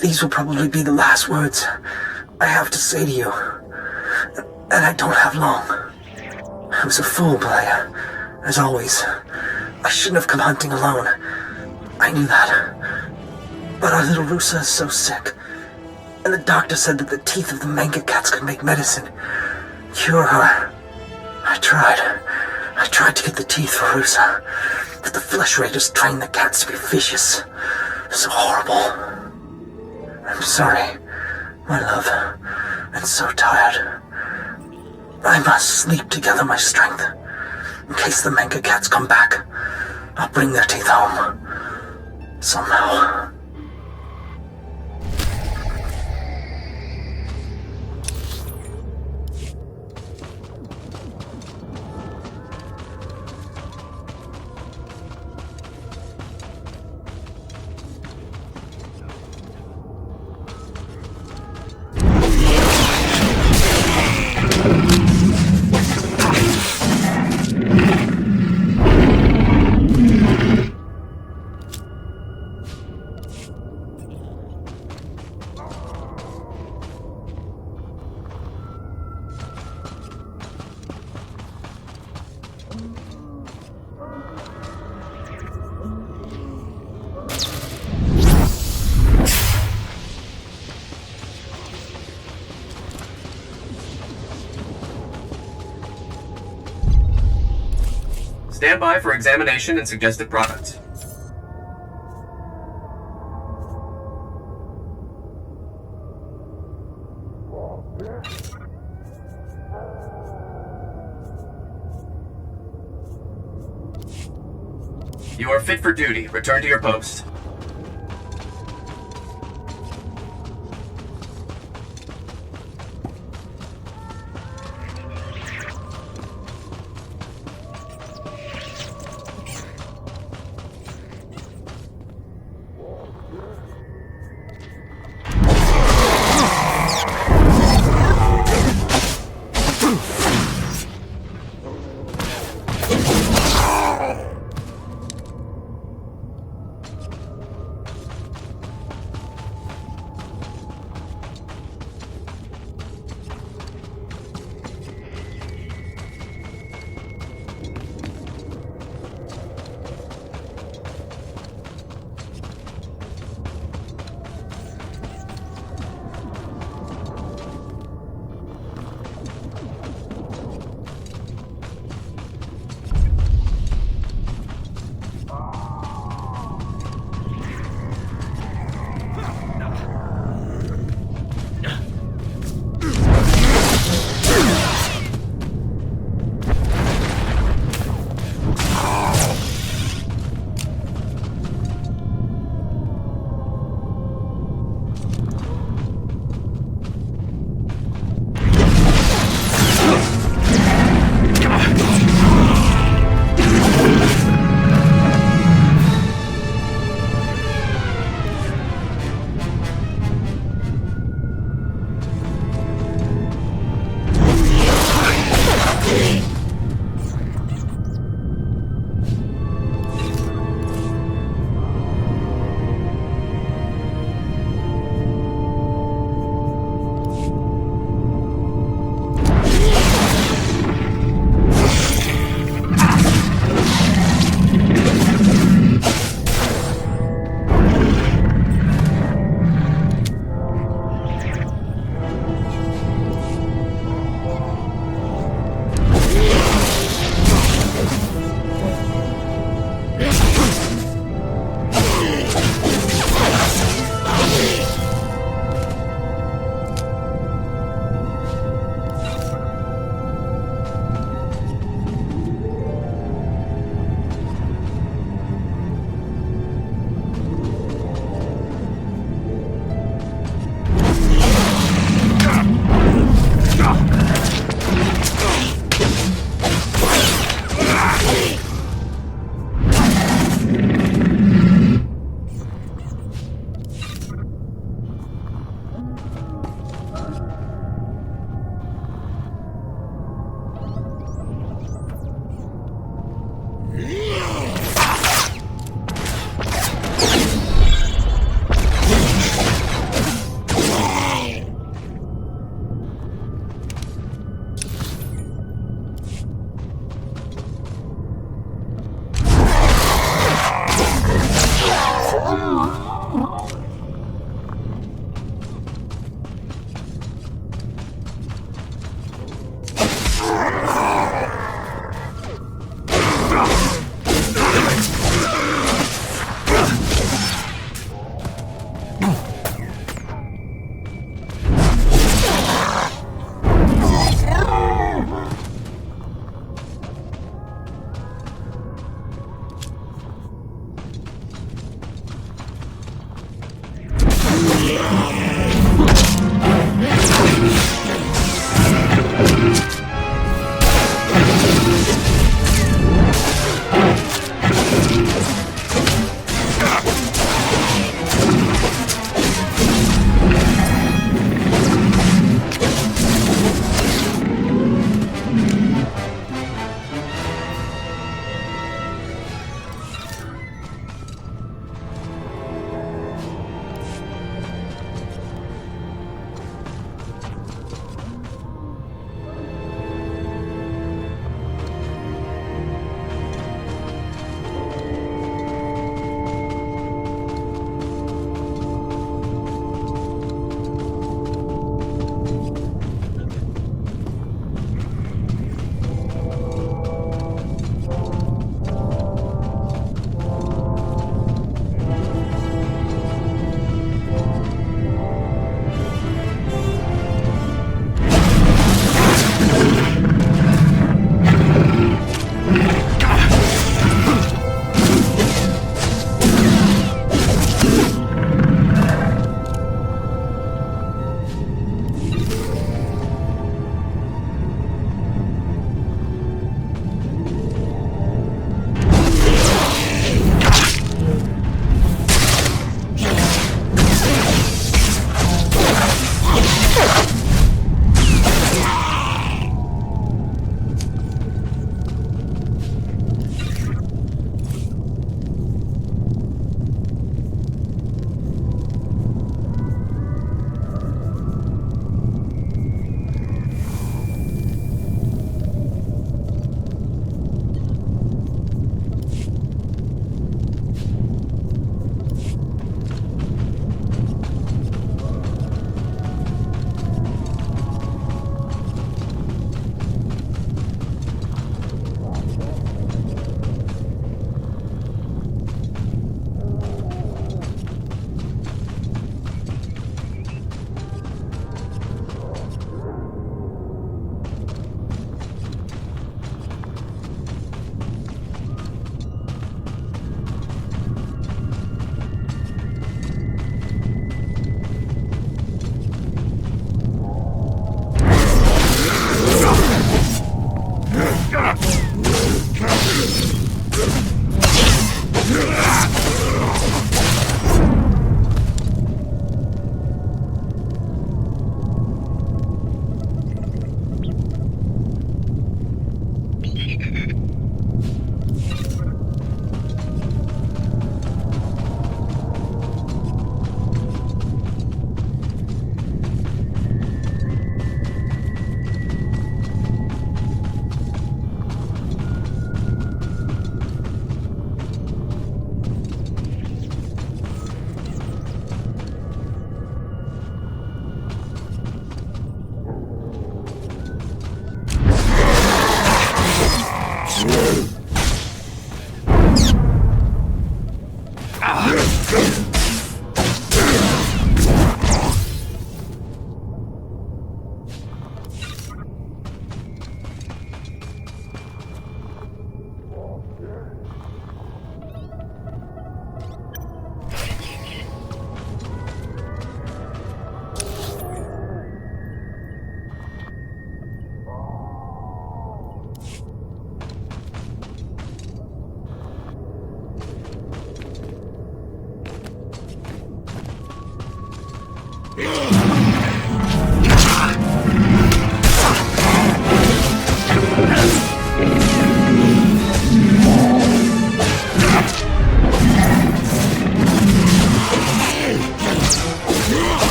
S17: these will probably be the last words I have to say to you. And I don't have long. I was a fool, Belaya, as always. I shouldn't have come hunting alone. I knew that. But our little Rusa is so sick. And the doctor said that the teeth of the manga cats could make medicine. Cure her. I tried to get the teeth for Rusa. But the Flesh Raiders trained the cats to be vicious. So horrible. I'm sorry, my love. I'm so tired. I must sleep to gather my strength. In case the manga cats come back, I'll bring their teeth home. Somehow.
S5: Stand by for examination and suggested products. You are fit for duty. Return to your post.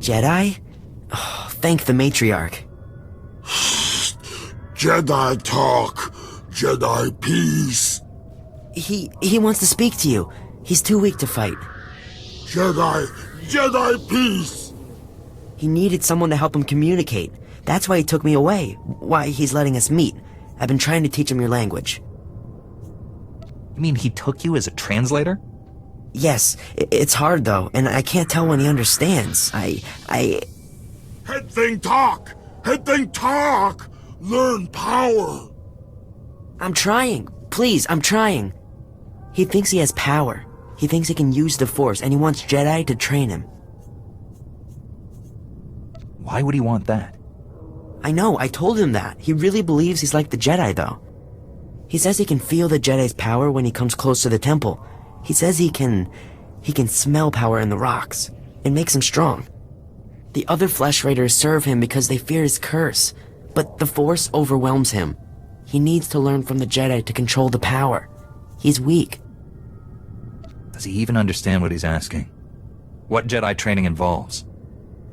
S19: Jedi? Oh, thank the matriarch.
S11: Jedi talk. Jedi peace.
S19: He wants to speak to you. He's too weak to fight.
S11: Jedi peace.
S19: He needed someone to help him communicate. That's why he took me away. Why he's letting us meet. I've been trying to teach him your language.
S2: You mean he took you as a translator?
S19: Yes, it's hard though, and I can't tell when he understands.
S11: Head thing talk! Head thing talk! Learn power!
S19: I'm trying. Please, I'm trying. He thinks he has power. He thinks he can use the Force, and he wants Jedi to train him.
S2: Why would he want that?
S19: I know, I told him that. He really believes he's like the Jedi, though. He says he can feel the Jedi's power when he comes close to the temple. He says he can smell power in the rocks. It makes him strong. The other Flesh Raiders serve him because they fear his curse, but the Force overwhelms him. He needs to learn from the Jedi to control the power. He's weak.
S2: Does he even understand what he's asking? What Jedi training involves?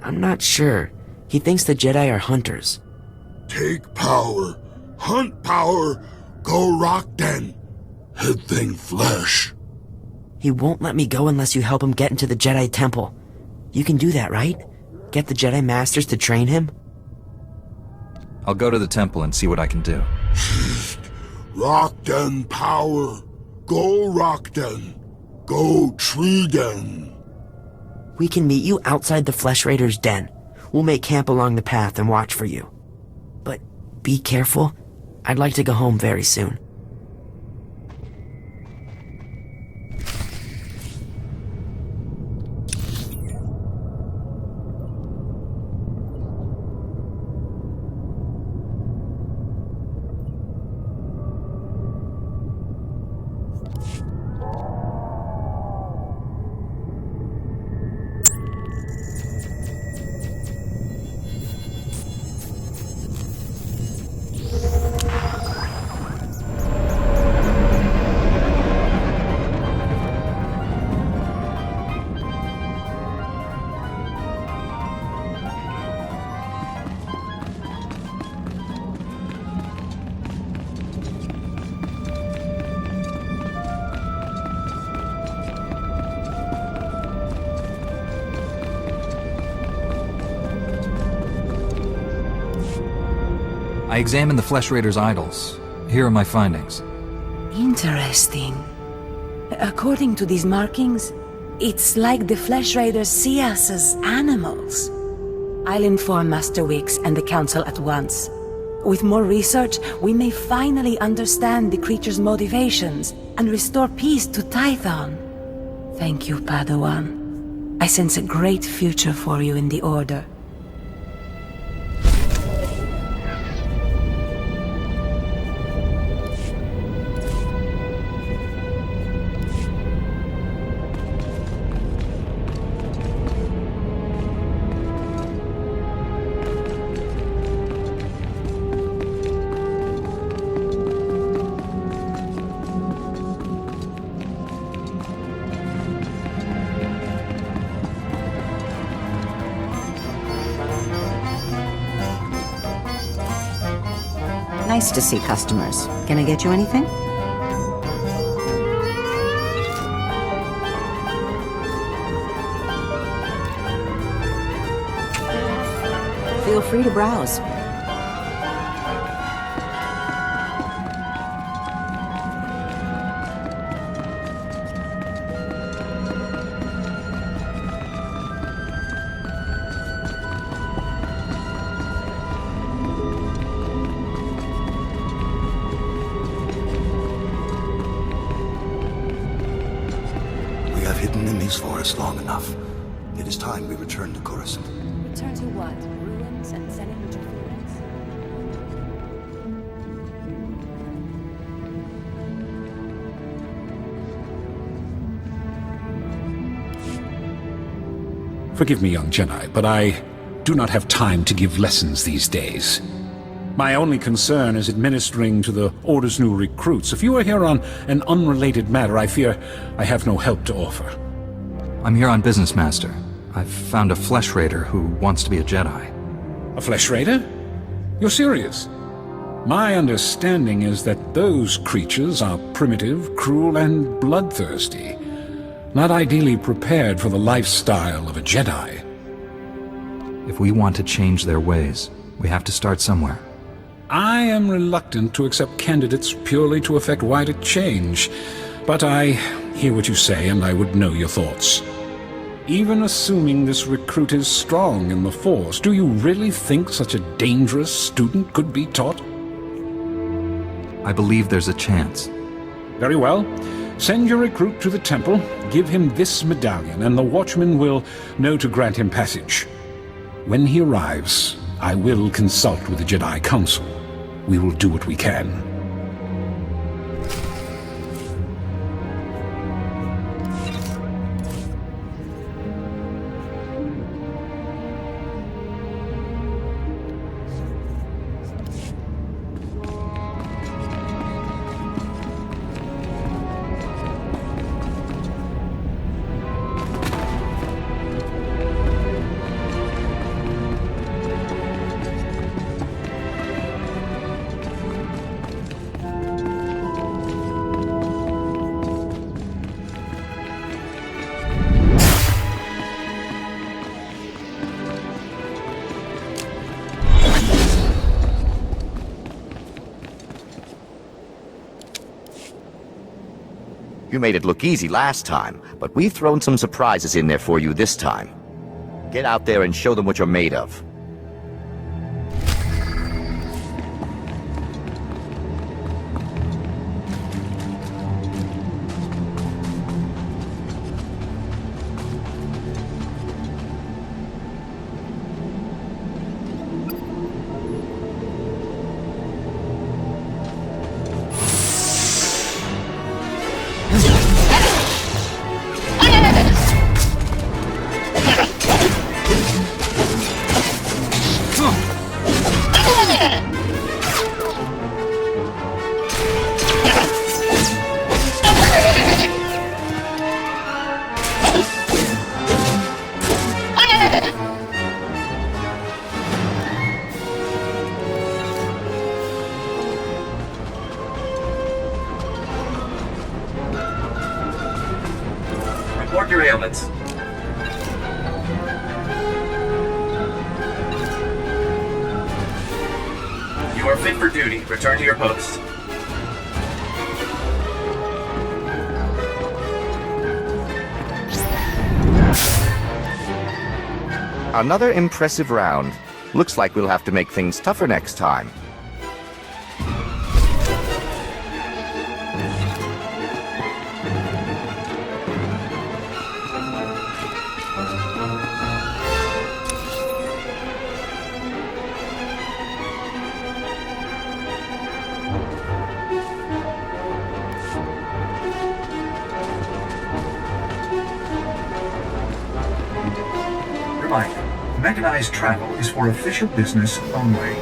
S19: I'm not sure. He thinks the Jedi are hunters.
S11: Take power. Hunt power. Go rock den. Head thing flesh.
S19: He won't let me go unless you help him get into the Jedi Temple. You can do that, right? Get the Jedi Masters to train him?
S2: I'll go to the temple and see what I can do.
S11: Rock den power. Go rock den. Go tree den.
S19: We can meet you outside the Flesh Raiders' den. We'll make camp along the path and watch for you. But be careful. I'd like to go home very soon.
S2: I examined the Flesh Raiders' idols. Here are my findings.
S1: Interesting. According to these markings, it's like the Flesh Raiders see us as animals. I'll inform Master Wix and the Council at once. With more research, we may finally understand the creature's motivations and restore peace to Tython. Thank you, Padawan. I sense a great future for you in the Order.
S20: Nice to see customers. Can I get you anything? Feel free to browse.
S23: Long enough. It is time we return to Coruscant.
S1: Return to what? Ruins and sending interference?
S22: Forgive me, young Jedi, but I do not have time to give lessons these days. My only concern is administering to the Order's new recruits. If you are here on an unrelated matter, I fear I have no help to offer.
S2: I'm here on business, Master. I've found a Flesh Raider who wants to be a Jedi.
S22: A Flesh Raider? You're serious? My understanding is that those creatures are primitive, cruel, and bloodthirsty. Not ideally prepared for the lifestyle of a Jedi.
S2: If we want to change their ways, we have to start somewhere.
S22: I am reluctant to accept candidates purely to effect wider change. But I hear what you say, and I would know your thoughts. Even assuming this recruit is strong in the Force, do you really think such a dangerous student could be taught?
S2: I believe there's a chance.
S22: Very well. Send your recruit to the temple, give him this medallion, and the Watchman will know to grant him passage. When he arrives, I will consult with the Jedi Council. We will do what we can.
S6: You made it look easy last time, but we've thrown some surprises in there for you this time. Get out there and show them what you're made of.
S5: Report your ailments. You are fit for duty. Return to your post.
S6: Another impressive round. Looks like we'll have to make things tougher next time.
S4: Reminder, mechanized travel is for official business only.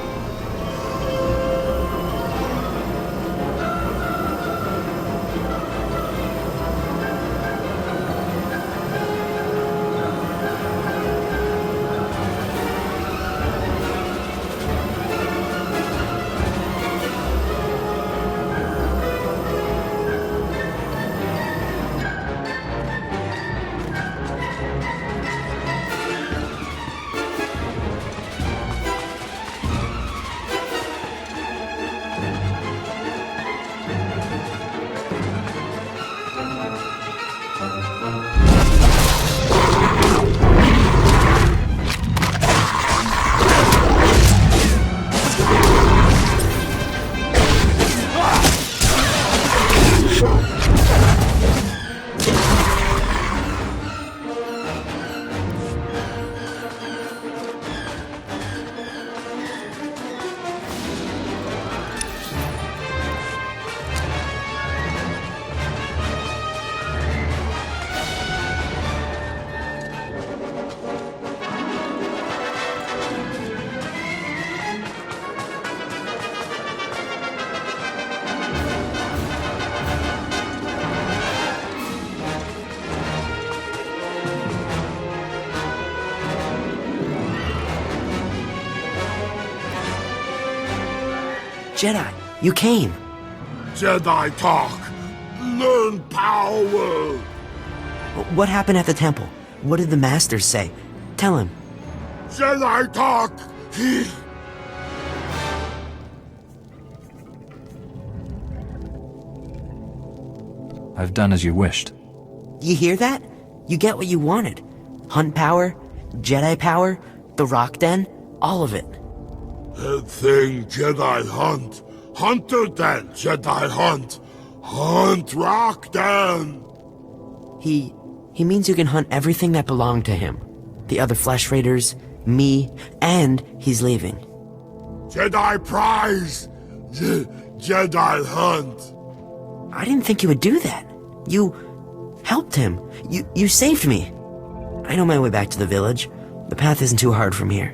S19: Jedi, you came.
S11: Jedi talk. Learn power.
S19: What happened at the temple? What did the Master say? Tell him.
S11: Jedi talk.
S2: I've done as you wished.
S19: You hear that? You get what you wanted. Hunt power, Jedi power, the Rock Den, all of it.
S11: That thing Jedi hunt. Hunter Den Jedi hunt. Hunt Rock Den.
S19: He means you can hunt everything that belonged to him. The other Flesh Raiders, me, and he's leaving.
S11: Jedi prize. Jedi hunt.
S19: I didn't think you would do that. You helped him. You saved me. I know my way back to the village. The path isn't too hard from here.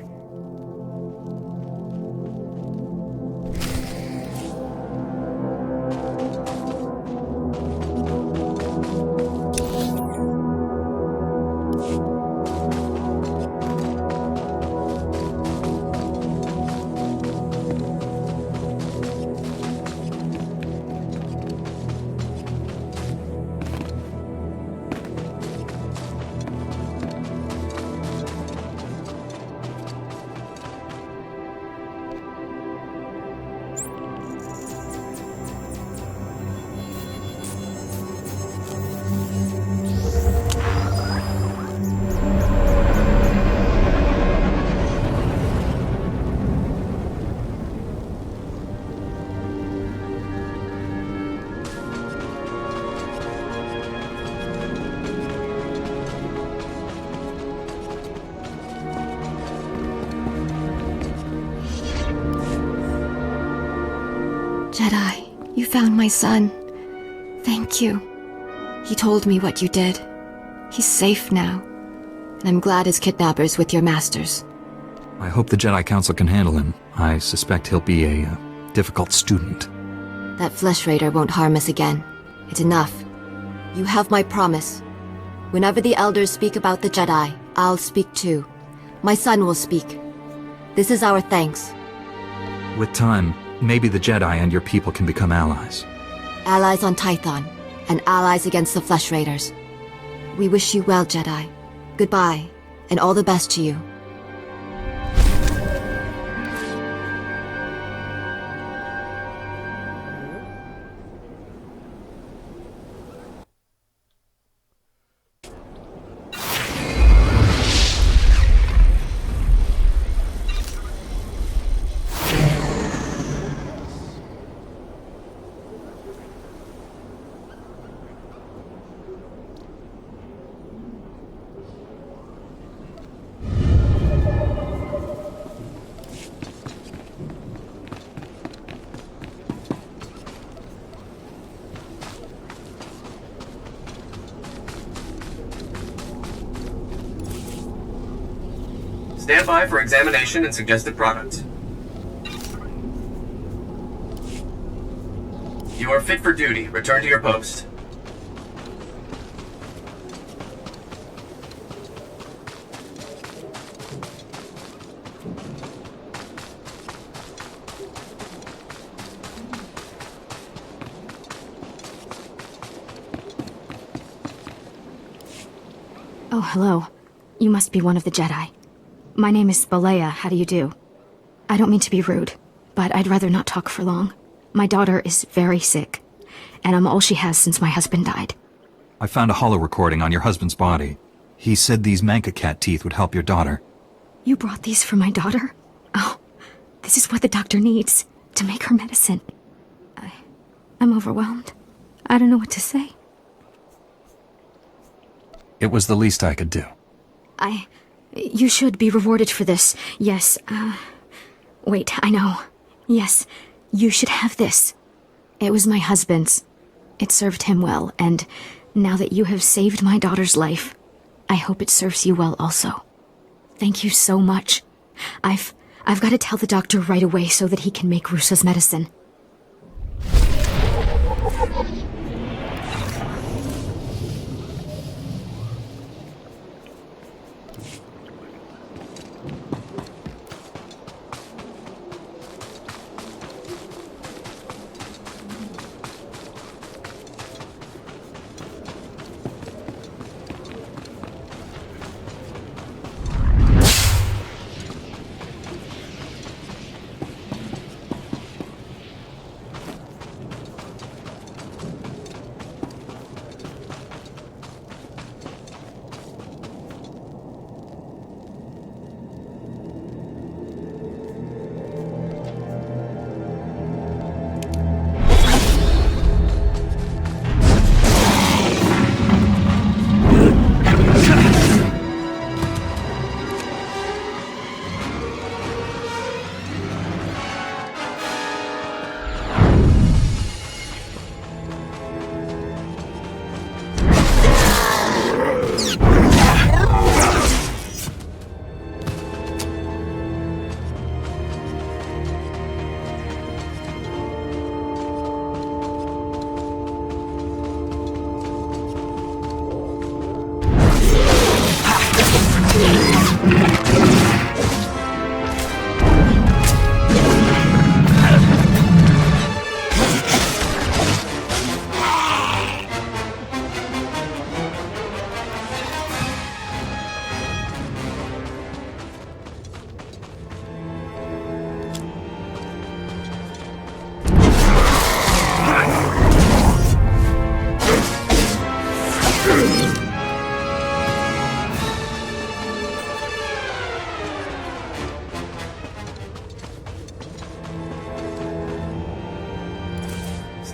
S7: Jedi, you found my son. Thank you. He told me what you did. He's safe now. And I'm glad his kidnapper's with your masters.
S2: I hope the Jedi Council can handle him. I suspect he'll be a difficult student.
S7: That Flesh Raider won't harm us again. It's enough. You have my promise. Whenever the elders speak about the Jedi, I'll speak too. My son will speak. This is our thanks.
S2: With time, maybe the Jedi and your people can become allies.
S7: Allies on Tython, and allies against the Flesh Raiders. We wish you well, Jedi. Goodbye, and all the best to you.
S5: Stand by for examination and suggested product. You are fit for duty. Return to your post.
S18: Oh, hello. You must be one of the Jedi. My name is Balea. How do you do? I don't mean to be rude, but I'd rather not talk for long. My daughter is very sick, and I'm all she has since my husband died.
S2: I found a holo recording on your husband's body. He said these Manka cat teeth would help your daughter.
S18: You brought these for my daughter? Oh, this is what the doctor needs to make her medicine. I'm overwhelmed. I don't know what to say.
S2: It was the least I could do.
S18: You should be rewarded for this. Yes, wait, I know. Yes, you should have this. It was my husband's. It served him well, and now that you have saved my daughter's life, I hope it serves you well also. Thank you so much. I've got to tell the doctor right away so that he can make Rusa's medicine.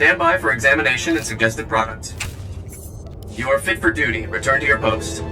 S5: Stand by for examination and suggested product. You are fit for duty. Return to your post.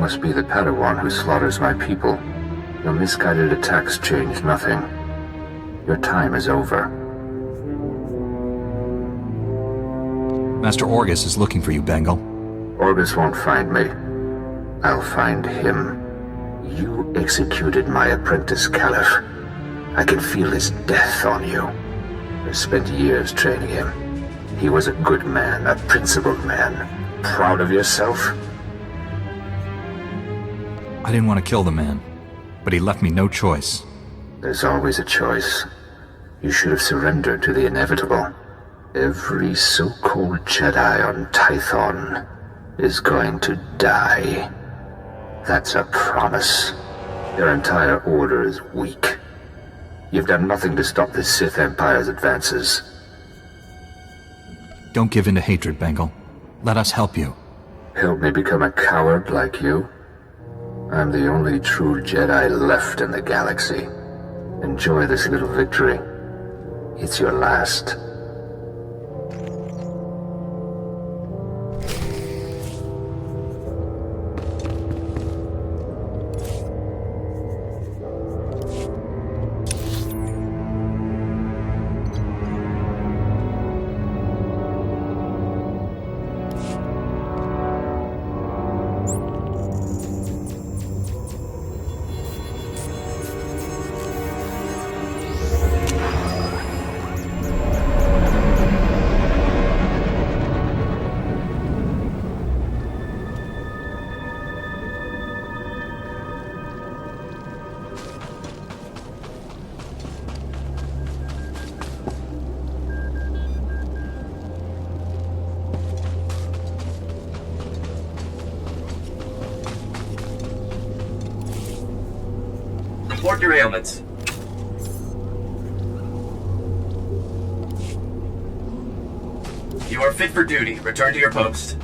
S13: must be the Padawan who slaughters my people. Your misguided attacks change nothing. Your time is over.
S2: Master Orgus is looking for you, Bengal.
S13: Orgus won't find me. I'll find him. You executed my apprentice, Caliph. I can feel his death on you. I spent years training him. He was a good man, a principled man. Proud of yourself?
S2: I didn't want to kill the man, but he left me no choice.
S13: There's always a choice. You should have surrendered to the inevitable. Every so-called Jedi on Tython is going to die. That's a promise. Their entire order is weak. You've done nothing to stop the Sith Empire's advances.
S2: Don't give in to hatred, Bengal. Let us help you.
S13: Help me become a coward like you? I'm the only true Jedi left in the galaxy. Enjoy this little victory. It's your last.
S5: Report your ailments. You are fit for duty. Return to your post.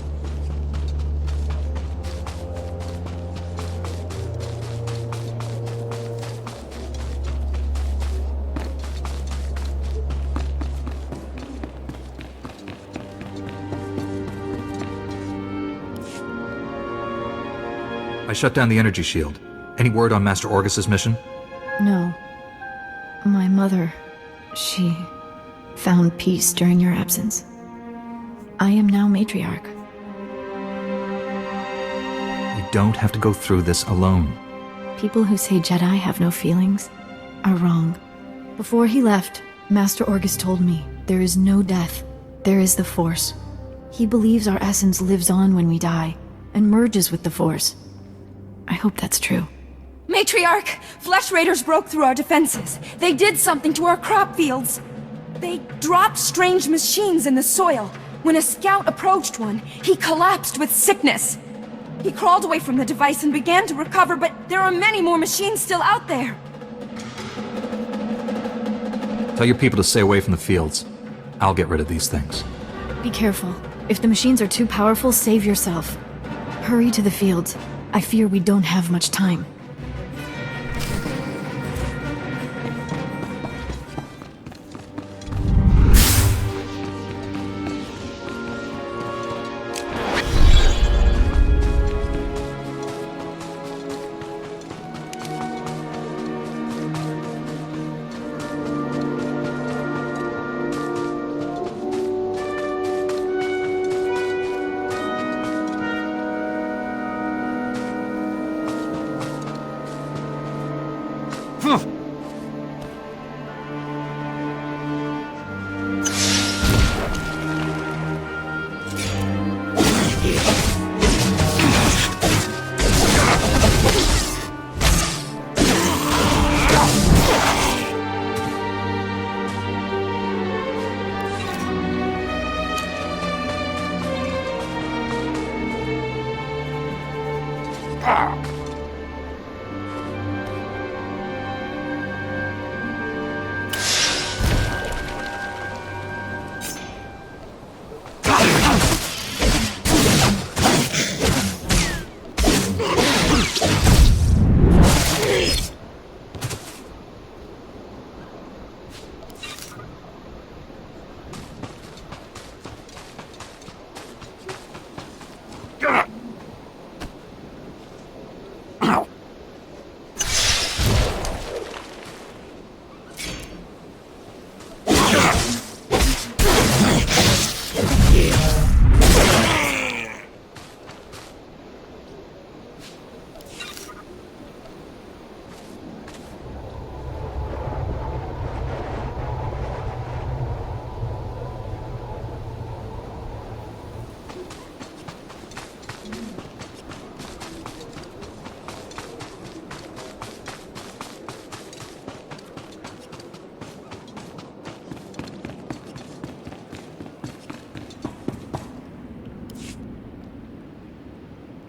S2: I shut down the energy shield. Any word on Master Orgus's mission?
S18: No. My mother, she found peace during your absence. I am now matriarch.
S2: You don't have to go through this alone.
S18: People who say Jedi have no feelings are wrong. Before he left, Master Orgus told me there is no death, there is the Force. He believes our essence lives on when we die and merges with the Force. I hope that's true.
S14: Matriarch! Flesh Raiders broke through our defenses. They did something to our crop fields. They dropped strange machines in the soil. When a scout approached one, he collapsed with sickness. He crawled away from the device and began to recover, but there are many more machines still out there.
S2: Tell your people to stay away from the fields. I'll get rid of these things.
S18: Be careful. If the machines are too powerful, save yourself. Hurry to the fields. I fear we don't have much time.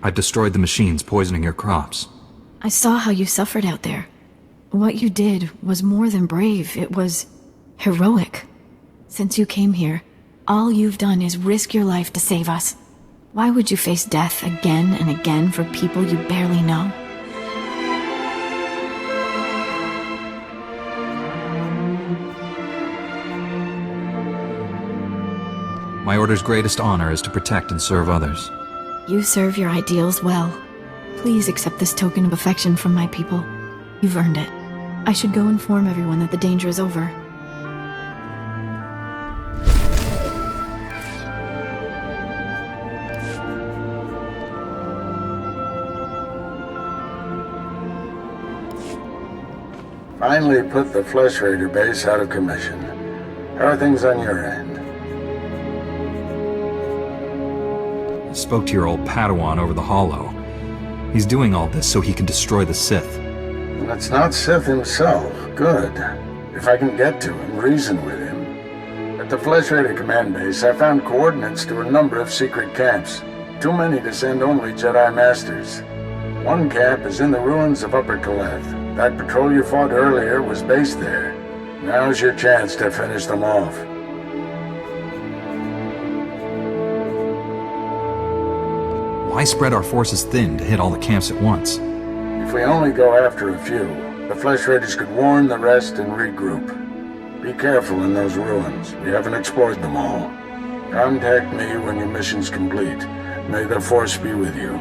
S2: I destroyed the machines poisoning your crops.
S18: I saw how you suffered out there. What you did was more than brave, it was heroic. Since you came here, all you've done is risk your life to save us. Why would you face death again and again for people you barely know?
S2: My order's greatest honor is to protect and serve others.
S18: You serve your ideals well. Please accept this token of affection from my people. You've earned it. I should go inform everyone that the danger is over.
S9: Finally put the Flesh Raider base out of commission. How are things on your end?
S2: I spoke to your old Padawan over the Hollow. He's doing all this so he can destroy the Sith.
S9: And it's not Sith himself. Good. If I can get to him, reason with him. At the Flesh Raider command base, I found coordinates to a number of secret camps. Too many to send only Jedi Masters. One camp is in the ruins of Upper Kaleth. That patrol you fought earlier was based there. Now's your chance to finish them off.
S2: Why spread our forces thin to hit all the camps at once?
S9: If we only go after a few, the Flesh Raiders could warn the rest and regroup. Be careful in those ruins. We haven't explored them all. Contact me when your mission's complete. May the Force be with you.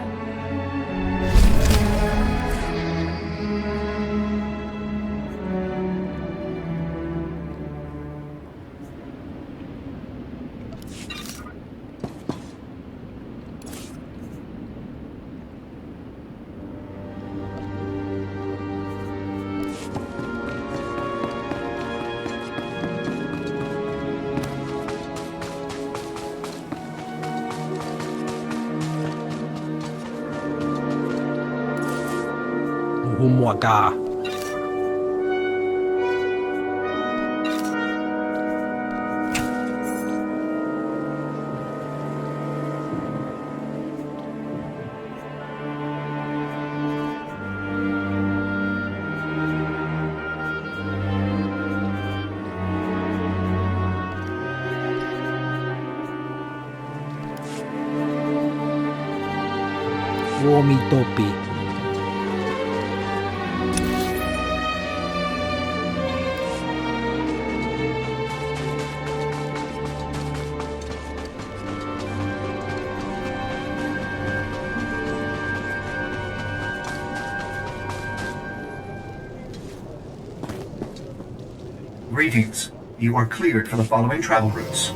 S3: Umuaga. Womitopi.
S4: Greetings. You are cleared for the following travel routes.